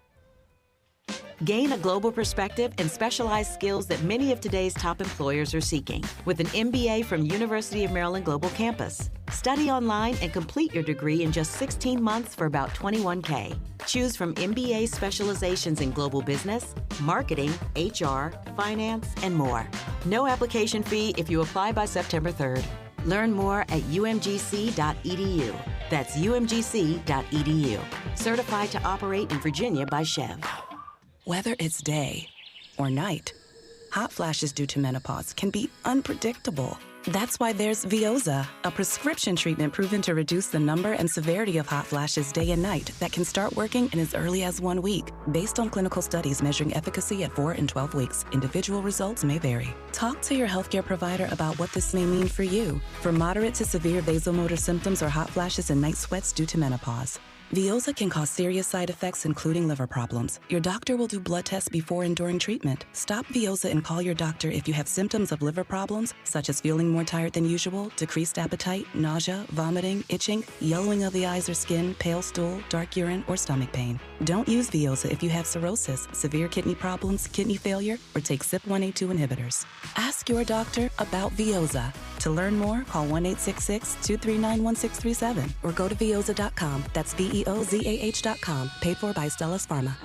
Gain a global perspective and specialized skills that many of today's top employers are seeking with an MBA from University of Maryland Global Campus. Study online and complete your degree in just 16 months for about $21K. Choose from MBA specializations in global business, marketing, HR, finance, and more. No application fee if you apply by September 3rd. Learn more at umgc.edu. That's umgc.edu. Certified to operate in Virginia by Chev. Whether it's day or night, hot flashes due to menopause can be unpredictable. That's why there's Veoza, a prescription treatment proven to reduce the number and severity of hot flashes day and night that can start working in as early as 1 week. Based on clinical studies measuring efficacy at 4 and 12 weeks, individual results may vary. Talk to your healthcare provider about what this may mean for you. For moderate to severe vasomotor symptoms or hot flashes and night sweats due to menopause, Veoza can cause serious side effects, including liver problems. Your doctor will do blood tests before and during treatment. Stop Veoza and call your doctor if you have symptoms of liver problems, such as feeling more tired than usual, decreased appetite, nausea, vomiting, itching, yellowing of the eyes or skin, pale stool, dark urine, or stomach pain. Don't use Veoza if you have cirrhosis, severe kidney problems, kidney failure, or take CYP1A2 inhibitors. Ask your doctor about Veoza. To learn more, call 1-866-239-1637 or go to Veoza.com. That's VEOZAH.com. Paid for by Stellus Pharma.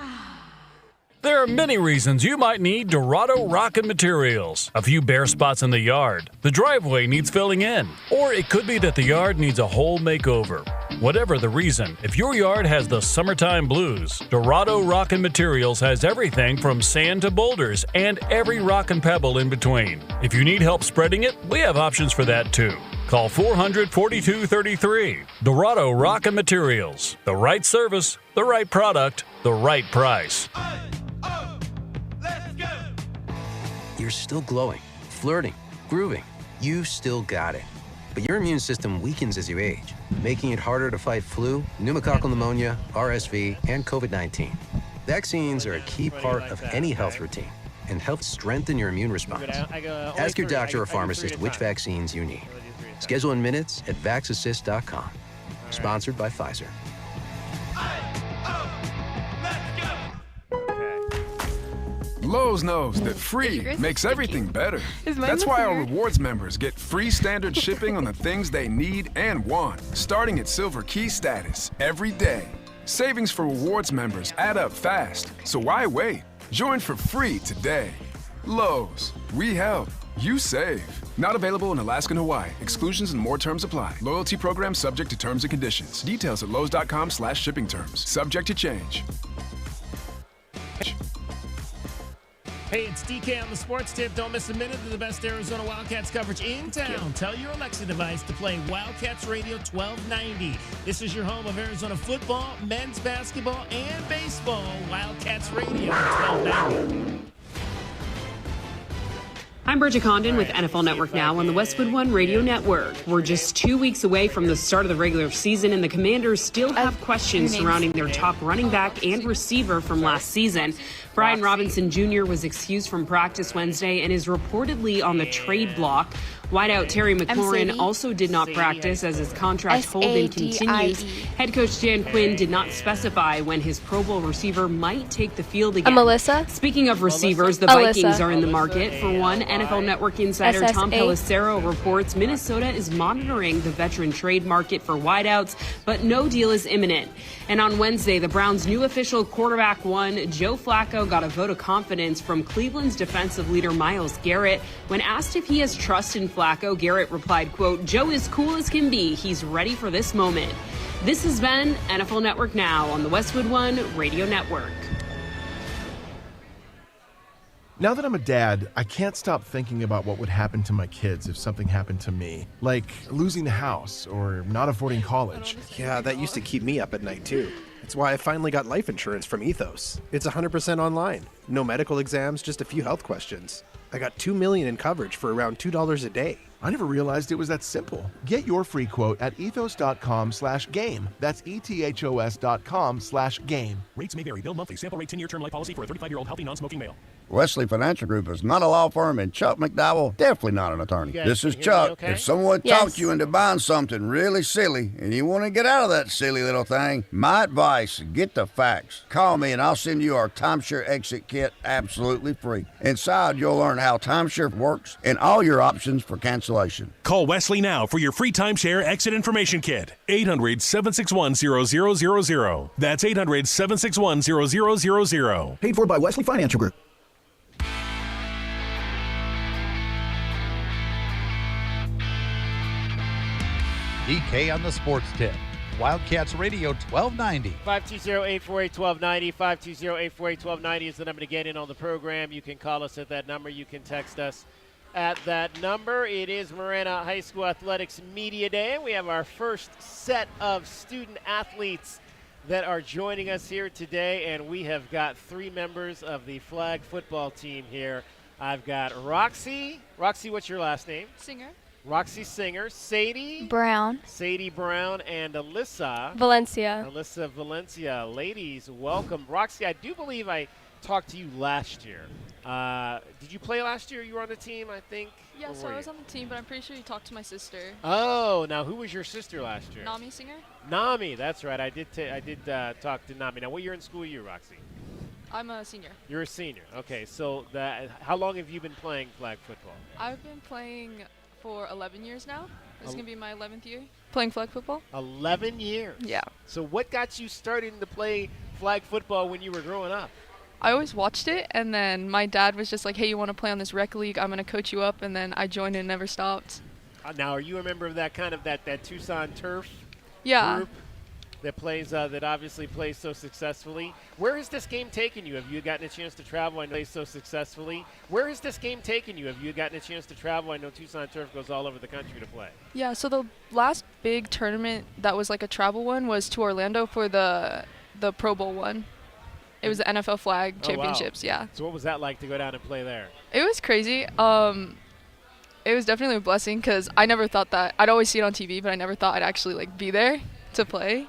There are many reasons you might need Dorado Rockin' Materials. A few bare spots in the yard, the driveway needs filling in, or it could be that the yard needs a whole makeover. Whatever the reason, if your yard has the summertime blues, Dorado Rockin' Materials has everything from sand to boulders and every rock and pebble in between. If you need help spreading it, we have options for that too. Call 400-4233. Dorado Rockin' Materials. The right service, the right product, the right price. You're still glowing, flirting, grooving. You still got it. But your immune system weakens as you age, making it harder to fight flu, pneumococcal pneumonia, RSV, and COVID-19. Vaccines are a key part of any health routine and help strengthen your immune response. Ask your doctor or pharmacist which vaccines you need. Schedule in minutes at vaxassist.com. Sponsored by Pfizer. Lowe's knows that free makes everything better. That's why our rewards members get free standard shipping on the things they need and want, starting at Silver Key status every day. Savings for rewards members add up fast, so why wait? Join for free today. Lowe's, we help, you save. Not available in Alaska and Hawaii. Exclusions and more terms apply. Loyalty program subject to terms and conditions. Details at lowes.com/shipping terms. Subject to change. Hey, it's DK on the Sports Tip. Don't miss a minute of the best Arizona Wildcats coverage in town. Tell your Alexa device to play Wildcats Radio 1290. This is your home of Arizona football, men's basketball, and baseball. Wildcats Radio 1290. I'm Bridget Condon with NFL Network Now on the Westwood One Radio Network. We're just 2 weeks away from the start of the regular season, and the Commanders still have questions surrounding their top running back and receiver from last season. Brian Robinson Jr. was excused from practice Wednesday and is reportedly on the trade block. Wideout Terry McLaurin also did not practice as his contract hold-in continues. Head coach Dan Quinn did not specify when his Pro Bowl receiver might take the field again. Melissa? Speaking of receivers, the Vikings are in the market for one. NFL Network insider Tom Pelissero reports Minnesota is monitoring the veteran trade market for wideouts, but no deal is imminent. And on Wednesday, the Browns' new official quarterback one, Joe Flacco, got a vote of confidence from Cleveland's defensive leader Myles Garrett. When asked if he has trust in Flacco, Garrett replied, quote, "Joe is cool as can be. He's ready for this moment." This has been NFL Network Now on the Westwood One Radio Network. Now that I'm a dad, I can't stop thinking about what would happen to my kids if something happened to me, like losing the house or not affording college. Yeah, that used to keep me up at night too. It's why I finally got life insurance from Ethos. It's 100% online. No medical exams, just a few health questions. I got $2 million in coverage for around $2 a day. I never realized it was that simple. Get your free quote at ethos.com/game. That's ethos.com/game. Rates may vary. Bill monthly. Sample rate 10-year term life policy for a 35-year-old healthy non-smoking male. Wesley Financial Group is not a law firm, and Chuck McDowell definitely not an attorney. This is Chuck. Okay? If someone talked you into buying something really silly and you want to get out of that silly little thing, my advice, get the facts. Call me and I'll send you our timeshare exit kit absolutely free. Inside, you'll learn how timeshare works and all your options for cancellation. Call Wesley now for your free timeshare exit information kit. 800-761-0000. That's 800-761-0000. Paid for by Wesley Financial Group. DK on the Sports Tip. Wildcats Radio 1290. 520-848-1290. 520-848-1290 is the number to get in on the program. You can call us at that number. You can text us at that number. It is Marana High School Athletics Media Day, and we have our first set of student athletes that are joining us here today, and we have got three members of the flag football team here. I've got Roxy. Roxy, what's your last name? Singer. Roxy Singer, Sadie Brown, and Alyssa Valencia. Ladies, welcome. Roxy, I do believe I talked to you last year. Did you play last year? You were on the team, I think? Yeah, so I was on the team, but I'm pretty sure you talked to my sister. Oh, now who was your sister last year? Nami Singer. Nami, that's right. I did talk to Nami. Now, what year in school are you, Roxy? I'm a senior. You're a senior. Okay, so how long have you been playing flag football? I've been playing for 11 years now. This is going to be my 11th year playing flag football. 11 years? Yeah. So what got you started to play flag football when you were growing up? I always watched it, and then my dad was just like, hey, you want to play on this rec league? I'm going to coach you up, and then I joined and never stopped. Now, are you a member of that that Tucson Turf group that obviously plays so successfully? Where has this game taken you? Have you gotten a chance to travel? I know so successfully. Where has this game taken you? Have you gotten a chance to travel? I know Tucson Turf goes all over the country to play. Yeah, so the last big tournament that was like a travel one was to Orlando for the Pro Bowl one. It was the NFL flag championships, wow. So what was that like to go down and play there? It was crazy. It was definitely a blessing because I never thought that. I'd always see it on TV, but I never thought I'd actually be there to play.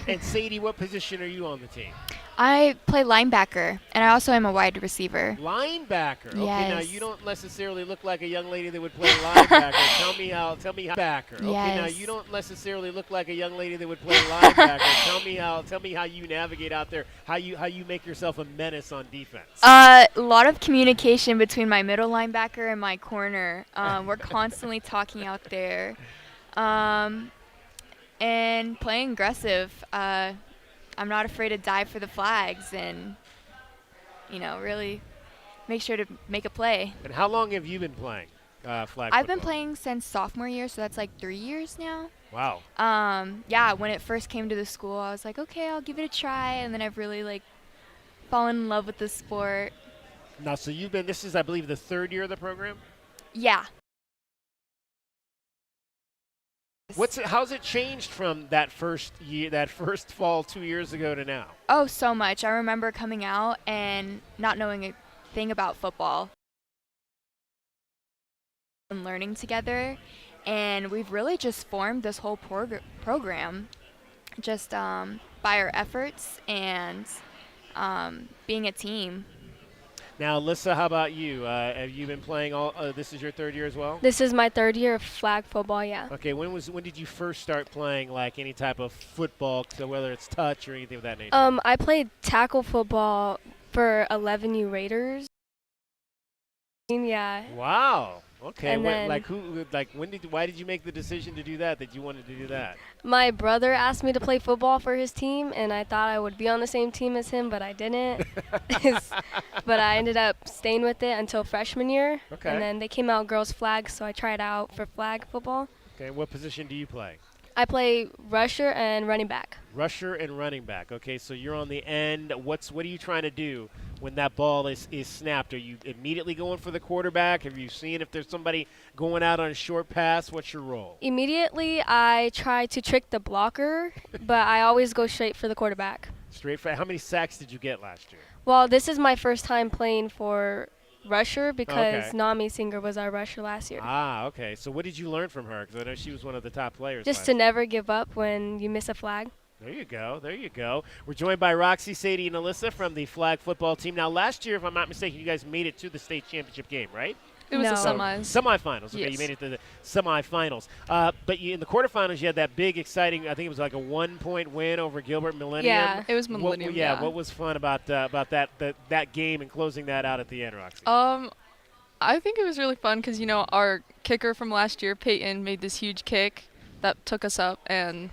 And Sadie, what position are you on the team? I play linebacker, and I also am a wide receiver. Linebacker? Yes. Okay, now you don't necessarily look like a young lady that would play linebacker. Tell me how backer. Yes. Okay, now you don't necessarily look like a young lady that would play linebacker. Tell me how you navigate out there, how you make yourself a menace on defense. A lot of communication between my middle linebacker and my corner. We're constantly talking out there. And playing aggressive. I'm not afraid to dive for the flags and, really make sure to make a play. And how long have you been playing flag football? I've been playing since sophomore year, so that's like 3 years now. Wow. Yeah, when it first came to the school, I was like, okay, I'll give it a try, and then I've really like fallen in love with the sport. Now, so this is, I believe, the 3rd year of the program? Yeah. How's it changed from that first fall 2 years ago to now? Oh, so much. I remember coming out and not knowing a thing about football and learning together, and we've really just formed this whole program just by our efforts and being a team. Now, Alyssa, how about you? Have you been playing this is your 3rd year as well? This is my 3rd year of flag football, yeah. Okay, when did you first start playing like any type of football, so whether it's touch or anything of that nature? I played tackle football for 11U Raiders. Yeah. Wow. Okay. And why did you make the decision to do that you wanted to do that? My brother asked me to play football for his team, and I thought I would be on the same team as him, but I didn't. But I ended up staying with it until freshman year. Okay. And then they came out girls flag, so I tried out for flag football. Okay. What position do you play? I play rusher and running back. Rusher and running back. Okay, so you're on the end. What are you trying to do when that ball is snapped? Are you immediately going for the quarterback? Have you seen if there's somebody going out on a short pass? What's your role? Immediately, I try to trick the blocker, but I always go straight for the quarterback. How many sacks did you get last year? Well, this is my first time playing for rusher because Nami Singer was our rusher last year. Ah, okay. So what did you learn from her? Because I know she was one of the top players. Just to never give up when you miss a flag. There you go. There you go. We're joined by Roxy, Sadie, and Alyssa from the flag football team. Now, last year, if I'm not mistaken, you guys made it to the state championship game, right? It was the semis. Semifinals. Okay, yes. You made it to the semifinals. But in the quarterfinals, you had that big, exciting, I think it was like a 1-point win over Gilbert Millennium. Yeah, it was Millennium. What was fun about that game and closing that out at the end, Roxy? I think it was really fun because, our kicker from last year, Peyton, made this huge kick that took us up, and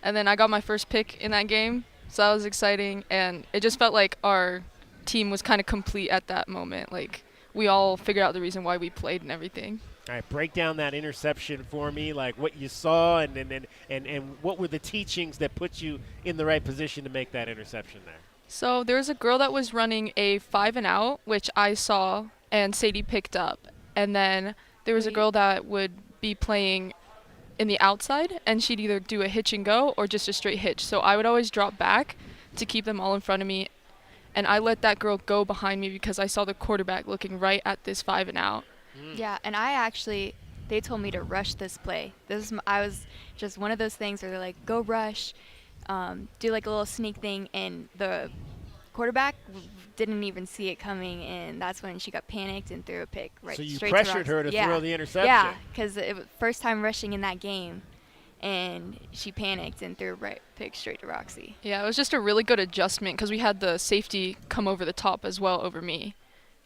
then I got my first pick in that game, so that was exciting, and it just felt like our team was kind of complete at that moment. Like, we all figured out the reason why we played and everything. All right, break down that interception for me, like what you saw and what were the teachings that put you in the right position to make that interception there? So there was a girl that was running a 5-and-out, which I saw and Sadie picked up. And then there was a girl that would be playing in the outside, and she'd either do a hitch and go or just a straight hitch. So I would always drop back to keep them all in front of me. And I let that girl go behind me because I saw the quarterback looking right at this 5-and-out. Yeah, and they told me to rush this play. I was just one of those things where they're like, go rush, do like a little sneak thing, and the quarterback didn't even see it coming, and that's when she got panicked and threw a pick So you straight pressured to her to throw the interception. Yeah, because it was first time rushing in that game, and she panicked and threw a pick straight to Roxy. Yeah, it was just a really good adjustment because we had the safety come over the top as well over me.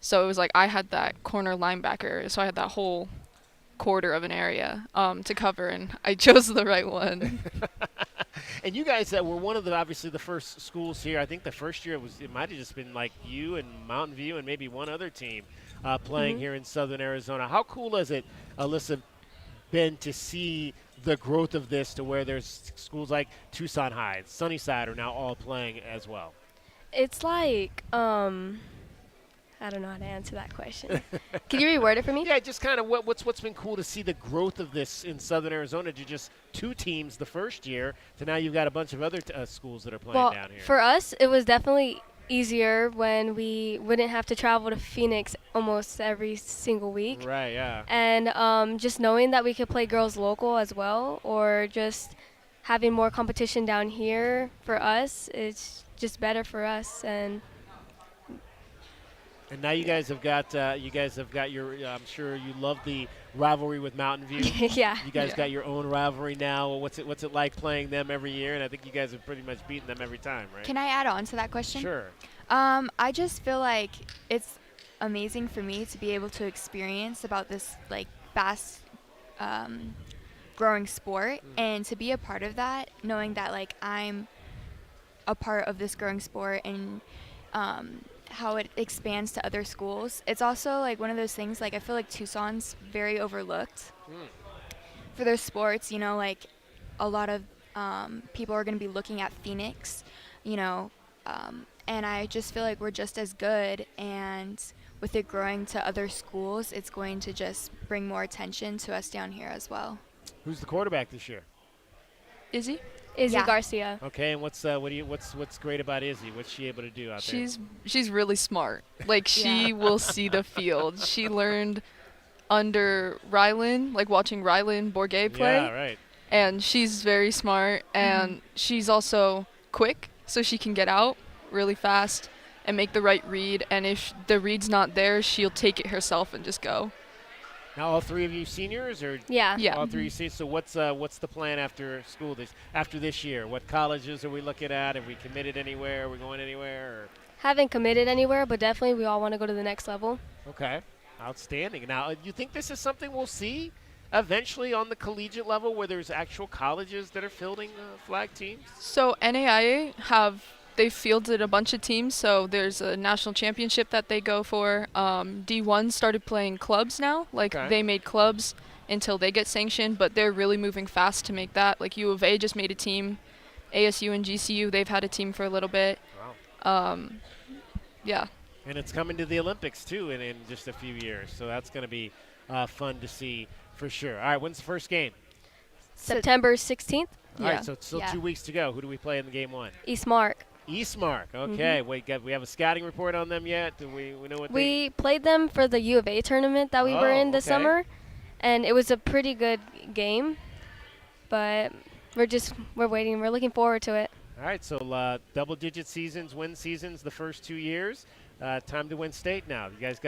So it was like I had that corner linebacker, so I had that whole quarter of an area to cover, and I chose the right one. And you guys were one of obviously the first schools here. I think the first year it might have just been like you and Mountain View and maybe one other team playing here in Southern Arizona. How cool has it, Alyssa, been to see the growth of this to where there's schools like Tucson High, Sunnyside are now all playing as well? It's like, I don't know how to answer that question. Can you reword it for me? Yeah, just kind of what's been cool to see the growth of this in Southern Arizona to just 2 teams the first year to now you've got a bunch of other schools that are playing down here. For us, it was definitely easier when we wouldn't have to travel to Phoenix almost every single week. Right, yeah. And just knowing that we could play girls local as well, or just having more competition down here for us, it's just better for us. And now you guys have got your. I'm sure you love the rivalry with Mountain View. Yeah. You guys got your own rivalry now. What's it like playing them every year? And I think you guys have pretty much beaten them every time, right? Can I add on to that question? Sure. I just feel like it's amazing for me to be able to experience about this like fast growing sport and to be a part of that, knowing that like I'm a part of this growing sport and how it expands to other schools. It's also like one of those things, like I feel like Tucson's very overlooked for their sports. You know, like a lot of people are going to be looking at Phoenix, you know, and I just feel like we're just as good, and with it growing to other schools, it's going to just bring more attention to us down here as well. Who's the quarterback this year? Izzy Garcia. Okay, and what's great about Izzy? What's she able to do out there? She's really smart. Like she will see the field. She learned under Rylan, like watching Rylan Bourget play. Yeah, right. And she's very smart, and she's also quick, so she can get out really fast and make the right read. And if the read's not there, she'll take it herself and just go. Now, all three of you seniors, or Yeah. all three seniors. So what's the plan after school after this year? What colleges are we looking at? Have we committed anywhere? Are we going anywhere? Or? Haven't committed anywhere, but definitely we all want to go to the next level. Okay, outstanding. Now, you think this is something we'll see eventually on the collegiate level, where there's actual colleges that are fielding flag teams? So NAIA they've fielded a bunch of teams, so there's a national championship that they go for. D1 started playing clubs now. Like, they made clubs until they get sanctioned, but they're really moving fast to make that. Like, U of A just made a team. ASU and GCU, they've had a team for a little bit. Wow. Yeah. And it's coming to the Olympics, too, in just a few years. So that's going to be fun to see for sure. All right, when's the first game? September 16th. All right, so it's still 2 weeks to go. Who do we play in the game one? Eastmark. Eastmark, okay. We have a scouting report on them yet? Do we know what we played them for the U of A tournament that we were in this summer, and it was a pretty good game, but we're waiting. We're looking forward to it. All right, so double-digit seasons, win seasons the first 2 years. Time to win state now. You guys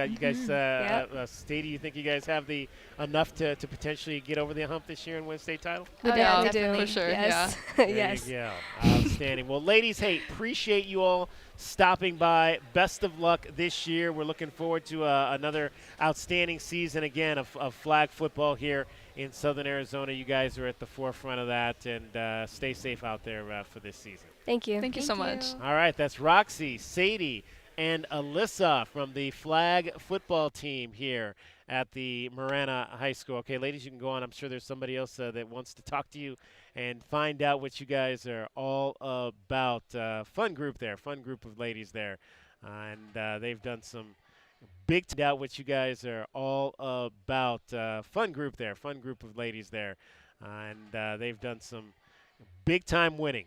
state, do you think you guys have enough to potentially get over the hump this year and win state title? We do. For sure, yes. There yes. you go. Outstanding. Well, ladies, hey, appreciate you all stopping by. Best of luck this year. We're looking forward to another outstanding season again of flag football here in Southern Arizona. You guys are at the forefront of that, and stay safe out there for this season. Thank you. Thank you so much. All right, that's Roxy, Sadie, and Alyssa from the flag football team here at the Marana High School. Okay, ladies, you can go on. I'm sure there's somebody else that wants to talk to you and find out what you guys are all about. Fun group of ladies there. And they've done some big out what you guys are all about. Fun group of ladies there. And they've done some big time winning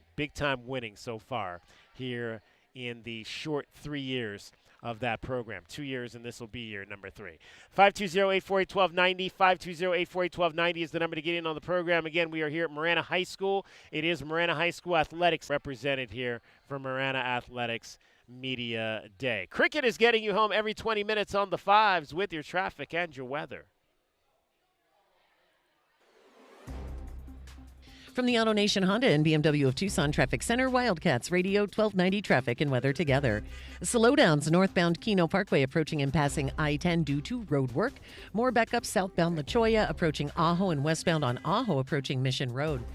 so far here in the short 3 years of that program. 2 years, and this will be year number 3. 520-848-1290. 520-848-1290 is the number to get in on the program. Again, we are here at Marana High School. It is Marana High School Athletics represented here for Marana Athletics Media Day. Cricket is getting you home every 20 minutes on the fives with your traffic and your weather. From the AutoNation Honda and BMW of Tucson Traffic Center, Wildcats Radio 1290 traffic and weather together. Slowdowns northbound Keno Parkway approaching and passing I-10 due to road work. More backups southbound La Cholla approaching Ajo and westbound on Ajo approaching Mission Road.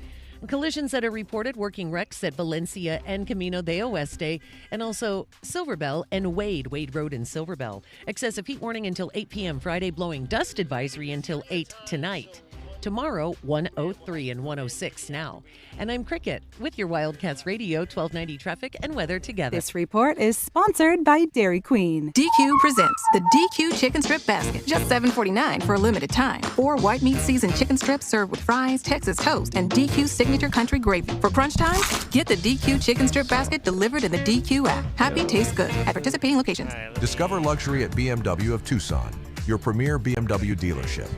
Collisions that are reported, working wrecks at Valencia and Camino de Oeste, and also Silverbell and Wade Road in Silverbell. Excessive heat warning until 8 p.m. Friday, blowing dust advisory until 8 tonight. Tomorrow, 103 and 106 now. And I'm Cricket with your Wildcats Radio 1290 traffic and weather together. This report is sponsored by Dairy Queen. DQ presents the DQ Chicken Strip Basket. Just $7.49 for a limited time. 4 white meat seasoned chicken strips served with fries, Texas toast, and DQ signature country gravy. For crunch time, get the DQ Chicken Strip Basket delivered in the DQ app. Happy tastes good at participating locations. Discover luxury at BMW of Tucson, your premier BMW dealership.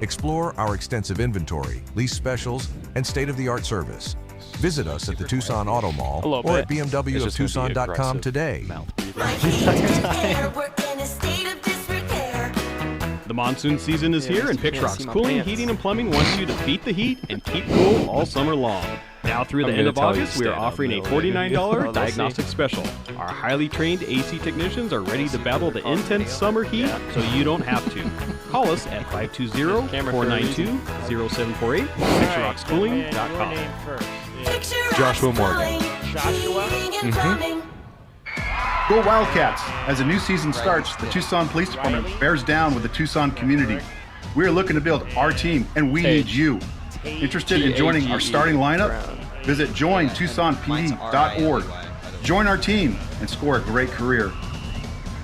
Explore our extensive inventory, lease specials, and state-of-the-art service. Visit us at the Tucson Auto Mall or at bmwoftucson.com today. The monsoon season is here, and Pixrock's Cooling, Heating, and Plumbing wants you to beat the heat and keep cool all summer long. Now through the end of August, we are offering a $49 diagnostic special. Our highly trained AC technicians are ready to battle the intense summer heat, so you don't have to. Call us at 520-492-0748, pixrockscooling.com. Joshua Morgan. Joshua? Go Wildcats! As the new season starts, the Tucson Police Department bears down with the Tucson community. We are looking to build our team, and we need you. Interested in joining our starting lineup? Visit jointucsonpd.org. Join our team and score a great career.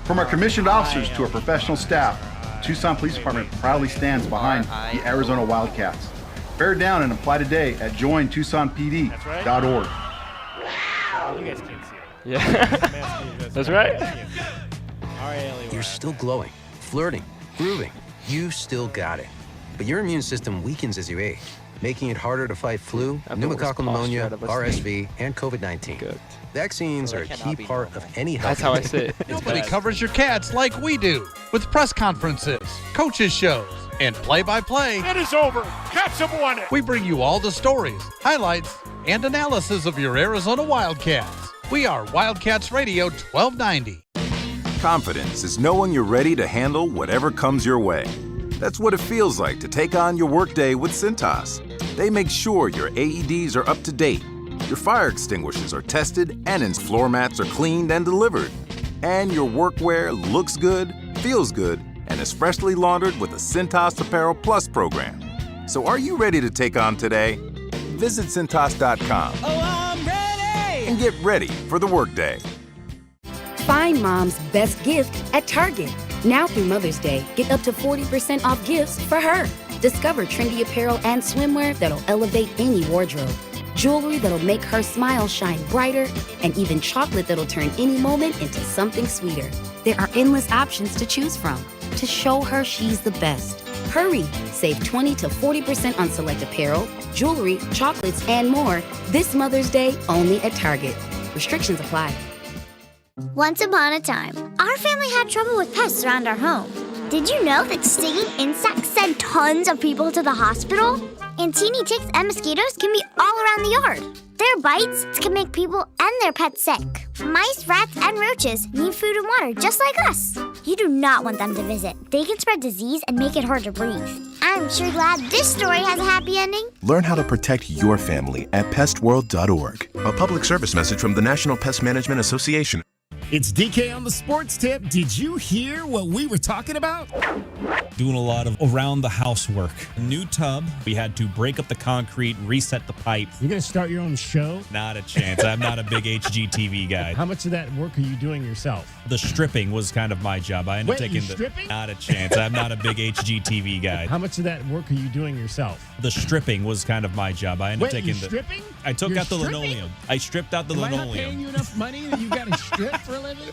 From our commissioned officers to our professional staff, the Tucson Police Department proudly stands behind the Arizona Wildcats. Bear down and apply today at jointucsonpd.org. You guys can't see it. Yeah. That's right. You're still glowing, flirting, grooving. You still got it. But your immune system weakens as you age, making it harder to fight flu, pneumococcal pneumonia, RSV, and COVID-19. Vaccines are a key part of any health. That's how I say it. Nobody covers your cats like we do, with press conferences, coaches shows, and play-by-play. It is over. Cats have won it. We bring you all the stories, highlights, and analysis of your Arizona Wildcats. We are Wildcats Radio 1290. Confidence is knowing you're ready to handle whatever comes your way. That's what it feels like to take on your workday with Cintas. They make sure your AEDs are up to date, your fire extinguishers are tested, and floor mats are cleaned and delivered. And your workwear looks good, feels good, and is freshly laundered with the Cintas Apparel Plus program. So are you ready to take on today? Visit Cintas.com and get ready for the workday. Find mom's best gift at Target. Now through Mother's Day, get up to 40% off gifts for her. Discover trendy apparel and swimwear that'll elevate any wardrobe. Jewelry that'll make her smile shine brighter, and even chocolate that'll turn any moment into something sweeter. There are endless options to choose from to show her she's the best. Hurry! Save 20 to 40% on select apparel, jewelry, chocolates, and more this Mother's Day only at Target. Restrictions apply. Once upon a time, our family had trouble with pests around our home. Did you know that stinging insects send tons of people to the hospital? And teeny ticks and mosquitoes can be all around the yard. Their bites can make people and their pets sick. Mice, rats, and roaches need food and water just like us. You do not want them to visit. They can spread disease and make it hard to breathe. I'm sure glad this story has a happy ending. Learn how to protect your family at pestworld.org. A public service message from the National Pest Management Association. It's DK on the sports tip. Did you hear what we were talking about? Doing a lot of around the house work. A new tub. We had to break up the concrete, reset the pipe. You're going to start your own show? Not a chance. I'm not a big HGTV guy. How much of that work are you doing yourself? The stripping was kind of my job. I ended up taking stripping? Not a chance. I'm not a big HGTV guy. How much of that work are you doing yourself? The stripping was kind of my job. I ended up taking stripping? I took out the linoleum. I stripped out the linoleum. Am I not paying you enough money that you got to strip for a living?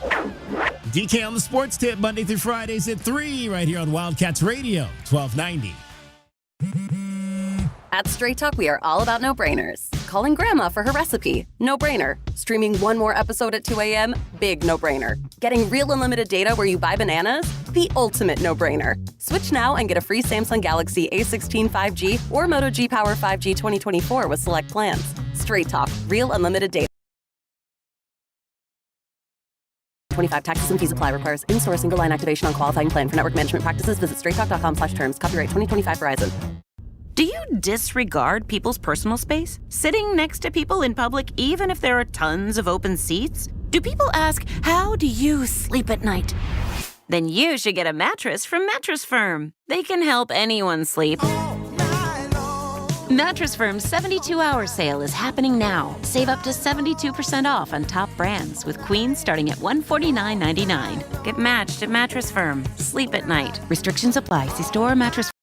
DK on the sports tip, Monday through Fridays at 3, right here on Wildcats Radio 1290. At Straight Talk, we are all about no-brainers. Calling Grandma for her recipe, no-brainer. Streaming one more episode at 2 a.m., big no-brainer. Getting real unlimited data where you buy bananas, the ultimate no-brainer. Switch now and get a free Samsung Galaxy A16 5G or Moto G Power 5G 2024 with select plans. Straight Talk, real unlimited data. 25 taxes and fees apply. Requires in-store single line activation on qualifying plan. For network management practices, visit straighttalk.com/terms. Copyright 2025 Verizon. Do you disregard people's personal space? Sitting next to people in public, even if there are tons of open seats? Do people ask, how do you sleep at night? Then you should get a mattress from Mattress Firm. They can help anyone sleep. Mattress Firm's 72-hour sale is happening now. Save up to 72% off on top brands, with queens starting at $149.99. Get matched at Mattress Firm. Sleep at night. Restrictions apply. See store or Mattress Firm.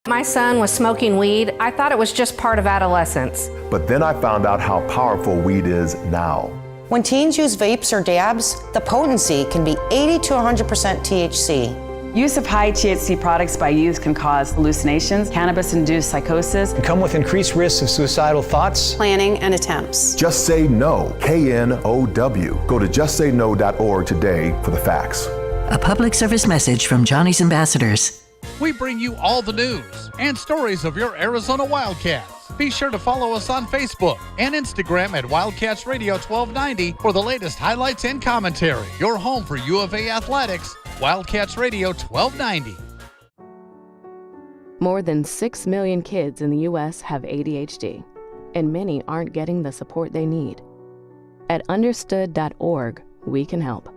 My son was smoking weed. I thought it was just part of adolescence. But then I found out how powerful weed is now. When teens use vapes or dabs, the potency can be 80 to 100% THC. Use of high THC products by youth can cause hallucinations, cannabis-induced psychosis, and come with increased risks of suicidal thoughts, planning, and attempts. Just Say No, KNOW. Go to justsayno.org today for the facts. A public service message from Johnny's Ambassadors. We bring you all the news and stories of your Arizona Wildcats. Be sure to follow us on Facebook and Instagram at Wildcats Radio 1290 for the latest highlights and commentary. Your home for U of A athletics, Wildcats Radio 1290. More than 6 million kids in the U.S. have ADHD, and many aren't getting the support they need. At understood.org, we can help.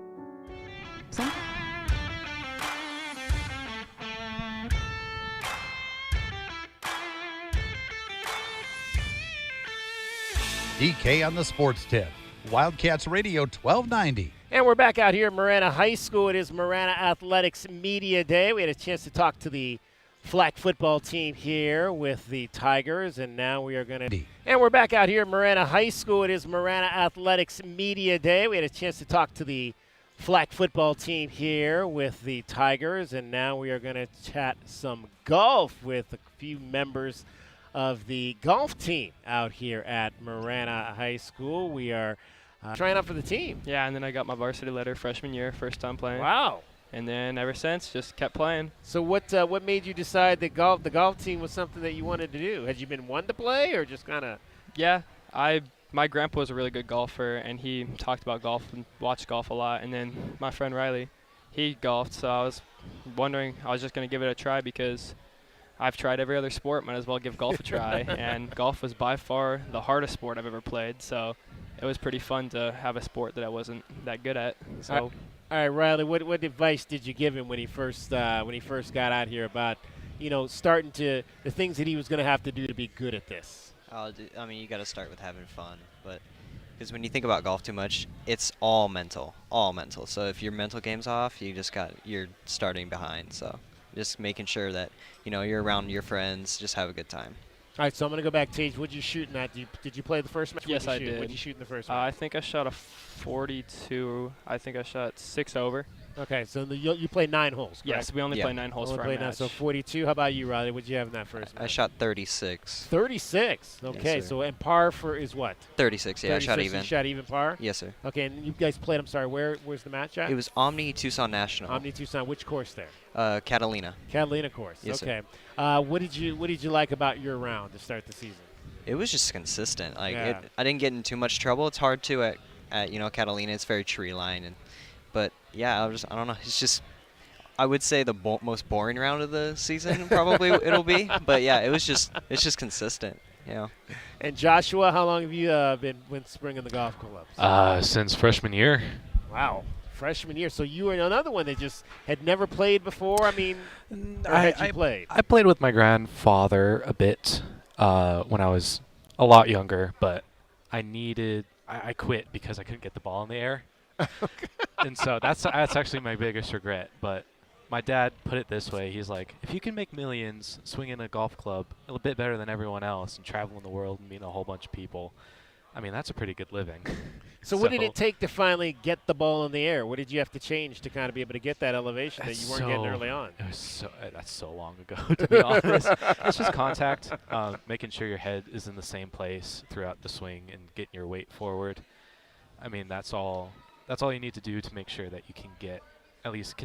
DK on the sports tip. Wildcats Radio 1290. And we're back out here at Marana High School. It is Marana Athletics Media Day. We had a chance to talk to the flag football team here with the Tigers, and now we are going to. And we're back out here at Marana High School. It is Marana Athletics Media Day. We had a chance to talk to the flag football team here with the Tigers, and now we are going to chat some golf with a few members of the golf team out here at Marana High School. We are trying out for the team. Yeah, and then I got my varsity letter freshman year, first time playing. Wow. And then ever since, just kept playing. So what made you decide that the golf team was something that you wanted to do? Had you been one to play or just kind of? Yeah, my grandpa was a really good golfer, and he talked about golf and watched golf a lot. And then my friend Riley, he golfed, so I was wondering, I was just going to give it a try because I've tried every other sport, might as well give golf a try. And golf was by far the hardest sport I've ever played, so it was pretty fun to have a sport that I wasn't that good at. So. All right, Riley, what advice did you give him when he first got out here about, starting to the things that he was going to have to do to be good at this? I mean, you got to start with having fun, but because when you think about golf too much, it's all mental. So if your mental game's off, you're starting behind. So just making sure that you're around your friends, just have a good time. All right, so I'm going to go back. Tage, what did you shoot in that? Did you play the first match? Yes, I did. What did you shoot in the first match? I think I shot a 42. I think I shot 6 over. Okay, so you played 9 holes, correct? Yes, we only play 9 holes for our match. So 42. How about you, Riley? What did you have in that first match? I shot 36. 36. Okay, yes, so and par is what? 36, yeah, 36, I shot even. You shot even par? Yes, sir. Okay, and you guys played, I'm sorry, where's the match at? It was Omni Tucson National. Omni Tucson, which course there? Catalina. Catalina course, yes, okay. Sir. What did you like about your round to start the season? It was just consistent. I didn't get in too much trouble. It's hard to at Catalina. It's very tree line, but yeah, I don't know. It's just I would say the most boring round of the season probably it'll be. But yeah, it's just consistent. And Joshua, how long have you been springing the golf clubs? Since freshman year. Wow. Freshman year. So you were another one that just had never played before? I mean, had you played? I played with my grandfather a bit when I was a lot younger, but I quit because I couldn't get the ball in the air. And so that's actually my biggest regret. But my dad put it this way. He's like, if you can make millions swinging a golf club a bit better than everyone else and traveling the world and meeting a whole bunch of people, I mean, that's a pretty good living. So what did it take to finally get the ball in the air? What did you have to change to kind of be able to get that elevation that you weren't getting early on? That's so long ago, to be honest. It's just contact, making sure your head is in the same place throughout the swing and getting your weight forward. I mean, that's all you need to do to make sure that you can get at least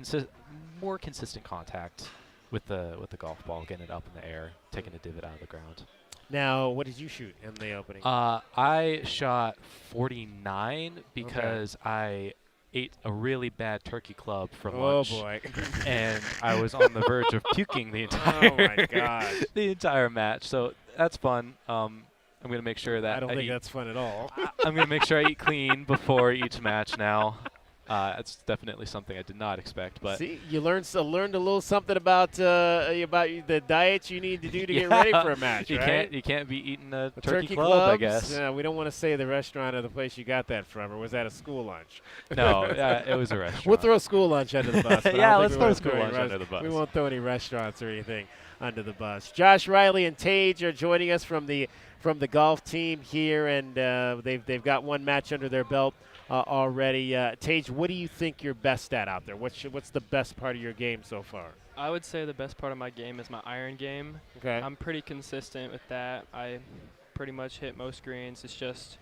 more consistent contact with the golf ball, getting it up in the air, taking a divot out of the ground. Now, what did you shoot in the opening? I shot 49 because I ate a really bad turkey club for lunch. Oh, boy. And I was on the verge of puking the entire match. So that's fun. I'm going to make sure that I don't think that's fun at all. I'm going to make sure I eat clean before each match now. It's definitely something I did not expect. But see, you learned a little something about the diet you need to do to get ready for a match. You right? You can't be eating a turkey club, clubs, I guess. We don't want to say the restaurant or the place you got that from, or was that a school lunch? No, it was a restaurant. We'll throw school lunch under the bus. But yeah, let's throw school lunch under the bus. We won't throw any restaurants or anything under the bus. Josh, Riley, and Tage are joining us from the golf team here, and they've got one match under their belt already. Tage, what do you think you're best at out there? What's the best part of your game so far? I would say the best part of my game is my iron game. Okay. I'm pretty consistent with that. I pretty much hit most greens. It's just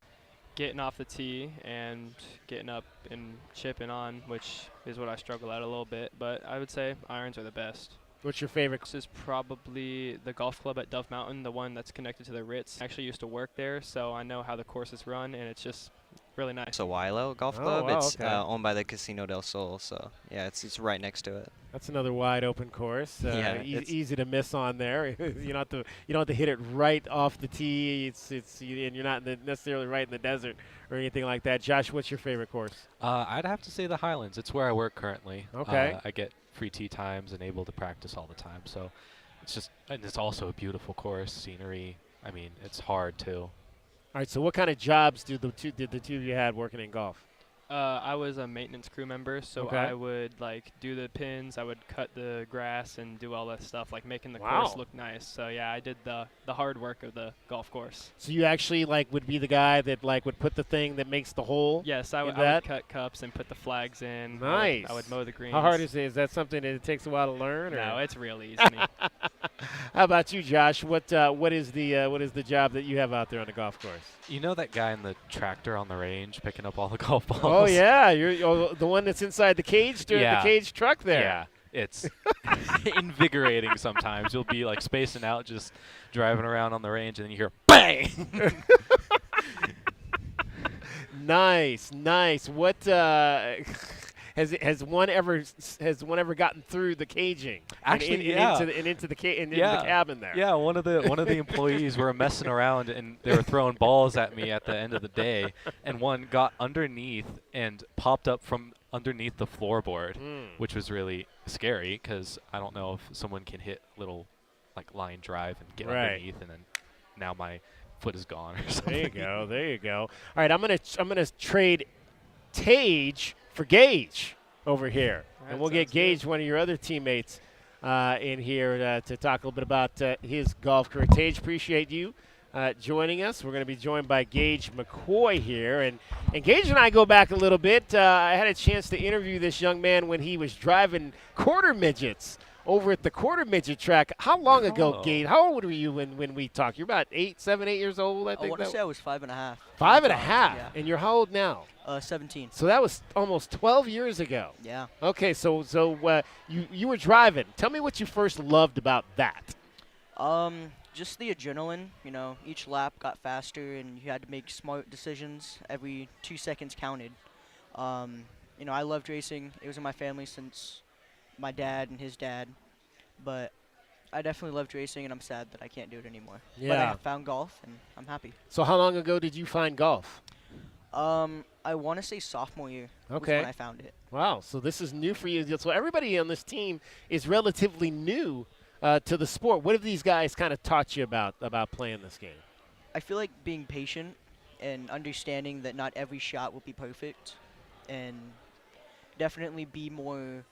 getting off the tee and getting up and chipping on, which is what I struggle at a little bit. But I would say irons are the best. What's your favorite? This is probably the golf club at Dove Mountain, the one that's connected to the Ritz. I actually used to work there, so I know how the course is run, and it's just really nice. It's a Wilo Golf Club. Wow, it's okay. owned by the Casino del Sol, so yeah, it's right next to it. That's another wide open course. Yeah, Easy to miss on there. you don't have to hit it right off the tee. And you're not necessarily right in the desert or anything like that. Josh, what's your favorite course? I'd have to say the Highlands. It's where I work currently. Okay. I get free tee times and able to practice all the time. So and it's also a beautiful course, scenery. I mean, it's hard too. All right. So what kind of jobs did the two of you had working in golf? I was a maintenance crew member, so Okay. I would do the pins, I would cut the grass and do all that stuff, making the course look nice. So yeah, I did the hard work of the golf course. So you actually would be the guy that would put the thing that makes the hole? Yes, I would cut cups and put the flags in. Nice. I would mow the greens. How hard is it? Is that something that it takes a while to learn? No, it's real easy. How about you, Josh? What is the job that you have out there on the golf course? You know that guy in the tractor on the range picking up all the golf balls? Oh yeah, you're the one that's inside the cage, the cage truck there. Yeah, it's invigorating sometimes. You'll be spacing out, just driving around on the range, and then you hear bang. Nice. What has one ever gotten through the caging? Actually, into the cabin there. Yeah, one of the employees were messing around and they were throwing balls at me at the end of the day, and one got underneath and popped up from underneath the floorboard, which was really scary because I don't know if someone can hit little line drive and get underneath, and then now my foot is gone or something. There you go. All right, I'm gonna trade Tage for Gage over here, and we'll get Gage, one of your other teammates, in here to talk a little bit about his golf career. Tage, appreciate you joining us. We're going to be joined by Gage McCoy here, and Gage and I go back a little bit. I had a chance to interview this young man when he was driving quarter midgets over at the quarter midget track. How long ago, Gage? How old were you when we talked? You're about 7, 8 years old, I think. I want to say I was 5.5. 5.5? Yeah. And you're how old now? 17. So that was almost 12 years ago. Yeah. Okay, so you were driving. Tell me what you first loved about that. Just the adrenaline. Each lap got faster, and you had to make smart decisions. Every 2 seconds counted. I loved racing. It was in my family since my dad and his dad, but I definitely loved racing, and I'm sad that I can't do it anymore. Yeah. But I found golf, and I'm happy. So how long ago did you find golf? I want to say sophomore year was when I found it. Wow, so this is new for you. So everybody on this team is relatively new to the sport. What have these guys kind of taught you about playing this game? I feel like being patient and understanding that not every shot will be perfect, and definitely be more,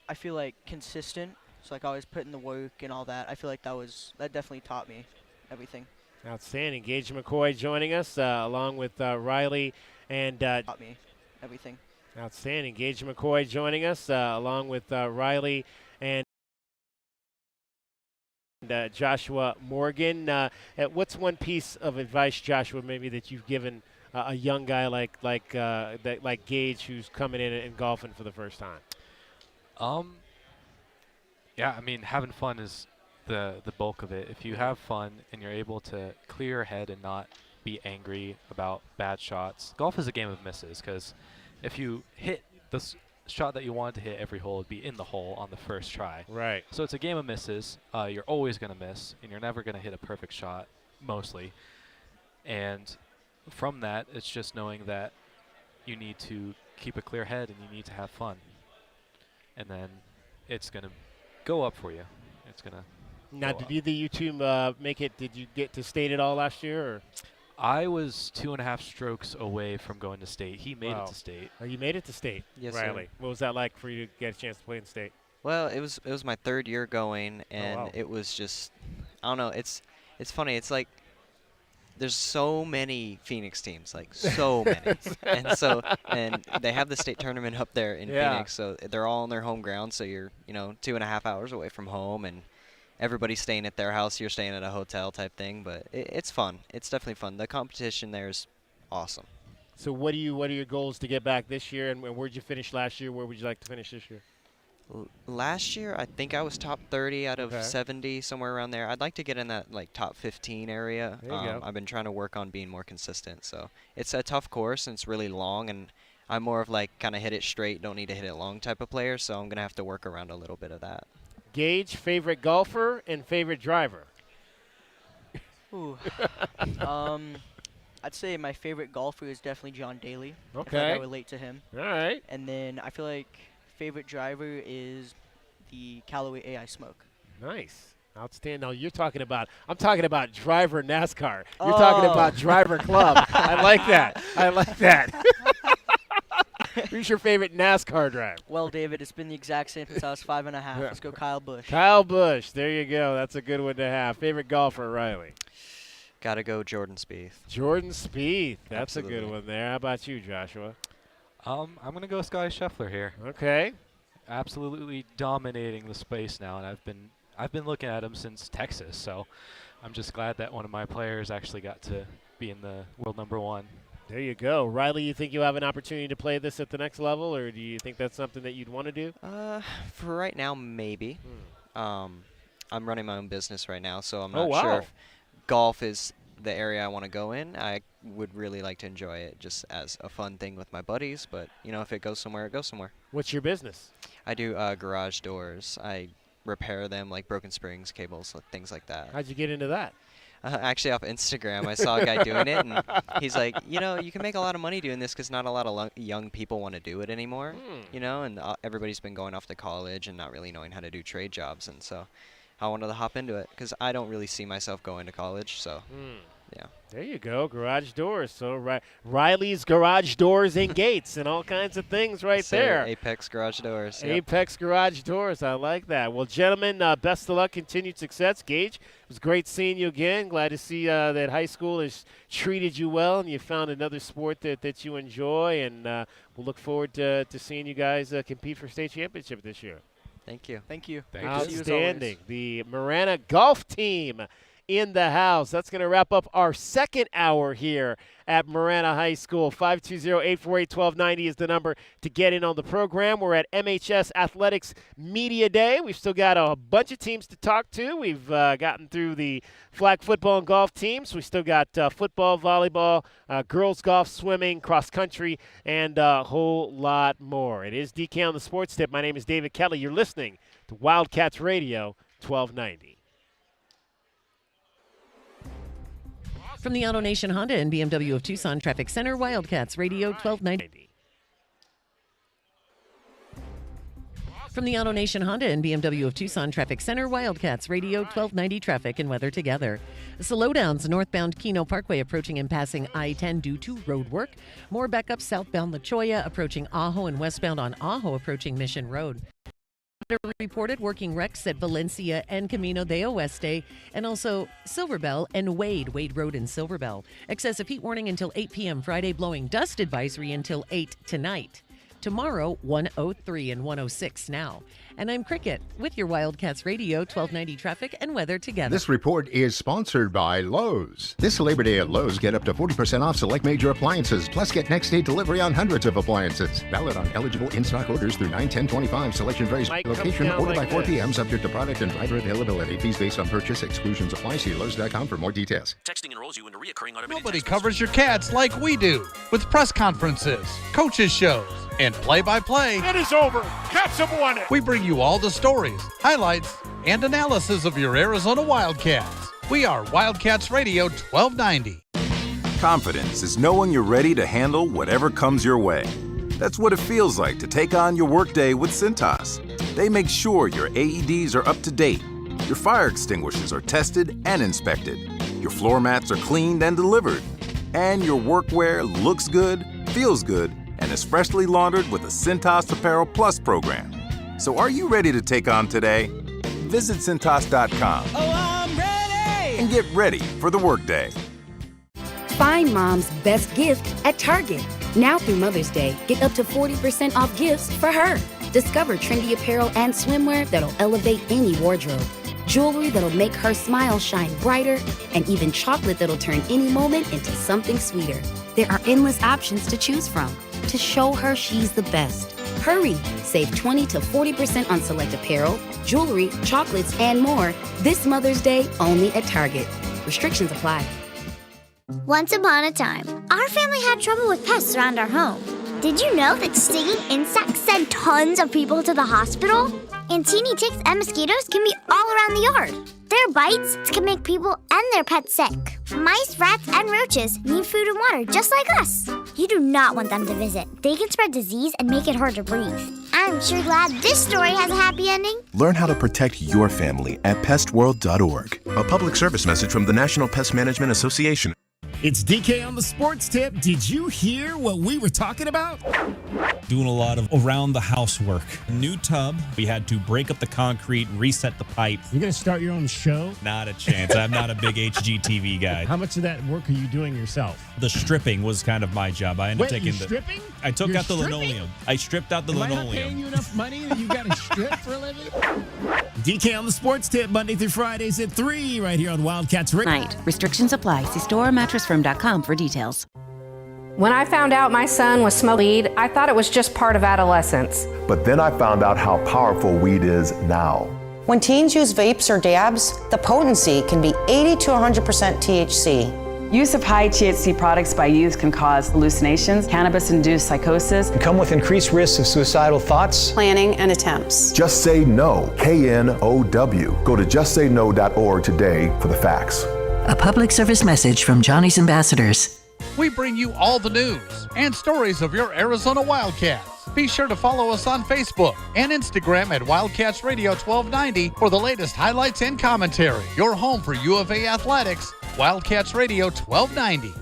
I feel like, consistent. So always put in the work and all that. I feel like that definitely taught me everything. Outstanding. Gage McCoy joining us along with Riley and taught me everything. Outstanding. Gage McCoy joining us along with Riley and Joshua Morgan. What's one piece of advice, Joshua, maybe that you've given a young guy like Gage, who's coming in and golfing for the first time? Yeah, I mean, having fun is the bulk of it. If you have fun and you're able to clear your head and not be angry about bad shots, golf is a game of misses, because if you hit the shot that you wanted to hit every hole, it'd be in the hole on the first try. Right. So it's a game of misses. You're always going to miss, and you're never going to hit a perfect shot, mostly. And from that, it's just knowing that you need to keep a clear head and you need to have fun. And then it's going to go up for you. It's going to Now, did either you two make it? Did you get to state at all last year? Or? I was 2.5 strokes away from going to state. He made it to state. Oh, you made it to state, Yes, Riley. sir. What was that like for you to get a chance to play in state? Well, it was my third year going, and it was just, I don't know. It's funny. It's like there's so many Phoenix teams, so many, and they have the state tournament up there in Phoenix, so they're all on their home ground. So you're 2.5 hours away from home, and everybody's staying at their house. You're staying at a hotel type thing, but it's fun. It's definitely fun. The competition there is awesome. So what are your goals to get back this year, and where'd you finish last year? Where would you like to finish this year? Last year, I think I was top 30 out of 70, somewhere around there. I'd like to get in that top 15 area. There you go. I've been trying to work on being more consistent. So it's a tough course, and it's really long, and I'm more of like kind of hit it straight, don't need to hit it long type of player, so I'm going to have to work around a little bit of that. Gage, favorite golfer and favorite driver? Ooh. I'd say my favorite golfer is definitely John Daly. I feel like Okay. I relate to him. All right. And then I feel like favorite driver is the Callaway AI Smoke. Nice. Outstanding. Now I'm talking about driver NASCAR. You're talking about driver club. I like that. I like that. Who's your favorite NASCAR driver? Well, David, it's been the exact same since I was 5.5. Let's go Kyle Busch. Kyle Busch. There you go. That's a good one to have. Favorite golfer, Riley? Got to go Jordan Spieth. Jordan Spieth. That's a Absolutely. good one there. How about you, Joshua? I'm going to go Scotty Scheffler here. Okay. Absolutely dominating the space now, and I've been looking at him since Texas, so I'm just glad that one of my players actually got to be in the world #1. There you go. Riley, you think you'll have an opportunity to play this at the next level, or do you think that's something that you'd want to do? For right now, maybe. I'm running my own business right now, so I'm Oh, not sure wow. if golf is the area I want to go in. I would really like to enjoy it just as a fun thing with my buddies, but, you know, if it goes somewhere, it goes somewhere. What's your business? I do garage doors. I repair them, like broken springs, cables, things like that. How'd you get into that? Actually, off Instagram, I saw a guy doing it, and he's like, you know, you can make a lot of money doing this because not a lot of young people want to do it anymore, you know, and everybody's been going off to college and not really knowing how to do trade jobs, and so I wanted to hop into it because I don't really see myself going to college, so yeah. There you go, garage doors. So Riley's Garage Doors and Gates and all kinds of things right So, there. Apex Garage Doors. Yep. Apex Garage Doors. I like that. Well, gentlemen, best of luck, continued success. Gage, it was great seeing you again. Glad to see that high school has treated you well and you found another sport that you enjoy. And we'll look forward to seeing you guys compete for state championship this year. Thank you. Thank you. Outstanding. The Marana golf team in the house. That's going to wrap up our second hour here at Marana High School. 520-848-1290 is the number to get in on the program. We're at MHS Athletics Media Day. We've still got a bunch of teams to talk to. We've gotten through the flag football and golf teams. We still got football, volleyball, girls golf, swimming, cross country, and a whole lot more. It is DK on the Sports Tip. My name is David Kelly. You're listening to Wildcats Radio 1290. From the Auto Nation Honda and BMW of Tucson Traffic Center, Wildcats Radio 1290. From the Auto Nation Honda and BMW of Tucson Traffic Center, Wildcats Radio 1290 traffic and weather together. Slowdowns northbound Keno Parkway approaching and passing I-10 due to road work. More backup southbound La Cholla approaching Ajo and westbound on Ajo approaching Mission Road. Reported working wrecks at Valencia and Camino de Oeste, and also Silverbell and Wade Road in Silverbell. Excessive heat warning until 8 p.m. Friday, blowing dust advisory until 8 tonight. Tomorrow, 103 and 106 now. And I'm Cricket with your Wildcats Radio 1290 traffic and weather together. This report is sponsored by Lowe's. This Labor Day at Lowe's, get up to 40% off select major appliances, plus get next day delivery on hundreds of appliances. Valid on eligible in-stock orders through 9/10/25. Selection varies by location. Order by 4 p.m. subject to product and driver availability. Fees based on purchase. Exclusions apply. See Lowe's.com for more details. Texting enrolls you into reoccurring automated Nobody covers your Cats like we do, with press conferences, coaches shows, and play-by-play. It is over. Cats have won it. We bring you all the stories, highlights, and analysis of your Arizona Wildcats. We are Wildcats Radio 1290. Confidence is knowing you're ready to handle whatever comes your way. That's what it feels like to take on your workday with Cintas. They make sure your AEDs are up to date, your fire extinguishers are tested and inspected, your floor mats are cleaned and delivered, and your workwear looks good, feels good, and is freshly laundered with the Cintas Apparel Plus program. So are you ready to take on today? Visit Cintas.com. Oh, I'm ready! And get ready for the workday. Find mom's best gift at Target. Now through Mother's Day, get up to 40% off gifts for her. Discover trendy apparel and swimwear that'll elevate any wardrobe. Jewelry that'll make her smile shine brighter, and even chocolate that'll turn any moment into something sweeter. There are endless options to choose from to show her she's the best. Hurry! Save 20 to 40% on select apparel, jewelry, chocolates, and more this Mother's Day only at Target. Restrictions apply. Once upon a time, our family had trouble with pests around our home. Did you know that stinging insects send tons of people to the hospital? And teeny ticks and mosquitoes can be all around the yard. Their bites can make people and their pets sick. Mice, rats, and roaches need food and water just like us. You do not want them to visit. They can spread disease and make it hard to breathe. I'm sure glad this story has a happy ending. Learn how to protect your family at pestworld.org. A public service message from the National Pest Management Association. It's DK on the Sports Tip. Did you hear what we were talking about? Doing a lot of around the house work. New tub. We had to break up the concrete, reset the pipe. You're going to start your own show? Not a chance. I'm not a big HGTV guy. How much of that work are you doing yourself? The stripping was kind of my job. I ended up taking stripping? I took You're out the stripping? linoleum. I stripped out the Am linoleum. I not paying you enough money that you got to strip for a living? DK on the Sports Tip, Monday through Fridays at 3, right here on Wildcats Radio. Night. Restrictions apply. See storemattressfirm.com for details. When I found out my son was smoking weed, I thought it was just part of adolescence. But then I found out how powerful weed is now. When teens use vapes or dabs, the potency can be 80 to 100% THC. Use of high THC products by youth can cause hallucinations, cannabis-induced psychosis, and come with increased risks of suicidal thoughts, planning, and attempts. Just Say No, KNOW. Go to justsayno.org today for the facts. A public service message from Johnny's Ambassadors. We bring you all the news and stories of your Arizona Wildcats. Be sure to follow us on Facebook and Instagram at Wildcats Radio 1290 for the latest highlights and commentary. Your home for U of A athletics, Wildcats Radio 1290.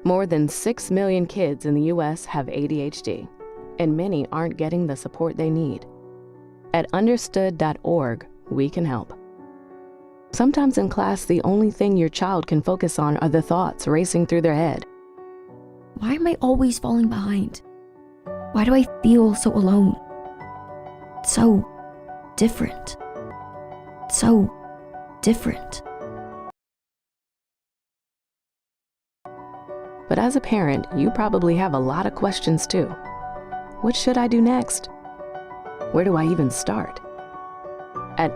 More than 6 million kids in the U.S. have ADHD, and many aren't getting the support they need. At understood.org, we can help. Sometimes in class, the only thing your child can focus on are the thoughts racing through their head. Why am I always falling behind? Why do I feel so alone? So different. So different. But as a parent, you probably have a lot of questions too. What should I do next? Where do I even start? At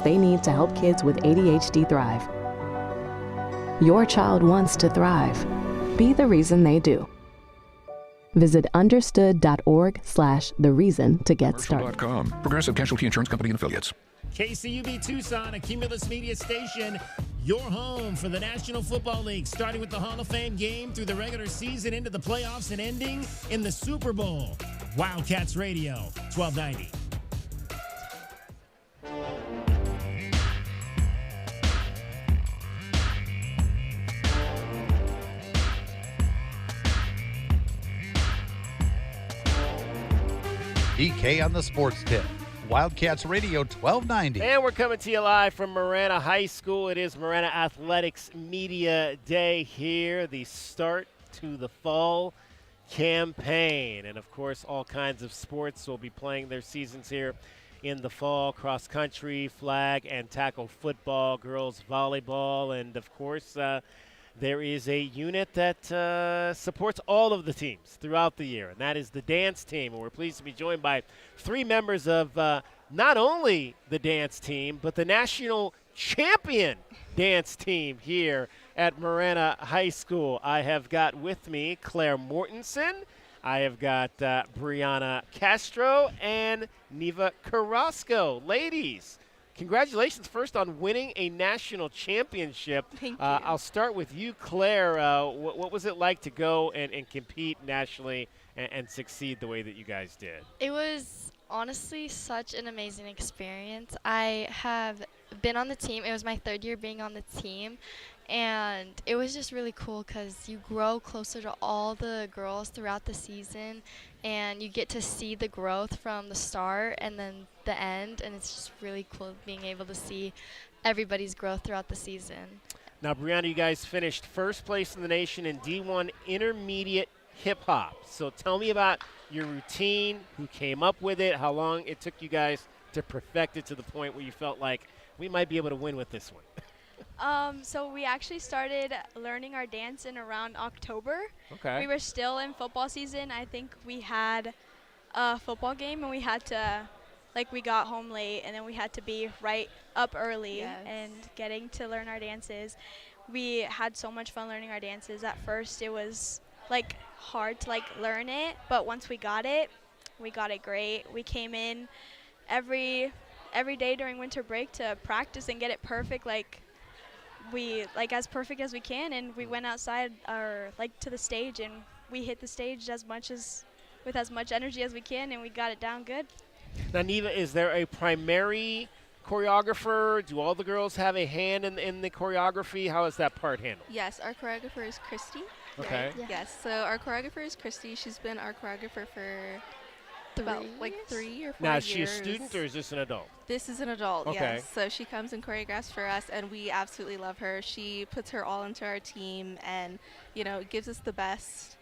they need to help kids with ADHD thrive. Your child wants to thrive. Be the reason they do. Visit understood.org/the reason to get started. Progressive Casualty Insurance Company and Affiliates. KCUB Tucson, a Cumulus Media station, your home for the National Football League, starting with the Hall of Fame game through the regular season into the playoffs and ending in the Super Bowl. Wildcats Radio, 1290. DK on the Sports Tip, Wildcats Radio 1290. And we're coming to you live from Marana High School. It is Marana Athletics Media Day here, the start to the fall campaign. And, of course, all kinds of sports will be playing their seasons here in the fall: cross country, flag and tackle football, girls volleyball, and, of course, there is a unit that supports all of the teams throughout the year, and that is the dance team. And we're pleased to be joined by three members of not only the dance team, but the national champion dance team here at Marana High School. I have got with me Claire Mortensen. I have got Brianna Castro and Neva Carrasco. Ladies, congratulations first on winning a national championship. Thank you. I'll start with you, Claire. What was it like to go and compete nationally and succeed the way that you guys did? It was honestly such an amazing experience. I have been on the team. It was my third year being on the team. And it was just really cool because you grow closer to all the girls throughout the season, and you get to see the growth from the start and then the end, and it's just really cool being able to see everybody's growth throughout the season. Now, Brianna, you guys finished first place in the nation in D1 Intermediate Hip Hop. So tell me about your routine, who came up with it, how long it took you guys to perfect it to the point where you felt like we might be able to win with this one. So we actually started learning our dance in around October. Okay. We were still in football season. I think we had a football game and we had to, we got home late and then we had to be right up early and getting to learn our dances. we had so much fun learning our dances. At first, it was like hard to like learn it, but once we got it great. We came in every day during winter break to practice and get it perfect, like as perfect as we can. And we went outside to the stage, and we hit the stage with as much energy as we can, and we got it down good. Now, Neva, is there a primary choreographer? Do all the girls have a hand in the choreography? How is that part handled? Yes, our choreographer is Christy. Okay. Right? Yeah. Yes, so our choreographer is Christy. She's been our choreographer for about like 3 or 4 years. Now, is she a student or is this an adult? This is an adult, okay. Yes. So she comes and choreographs for us, and we absolutely love her. She puts her all into our team, and, gives us the best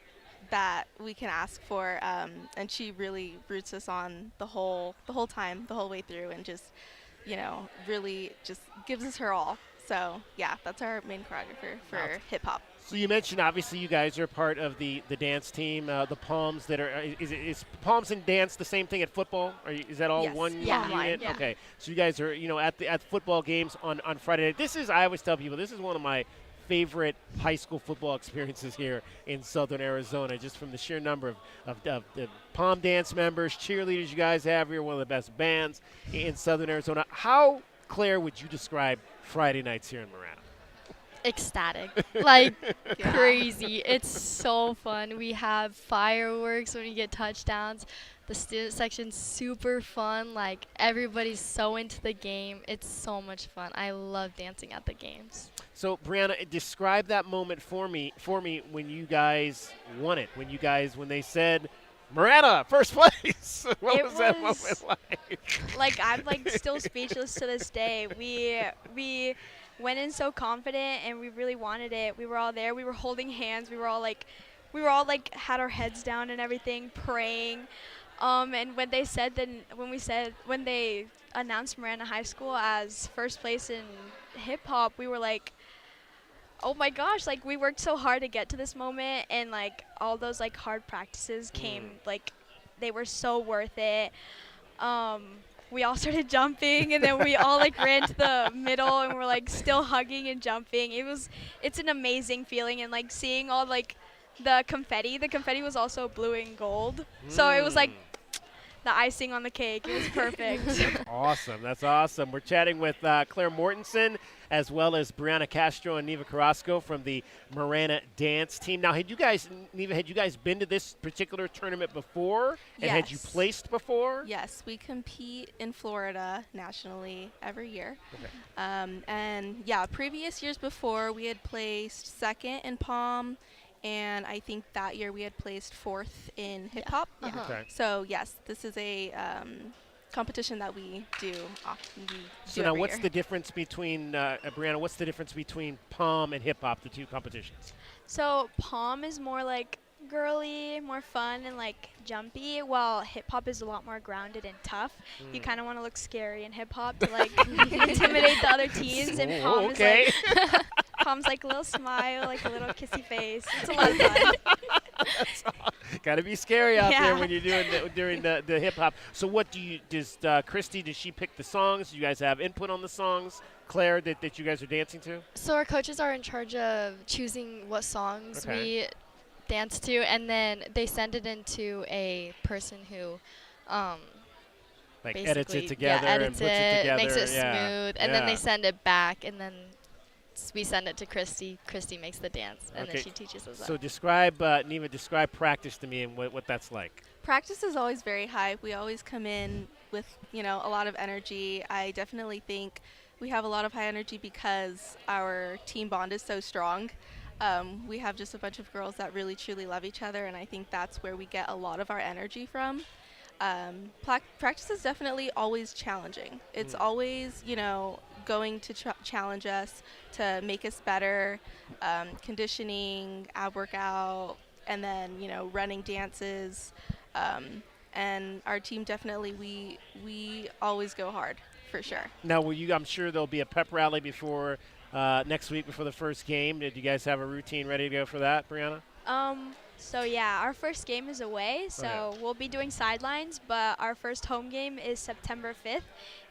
that we can ask for, and she really roots us on the whole time, the whole way through, and just, really just gives us her all. So, yeah, that's our main choreographer for hip-hop. So you mentioned, obviously, you guys are part of the dance team, the Palms that are – is Palms and dance the same thing at football? Is that all one unit? Yeah. Okay. So you guys are, at football games on Friday night. This is – I always tell people this is one of my favorite high school football experiences here in southern Arizona, just from the sheer number of the Palm dance members, cheerleaders you guys have here, one of the best bands in southern Arizona. How, Claire, would you describe Friday nights here in Marana? Ecstatic, like crazy. It's so fun. We have fireworks when we get touchdowns. The student section's super fun. Like, everybody's so into the game. It's so much fun. I love dancing at the games. So, Brianna, describe that moment for me when you guys won it. When they said, Marana, first place. What was that moment like? Like, I'm still speechless to this day. We went in so confident, and we really wanted it. We were all there. We were holding hands. We were all had our heads down and everything, praying. And when they announced Marana High School as first place in hip hop, we were like, oh my gosh, like, we worked so hard to get to this moment, and all those hard practices came, they were so worth it. We all started jumping, and then we all ran to the middle, and we're still hugging and jumping. It's an amazing feeling, and seeing all the confetti. The confetti was also blue and gold, so it was the icing on the cake. It was perfect. Awesome. That's awesome. We're chatting with Claire Mortensen, as well as Brianna Castro and Neva Carrasco from the Marana dance team. Now, Neva, had you guys been to this particular tournament before? And yes. Had you placed before? Yes, we compete in Florida nationally every year. Okay. And yeah, previous years before, we had placed second in Palm, and I think that year we had placed fourth in hip hop. Yeah. Uh-huh. Okay. So yes, this is a competition that we do often. So now, what's the difference between Brianna? What's the difference between Palm and hip hop, the two competitions? So Palm is more girly, more fun and jumpy, while hip hop is a lot more grounded and tough. You kind of want to look scary in hip hop to intimidate the other teams, and Palm is Palm's a little smile, a little kissy face. It's a lot of fun. Got to be scary out there when you're doing the hip hop. So what does Christy, does she pick the songs? Do you guys have input on the songs, Claire, that you guys are dancing to? So our coaches are in charge of choosing what songs we dance to, and then they send it into a person who edits it together and puts it together. Makes it smooth, and then they send it back, and then we send it to Christy. Christy makes the dance, and then she teaches us. So Neva, describe practice to me and what that's like. Practice is always very high. We always come in with, a lot of energy. I definitely think we have a lot of high energy because our team bond is so strong. We have just a bunch of girls that really, truly love each other, and I think that's where we get a lot of our energy from. Practice is definitely always challenging. It's always, going to challenge us to make us better, conditioning, ab workout, and then, running dances. And our team definitely, we always go hard, for sure. Now, I'm sure there'll be a pep rally next week before the first game. Did you guys have a routine ready to go for that, Brianna? So yeah, our first game is away, so we'll be doing sidelines, but our first home game is September 5th,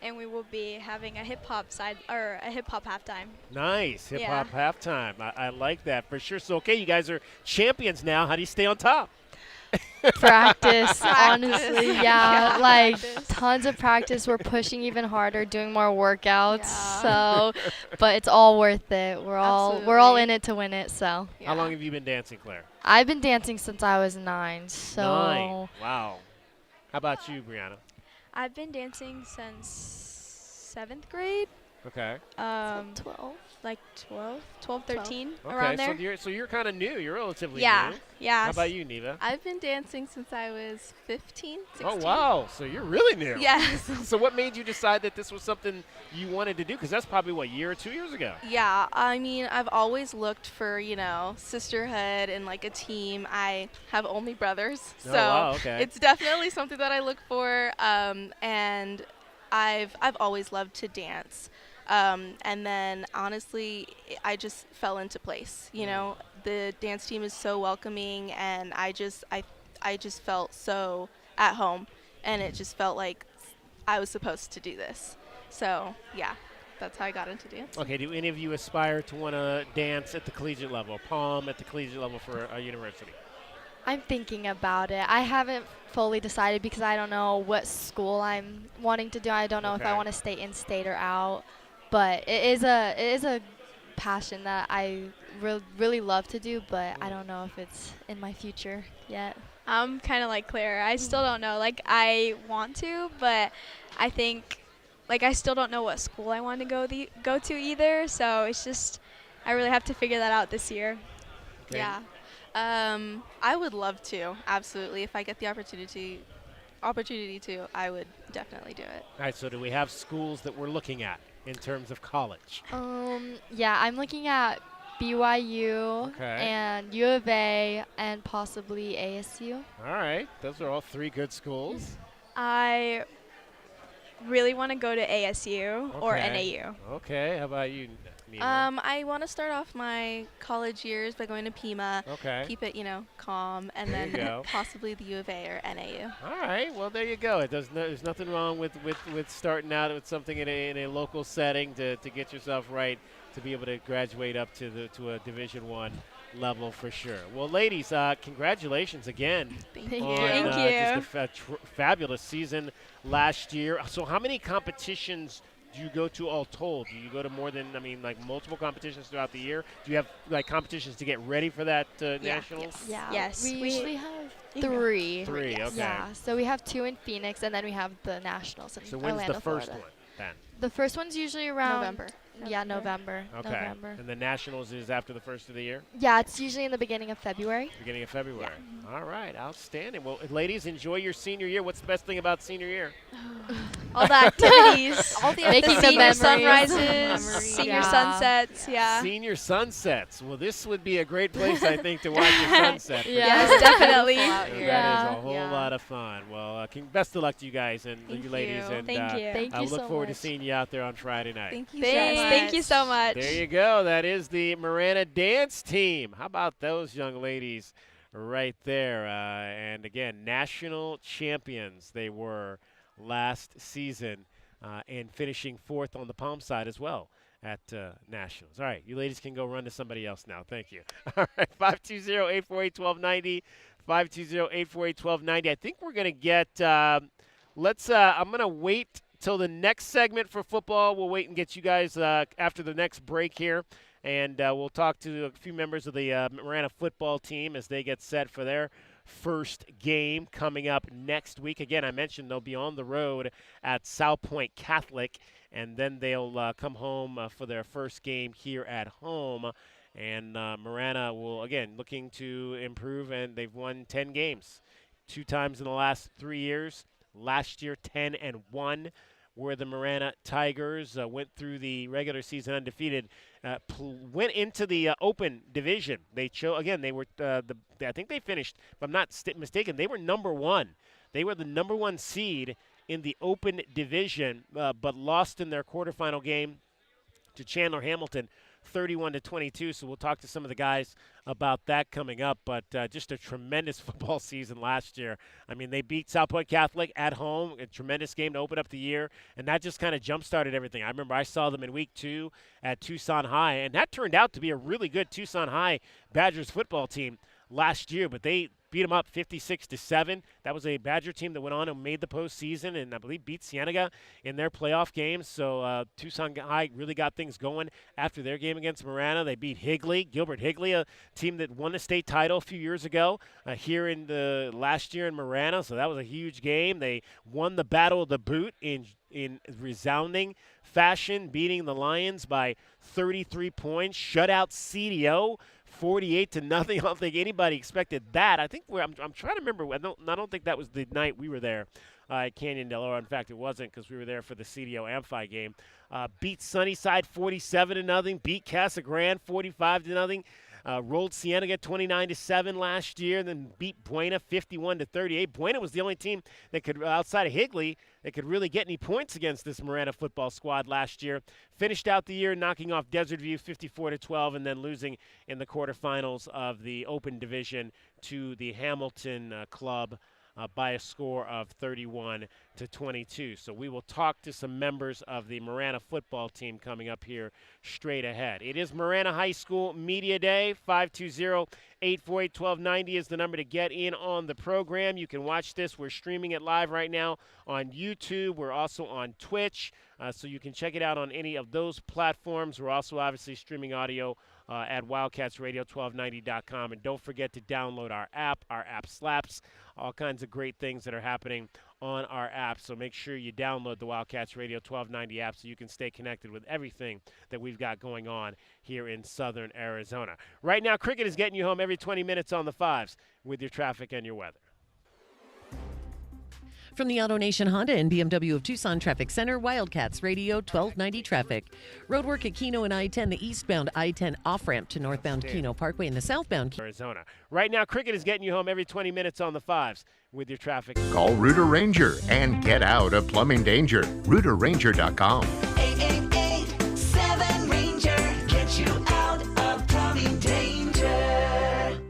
and we will be having a hip hop halftime. Nice. Hip hop halftime. I like that for sure. So, okay, you guys are champions now. How do you stay on top? Practice, honestly, yeah, like tons of practice. We're pushing even harder, doing more workouts. So, but it's all worth it. We're all in it to win it. So. How long have you been dancing, Claire? I've been dancing since I was 9. So. 9. Wow. How about you, Brianna? I've been dancing since 7th grade. Okay. 12, 13, around okay, there. so you're kind of new. You're relatively Yeah, new. yeah. How about you, Neva? I've been dancing since I was 15, 16. Oh, wow. So you're really new. Yes. So what made you decide that this was something you wanted to do? Because that's probably, what, a year or 2 years ago? Yeah, I mean, I've always looked for, sisterhood and, like, a team. I have only brothers. Oh, so wow, okay. it's definitely something that I look for. And I've always loved to dance. And then, honestly, I just fell into place. The dance team is so welcoming, and I just felt so at home, and it just felt like I was supposed to do this. So, yeah, that's how I got into dance. Okay, do any of you aspire to want to dance at the collegiate level, palm at the collegiate level for a university? I'm thinking about it. I haven't fully decided because I don't know what school I'm wanting to do. I don't know if I want to stay in-state or out. But it is a passion that I really love to do, but I don't know if it's in my future yet. I'm kind of like Claire. I still don't know. Like, I want to, but I think, like, I still don't know what school I want to go to either. So it's just, I really have to figure that out this year. Okay. Yeah. I would love to, absolutely. If I get the opportunity to, I would definitely do it. All right, so do we have schools that we're looking at in terms of college? Yeah, I'm looking at BYU and U of A and possibly ASU. All right, those are all 3 good schools. I really want to go to ASU or NAU. Okay, how about you, Neva? I want to start off my college years by going to Pima. Okay. Keep it, calm, and There you then go. possibly the U of A or NAU. All right, well, there you go. There's nothing wrong with starting out with something in a local setting to get yourself right, to be able to graduate up to a Division I level for sure. Well, ladies, congratulations again. Thank you. On, just a fabulous season last year. So how many competitions do you go to all told? Do you go to more than, multiple competitions throughout the year? Do you have, competitions to get ready for that nationals? Yes. We usually have 3. 3, okay. Yeah, so we have 2 in Phoenix, and then we have the nationals in So when's Orlando, the first Florida. one then? The first one's usually around November. Yeah, November. Okay. November. And the nationals is after the first of the year? Yeah, it's usually in the beginning of February. Beginning of February. All right, outstanding. Well, ladies, enjoy your senior year. What's the best thing about senior year? All the activities, all the making the senior memories. sunrises, senior sunsets. Yeah. Senior sunsets. Well, this would be a great place, I think, to watch a sunset. for Yes, sure. definitely. That is a whole lot of fun. Well, best of luck to you guys and you ladies. And Thank you. Thank I you look so forward much. to seeing you out there on Friday night. Thank you Thank you so much. There you go. That is the Marana dance team. How about those young ladies right there? And again, national champions they were last season and finishing 4th on the Palm side as well at nationals. All right, you ladies can go run to somebody else now. Thank you. All right, 520-848-1290, 520-848-1290. I think we're going to get I'm going to wait till the next segment for football. We'll wait and get you guys after the next break here. And we'll talk to a few members of the Marana football team as they get set for their first game coming up next week. Again, I mentioned they'll be on the road at South Point Catholic, and then they'll come home for their first game here at home. And Marana will, again, looking to improve, and they've won 10 games 2 times in the last 3 years. Last year, 10-1. Where the Marana Tigers went through the regular season undefeated, went into the Open Division. They they were I think they finished, if I'm not mistaken, they were number 1. They were the number 1 seed in the Open Division, but lost in their quarterfinal game to Chandler Hamilton 31-22. So we'll talk to some of the guys about that coming up. But just a tremendous football season last year. I mean, they beat South Point Catholic at home, a tremendous game to open up the year, and that just kind of jump-started everything. I remember I saw them in week 2 at Tucson High, and that turned out to be a really good Tucson High Badgers football team last year, but they beat them up 56-7. That was a Badger team that went on and made the postseason, and I believe beat Cienega in their playoff games. So Tucson High really got things going after their game against Marana. They beat Gilbert Higley, a team that won the state title a few years ago here in the last year in Marana. So that was a huge game. They won the Battle of the Boot in resounding fashion, beating the Lions by 33 points. Shut out CDO 48-0. I don't think anybody expected that. I think I'm trying to remember. I don't think that was the night we were there at Canyon Del Oro. In fact, it wasn't, because we were there for the CDO Amphi game. Beat Sunnyside 47-0. Beat Casa Grande 45-0. Rolled Cienega 29-7 last year, then beat Buena 51-38. Buena was the only team that could, outside of Higley, that could really get any points against this Marana football squad last year. Finished out the year knocking off Desert View 54-12, and then losing in the quarterfinals of the Open Division to the Hamilton club by a score of 31-22. So we will talk to some members of the Marana football team coming up here straight ahead. It is Marana High School Media Day. 520-848-1290 is the number to get in on the program. You can watch this. We're streaming it live right now on YouTube. We're also on Twitch, so you can check it out on any of those platforms. We're also obviously streaming audio at wildcatsradio1290.com. And don't forget to download our app. Our app slaps. All kinds of great things that are happening on our app. So make sure you download the Wildcats Radio 1290 app so you can stay connected with everything that we've got going on here in southern Arizona. Right now, cricket is getting you home every 20 minutes on the fives with your traffic and your weather. From the AutoNation Honda and BMW of Tucson Traffic Center, Wildcats Radio 1290 traffic. Roadwork at Keno and I-10, the eastbound I-10 off-ramp to northbound Keno Parkway, and the southbound Arizona. Right now, cricket is getting you home every 20 minutes on the fives with your traffic. Call Rooter Ranger and get out of plumbing danger. RooterRanger.com. 888-7-RANGER. Get you out of plumbing danger.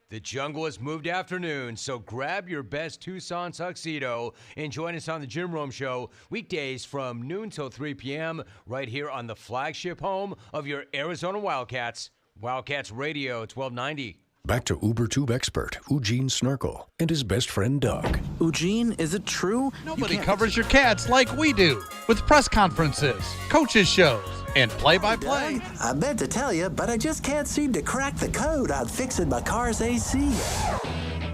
The jungle has moved afternoon, so grab your best Tucson tuxedo and join us on the Jim Rome Show weekdays from noon till 3 p.m. right here on the flagship home of your Arizona Wildcats, Wildcats Radio 1290. Back to UberTube expert Eugene Snurkle and his best friend Doug. Eugene, is it true? Nobody covers your cats like we do, with press conferences, coaches shows, and play-by-play. I meant to tell you, but I just can't seem to crack the code on fixing my car's AC.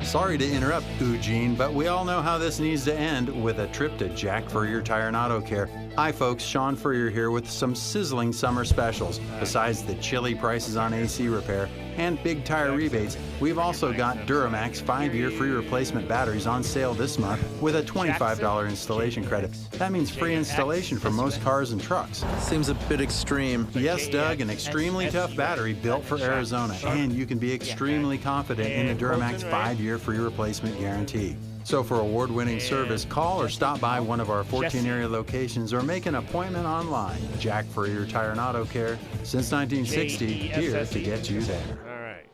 Sorry to interrupt, Eugene, but we all know how this needs to end with a trip to Jack Furrier Tire and Auto Care. Hi, folks. Sean Furrier here with some sizzling summer specials. Besides the chilly prices on AC repair and big tire rebates, we've also got Duramax 5-year free replacement batteries on sale this month with a $25 installation credit. That means free installation for most cars and trucks. Seems a bit extreme. Yes, Doug, an extremely tough battery built for Arizona, and you can be extremely confident in the Duramax 5-year free replacement guarantee. So for award-winning service, call or stop by one of our 14 area locations or make an appointment online. Jack Furrier Tire and Auto Care, since 1960, here to get you there. All right.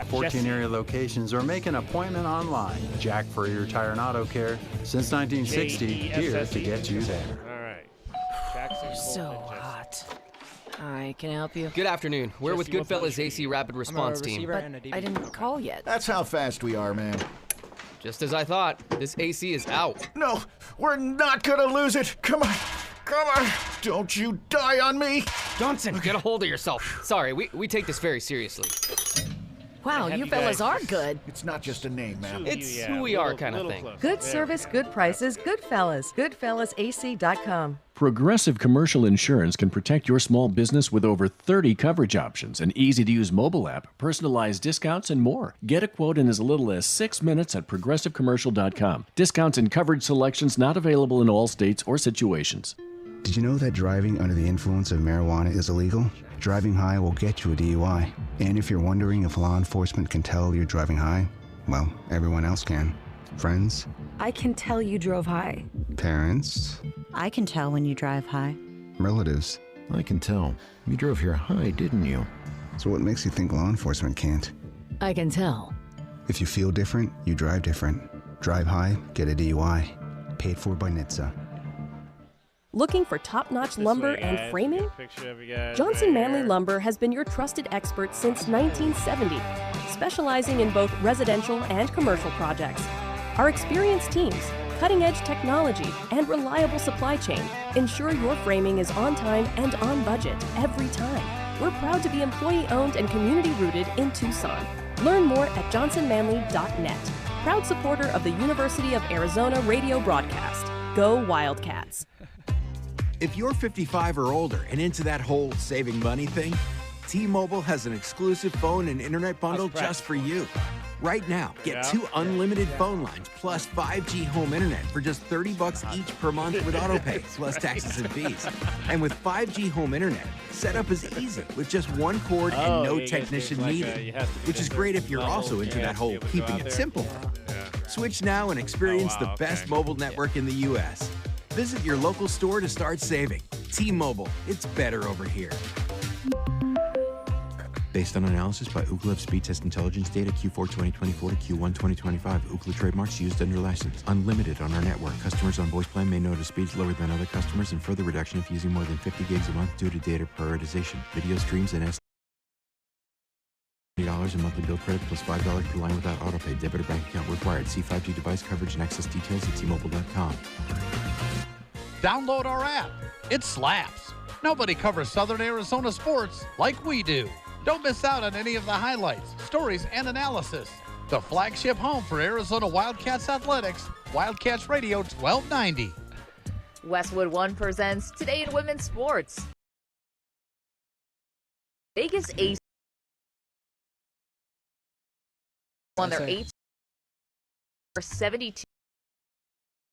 14 area locations or make an appointment online. Jack Furrier Tire and Auto Care, since 1960, here to get you there. All right. So hot. Hi, can I help you? Good afternoon. We're with Goodfellas AC Rapid Response Team. But I didn't call yet. That's how fast we are, man. Just as I thought, this AC is out. No, we're not gonna lose it. Come on, come on. Don't you die on me. Johnson, get a hold of yourself. Sorry, we take this very seriously. Wow, you fellas are good. It's not just a name, man. It's who we are kind of thing. Good service, good prices, Goodfellas. GoodfellasAC.com. Progressive Commercial Insurance can protect your small business with over 30 coverage options, an easy-to-use mobile app, personalized discounts, and more. Get a quote in as little as 6 minutes at progressivecommercial.com. Discounts and coverage selections not available in all states or situations. Did you know that driving under the influence of marijuana is illegal? Driving high will get you a DUI. And if you're wondering if law enforcement can tell you're driving high, well, everyone else can. Friends? I can tell you drove high. Parents? I can tell when you drive high. Relatives? I can tell. You drove here high, didn't you? So what makes you think law enforcement can't? I can tell. If you feel different, you drive different. Drive high, get a DUI. Paid for by NHTSA. Looking for top-notch lumber and framing? Johnson Manley Lumber has been your trusted expert since 1970, specializing in both residential and commercial projects. Our experienced teams, cutting-edge technology, and reliable supply chain ensure your framing is on time and on budget every time. We're proud to be employee-owned and community-rooted in Tucson. Learn more at johnsonmanley.net. Proud supporter of the University of Arizona radio broadcast. Go Wildcats. If you're 55 or older and into that whole saving money thing, T-Mobile has an exclusive phone and internet bundle just for you. Right now, get 2 unlimited phone lines plus 5G home internet for just $30 each per month with autopay plus taxes and fees. And with 5G home internet, setup is easy with just 1 cord and no technician needed, which is great if you're also into that whole keeping it simple thing. Switch now and experience the best mobile network in the U.S. Visit your local store to start saving. T-Mobile, it's better over here. Based on analysis by Ookla Speed Test Intelligence data Q4 2024 to Q1 2025. Ookla trademarks used under license. Unlimited on our network. Customers on voice plan may notice speeds lower than other customers and further reduction if using more than 50 gigs a month due to data prioritization. Video streams and $20 a monthly bill credit plus $5 per line without autopay. Debit or bank account required. See 5G device coverage and access details at T-Mobile.com. Download our app. It slaps. Nobody covers Southern Arizona sports like we do. Don't miss out on any of the highlights, stories, and analysis. The flagship home for Arizona Wildcats athletics, Wildcats Radio 1290. Westwood One presents Today in Women's Sports. Vegas Aces won their 8th for 72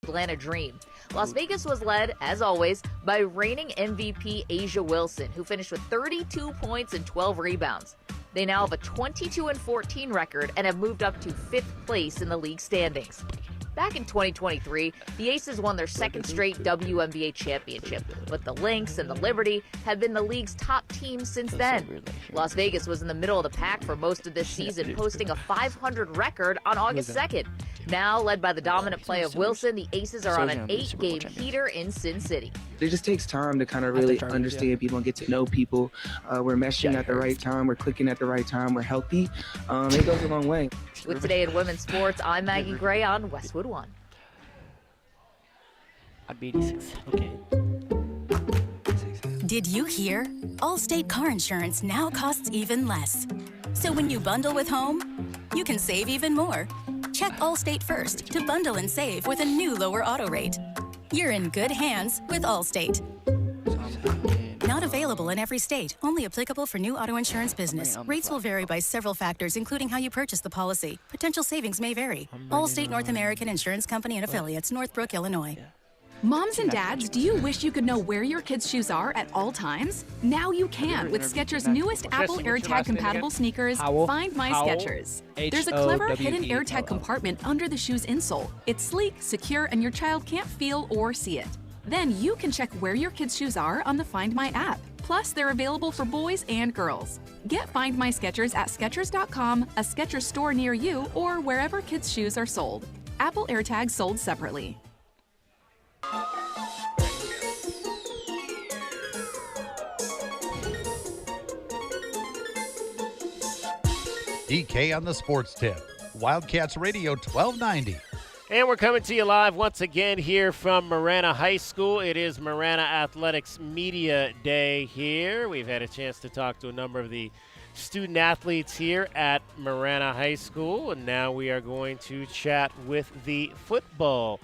Atlanta Dream. Las Vegas was led, as always, by reigning MVP Asia Wilson, who finished with 32 points and 12 rebounds. They now have a 22-14 record and have moved up to 5th place in the league standings. Back in 2023, the Aces won their 2nd straight WNBA championship, but the Lynx and the Liberty have been the league's top teams since then. Las Vegas was in the middle of the pack for most of this season, posting a 500 record on August 2nd. Now, led by the dominant play of Wilson, the Aces are on an 8-game heater in Sin City. It just takes time to kind of really understand people and get to know people. We're meshing at the right time. We're clicking at the right time. We're healthy. It goes a long way. With Today in Women's Sports, I'm Maggie Gray on Westwood One. I'd be 86. Okay. Did you hear? Allstate car insurance now costs even less. So when you bundle with home, you can save even more. Check Allstate first to bundle and save with a new lower auto rate. You're in good hands with Allstate. Not available in every state. Only applicable for new auto insurance business. Rates will vary by several factors, including how you purchase the policy. Potential savings may vary. Allstate North American Insurance Company and Affiliates, Northbrook, Illinois. Moms and dads, do you wish you could know where your kids' shoes are at all times? Now you can with Skechers' newest Apple AirTag compatible sneakers, Find My Skechers. There's a clever hidden AirTag compartment under the shoe's insole. It's sleek, secure, and your child can't feel or see it. Then you can check where your kids' shoes are on the Find My app. Plus, they're available for boys and girls. Get Find My Skechers at Skechers.com, a Skechers store near you, or wherever kids' shoes are sold. Apple AirTags sold separately. DK on the sports tip. Wildcats Radio 1290. And we're coming to you live once again here from Marana High School. It is Marana Athletics Media Day here. We've had a chance to talk to a number of the student athletes here at Marana High School, and now we are going to chat with the football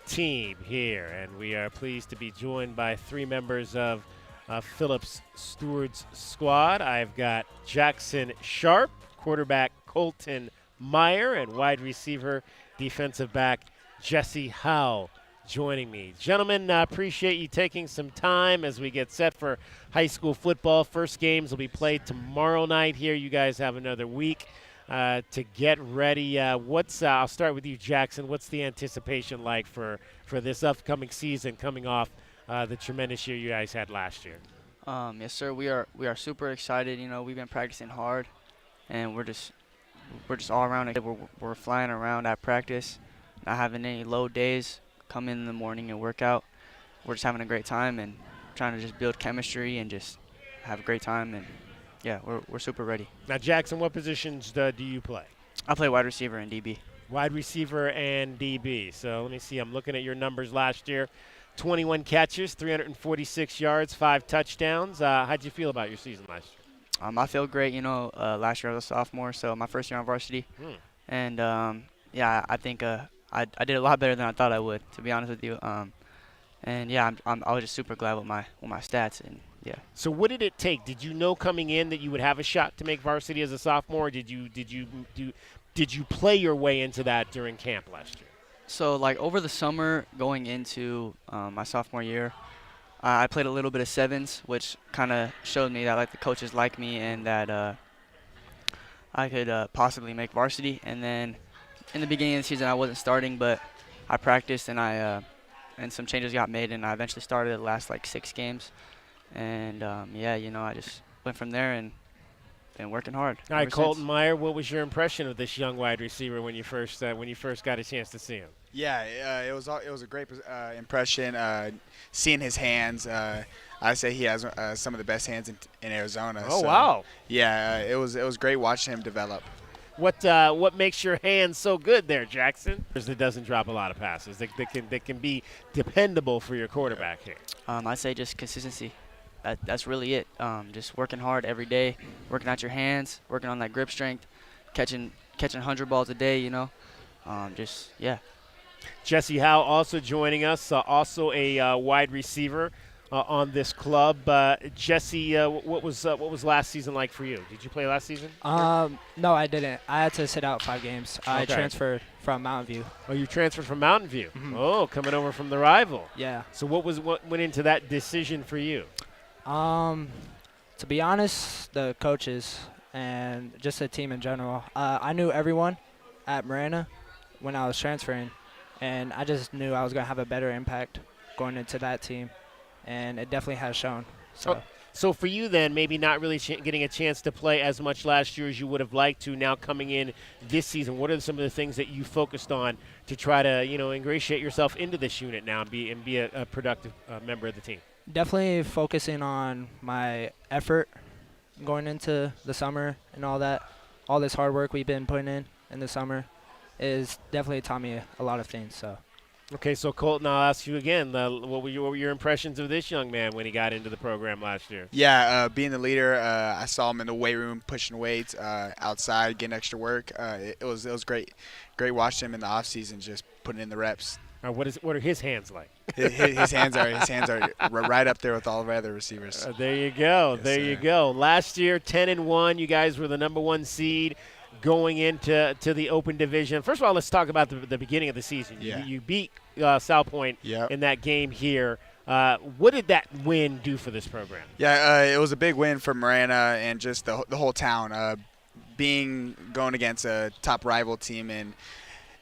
team here. And we are pleased to be joined by 3 members of Phillips Steward's squad. I've got Jackson Sharp, quarterback Colton Meyer, and wide receiver defensive back Jesse Howell joining me. Gentlemen, appreciate you taking some time as we get set for high school football. First games will be played tomorrow night here. You guys have another week to get ready. I'll start with you, Jackson. What's the anticipation like for this upcoming season coming off the tremendous year you guys had last year? Yes, sir. We are super excited. You know, we've been practicing hard, and we're just all around. We're flying around at practice, not having any low days. Come in the morning and work out. We're just having a great time and trying to just build chemistry and just have a great time. And yeah, we're super ready. Now, Jackson, what positions do you play? I play wide receiver and DB. Wide receiver and DB. So let me see. I'm looking at your numbers last year. 21 catches, 346 yards, 5 touchdowns. How'd you feel about your season last year? I feel great. You know, last year I was a sophomore, so my first year on varsity. And, yeah, I think I did a lot better than I thought I would, to be honest with you. And, yeah, I was just super glad with my stats. And, yeah. So what did it take? Did you know coming in that you would have a shot to make varsity as a sophomore? Or did you play your way into that during camp last year? So, like, over the summer going into my sophomore year, I played a little bit of sevens, which kind of showed me that, like, the coaches like me and that I could possibly make varsity. And then in the beginning of the season, I wasn't starting, but I practiced and and some changes got made, and I eventually started the last, like, 6 games. And, yeah, you know, I just went from there and been working hard. All right, Colton Meyer, what was your impression of this young wide receiver when you first got a chance to see him? Yeah, it was a great impression. Seeing his hands, I say he has some of the best hands in Arizona. Oh, wow! Yeah, it was great watching him develop. What makes your hands so good there, Jackson? That doesn't drop a lot of passes. That can be dependable for your quarterback here. I'd say just consistency. That's really it. Just working hard every day, working out your hands, working on that grip strength, catching 100 balls a day. You know, yeah. Jesse Howe also joining us, also a wide receiver on this club. Jesse, what was last season like for you? Did you play last season? No, I didn't. I had to sit out 5 games. I transferred from Mountain View. Oh, you transferred from Mountain View. Oh, coming over from the rival. Yeah. So what went into that decision for you? To be honest, the coaches and just the team in general. I knew everyone at Marana when I was transferring, and I just knew I was going to have a better impact going into that team, and it definitely has shown. So for you then, maybe not really getting a chance to play as much last year as you would have liked to, now coming in this season, what are some of the things that you focused on to try to, ingratiate yourself into this unit now and be a productive member of the team? Definitely focusing on my effort going into the summer and all that. All this hard work we've been putting in the summer is definitely taught me a lot of things. So. Okay, so Colton, I'll ask you again. What were your impressions of this young man when he got into the program last year? Yeah, being the leader, I saw him in the weight room pushing weights, outside getting extra work. It was great watching him in the off season, just putting in the reps. What are his hands like? His hands are right up there with all of our other receivers. There you go. Yes, there sir. you go. Last year, 10-1. You guys were the number 1 seed going into the Open Division. First of all, let's talk about the beginning of the season. Yeah. You beat South Point in that game here. What did that win do for this program? Yeah, it was a big win for Marana and just the whole town. Going against a top rival team in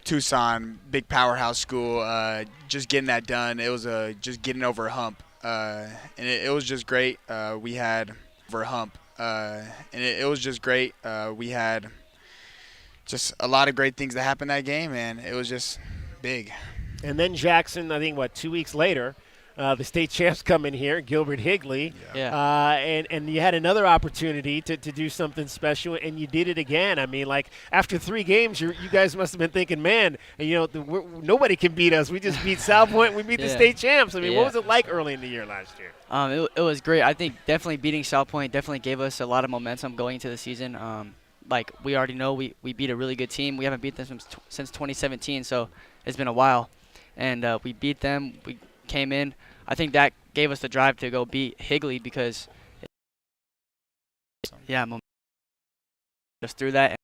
Tucson, big powerhouse school, just getting that done. It was just getting over a hump, and it was just great. We had over a hump, and it was just great. We had just a lot of great things that happened that game, and it was just big. And then Jackson, I think, 2 weeks later, the state champs come in here, Gilbert Higley, and you had another opportunity to do something special, and you did it again. I mean, like, after 3 games, you guys must have been thinking, man, nobody can beat us. We just beat South Point. We beat the state champs. I mean, what was it like early in the year last year? It was great. I think definitely beating South Point definitely gave us a lot of momentum going into the season. Like, we already know we beat a really good team. We haven't beat them since 2017, so it's been a while. And we beat them. We came in. I think that gave us the drive to go beat Higley because, just through that.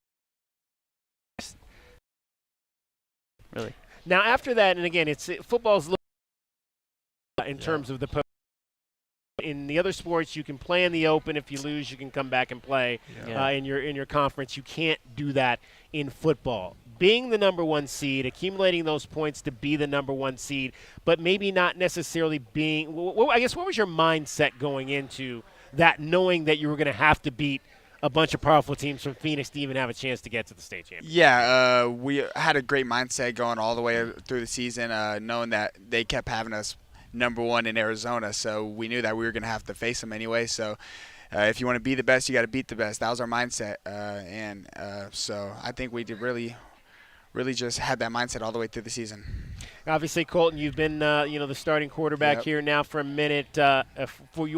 Really. Now, after that, and again, football's in terms of the post. In the other sports, you can play in the open. If you lose, you can come back and play in your conference. You can't do that in football. Being the number 1 seed, accumulating those points to be the number 1 seed, but maybe not necessarily being. I guess what was your mindset going into that knowing that you were going to have to beat a bunch of powerful teams from Phoenix to even have a chance to get to the state championship? Yeah, we had a great mindset going all the way through the season, knowing that they kept having us #1 in Arizona, so we knew that we were going to have to face them anyway. So if you want to be the best, you got to beat the best. That was our mindset, and so I think we did really just had that mindset all the way through the season. Obviously, Colton, you've been the starting quarterback here now for a minute. For your